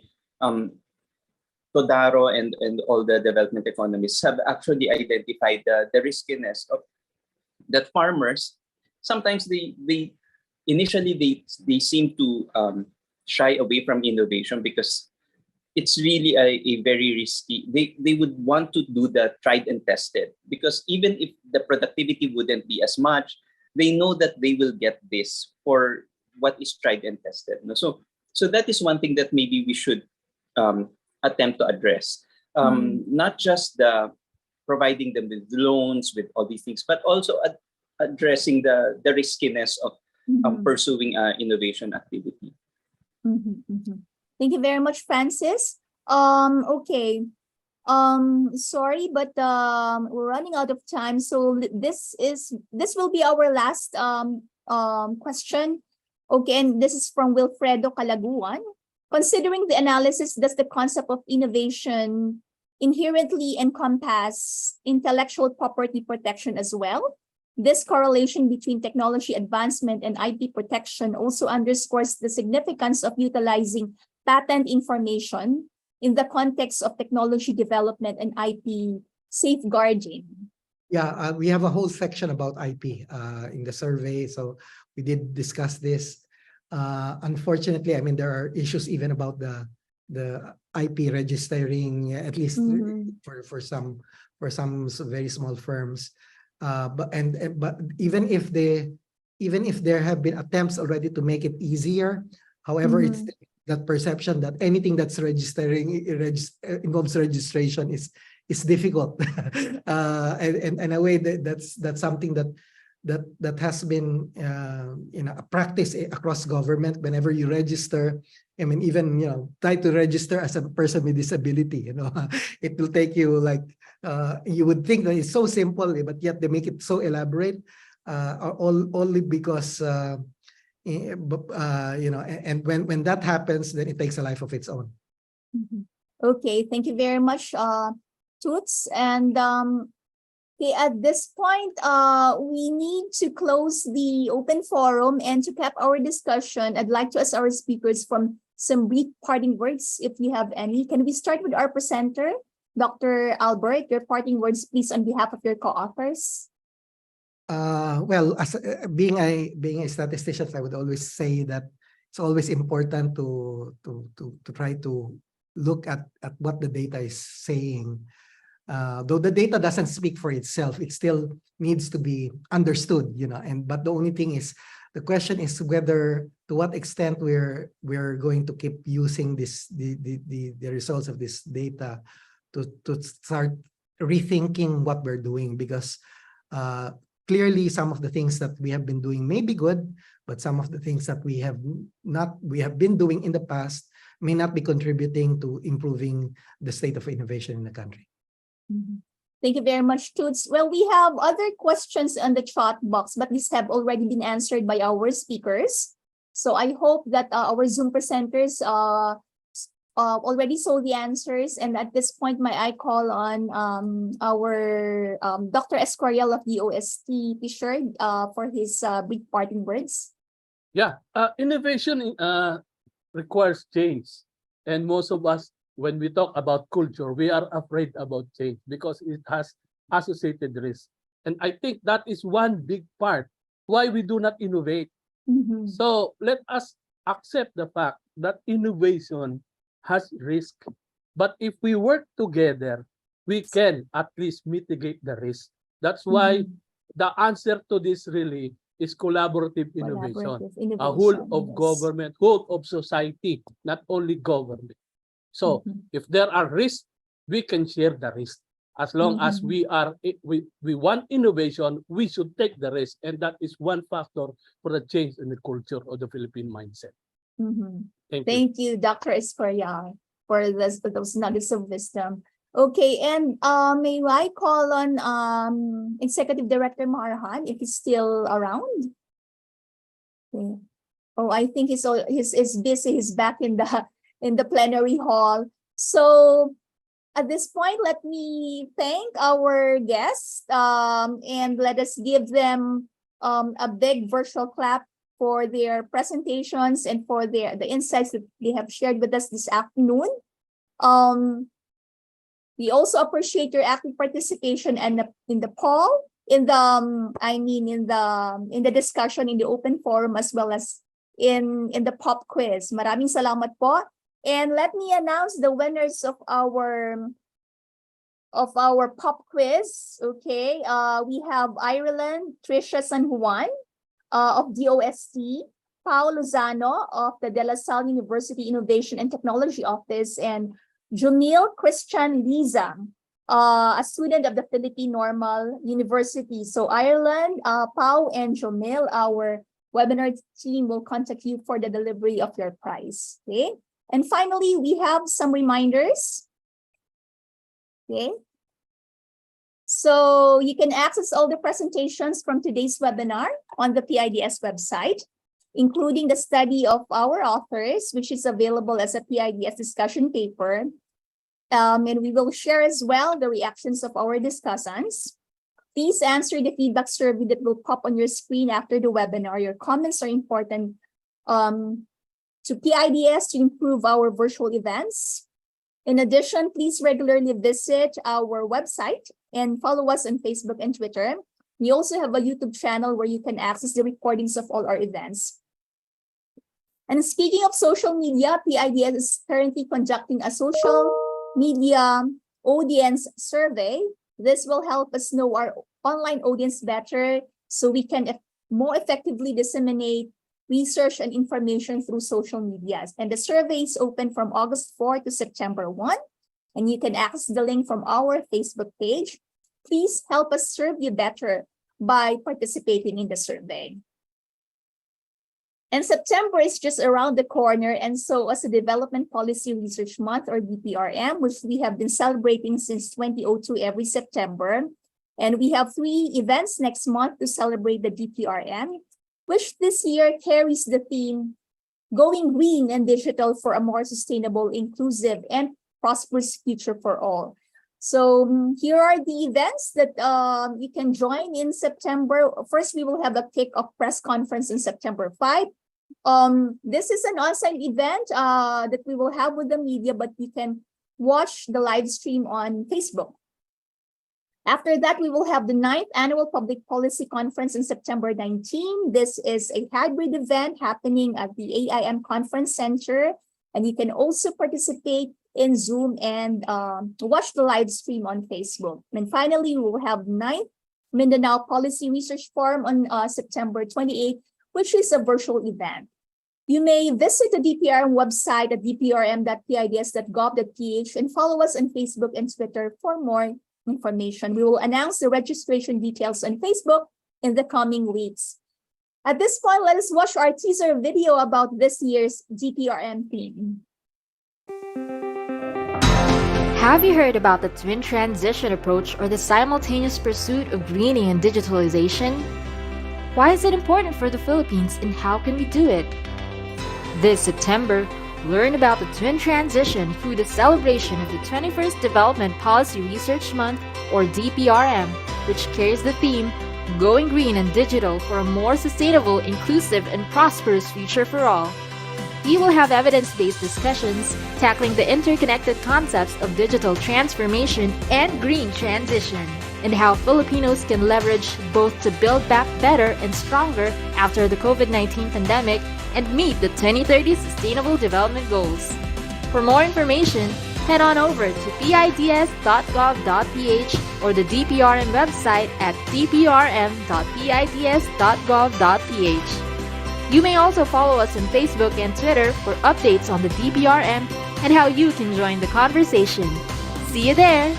Todaro and all the development economists have actually identified the riskiness of that farmers sometimes they initially seem to shy away from innovation because it's really a very risky. They would want to do the tried and tested because even if the productivity wouldn't be as much, they know that they will get this for what is tried and tested. So that is one thing that maybe we should attempt to address. Not just providing them with loans, with all these things, but also addressing the riskiness of pursuing innovation activity. Thank you very much, Francis. Okay. Sorry, but we're running out of time. So this will be our last question. Okay, and this is from Wilfredo Calaguan. Considering the analysis, does the concept of innovation inherently encompass intellectual property protection as well? This correlation between technology advancement and IP protection also underscores the significance of utilizing patent information in the context of technology development and IP safeguarding. Yeah, we have a whole section about IP in the survey, so we did discuss this. Unfortunately, I mean, there are issues even about the IP registering, at least for some very small firms. But even if there have been attempts already to make it easier, however, it's that perception that anything that's involves registration is difficult, and in a way that's something that has been a practice across government. Whenever you register, I mean, even try to register as a person with disability, it will take you like you would think that it's so simple, but yet they make it so elaborate, only because and when that happens, then it takes a life of its own. Okay, thank you very much, Toots. And okay, at this point, we need to close the open forum, and to cap our discussion, I'd like to ask our speakers from some brief parting words, if you have any. Can we start with our presenter, Dr. Albert? Your parting words, please, on behalf of your co-authors. Well, as being a statistician, I would always say that it's always important to try to look at what the data is saying. Though the data doesn't speak for itself, it still needs to be understood, but the only thing is, the question is whether, to what extent we're going to keep using the results of this data to start rethinking what we're doing, because clearly some of the things that we have been doing may be good, but some of the things that we have been doing in the past may not be contributing to improving the state of innovation in the country. Thank you very much, Toots. Well, we have other questions on the chat box, but these have already been answered by our speakers. So I hope that our Zoom presenters already saw the answers. And at this point, may I call on our Dr. Escorial of the OST PCIEERD for his brief parting words. Yeah, innovation requires change. And most of us, when we talk about culture, we are afraid about change because it has associated risk. And I think that is one big part why we do not innovate. So let us accept the fact that innovation has risk. But if we work together, we can at least mitigate the risk. That's why the answer to this really is collaborative innovation. A whole of government, whole of society, not only government. So if there are risks, we can share the risk. As long as we want innovation, we should take the risk. And that is one factor for the change in the culture of the Philippine mindset. Thank you, Dr. Escorial, for those nuggets of wisdom. Okay, and may I call on Executive Director Maharjan if he's still around? Okay. Oh, I think he's busy. He's back in the plenary hall. So at this point, let me thank our guests and let us give them a big virtual clap for their presentations and for the insights that they have shared with us this afternoon. We also appreciate your active participation and in the poll, in the discussion in the open forum, as well as in the pop quiz. Maraming salamat po. And let me announce the winners of our pop quiz. Okay, we have Ireland, Tricia San Juan of DOST, Paul Lozano of the De La Salle University Innovation and Technology Office, and Jumil Christian Liza, a student of the Philippine Normal University. So Ireland, Pau and Jumil, our webinar team will contact you for the delivery of your prize. Okay. And finally, we have some reminders. Okay. So you can access all the presentations from today's webinar on the PIDS website, including the study of our authors, which is available as a PIDS discussion paper. And we will share as well the reactions of our discussants. Please answer the feedback survey that will pop on your screen after the webinar. Your comments are important to PIDS to improve our virtual events. In addition, please regularly visit our website and follow us on Facebook and Twitter. We also have a YouTube channel where you can access the recordings of all our events. And speaking of social media, PIDS is currently conducting a social media audience survey. This will help us know our online audience better so we can more effectively disseminate research and information through social media. And the survey is open from August 4 to September 1. And you can access the link from our Facebook page. Please help us serve you better by participating in the survey. And September is just around the corner, and so as a Development Policy Research Month, or DPRM, which we have been celebrating since 2002 every September. And we have 3 events next month to celebrate the DPRM, which this year carries the theme, Going Green and Digital for a More Sustainable, Inclusive, and Prosperous Future for All. So here are the events that you can join in September. First, we will have a kick-off press conference on September 5. This is an on-site event that we will have with the media, but you can watch the live stream on Facebook. After that, we will have the 9th Annual Public Policy Conference on September 19. This is a hybrid event happening at the AIM Conference Center, and you can also participate in Zoom and watch the live stream on Facebook. And finally, we will have 9th Mindanao Policy Research Forum on September 28, which is a virtual event. You may visit the DPRM website at dprm.pids.gov.ph and follow us on Facebook and Twitter for more information. We will announce the registration details on Facebook in the coming weeks. At this point, let us watch our teaser video about this year's DPRM theme. Have you heard about the twin transition approach or the simultaneous pursuit of greening and digitalization? Why is it important for the Philippines and how can we do it? This September, learn about the twin transition through the celebration of the 21st Development Policy Research Month, or DPRM, which carries the theme Going Green and Digital for a More Sustainable, Inclusive, and Prosperous Future for All. We will have evidence-based discussions tackling the interconnected concepts of digital transformation and green transition, and how Filipinos can leverage both to build back better and stronger after the COVID-19 pandemic and meet the 2030 Sustainable Development Goals. For more information, head on over to pids.gov.ph or the DPRM website at dprm.pids.gov.ph. You may also follow us on Facebook and Twitter for updates on the DPRM and how you can join the conversation. See you there!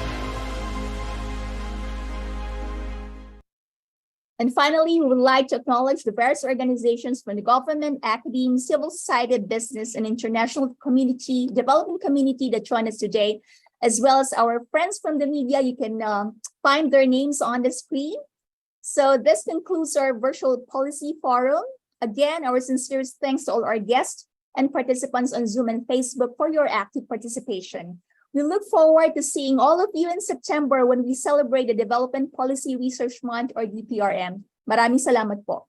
And finally, we would like to acknowledge the various organizations from the government, academia, civil society, business, and international community, development community that joined us today, as well as our friends from the media. You can find their names on the screen. So this concludes our virtual policy forum. Again, our sincerest thanks to all our guests and participants on Zoom and Facebook for your active participation. We look forward to seeing all of you in September when we celebrate the Development Policy Research Month, or DPRM. Maraming salamat po.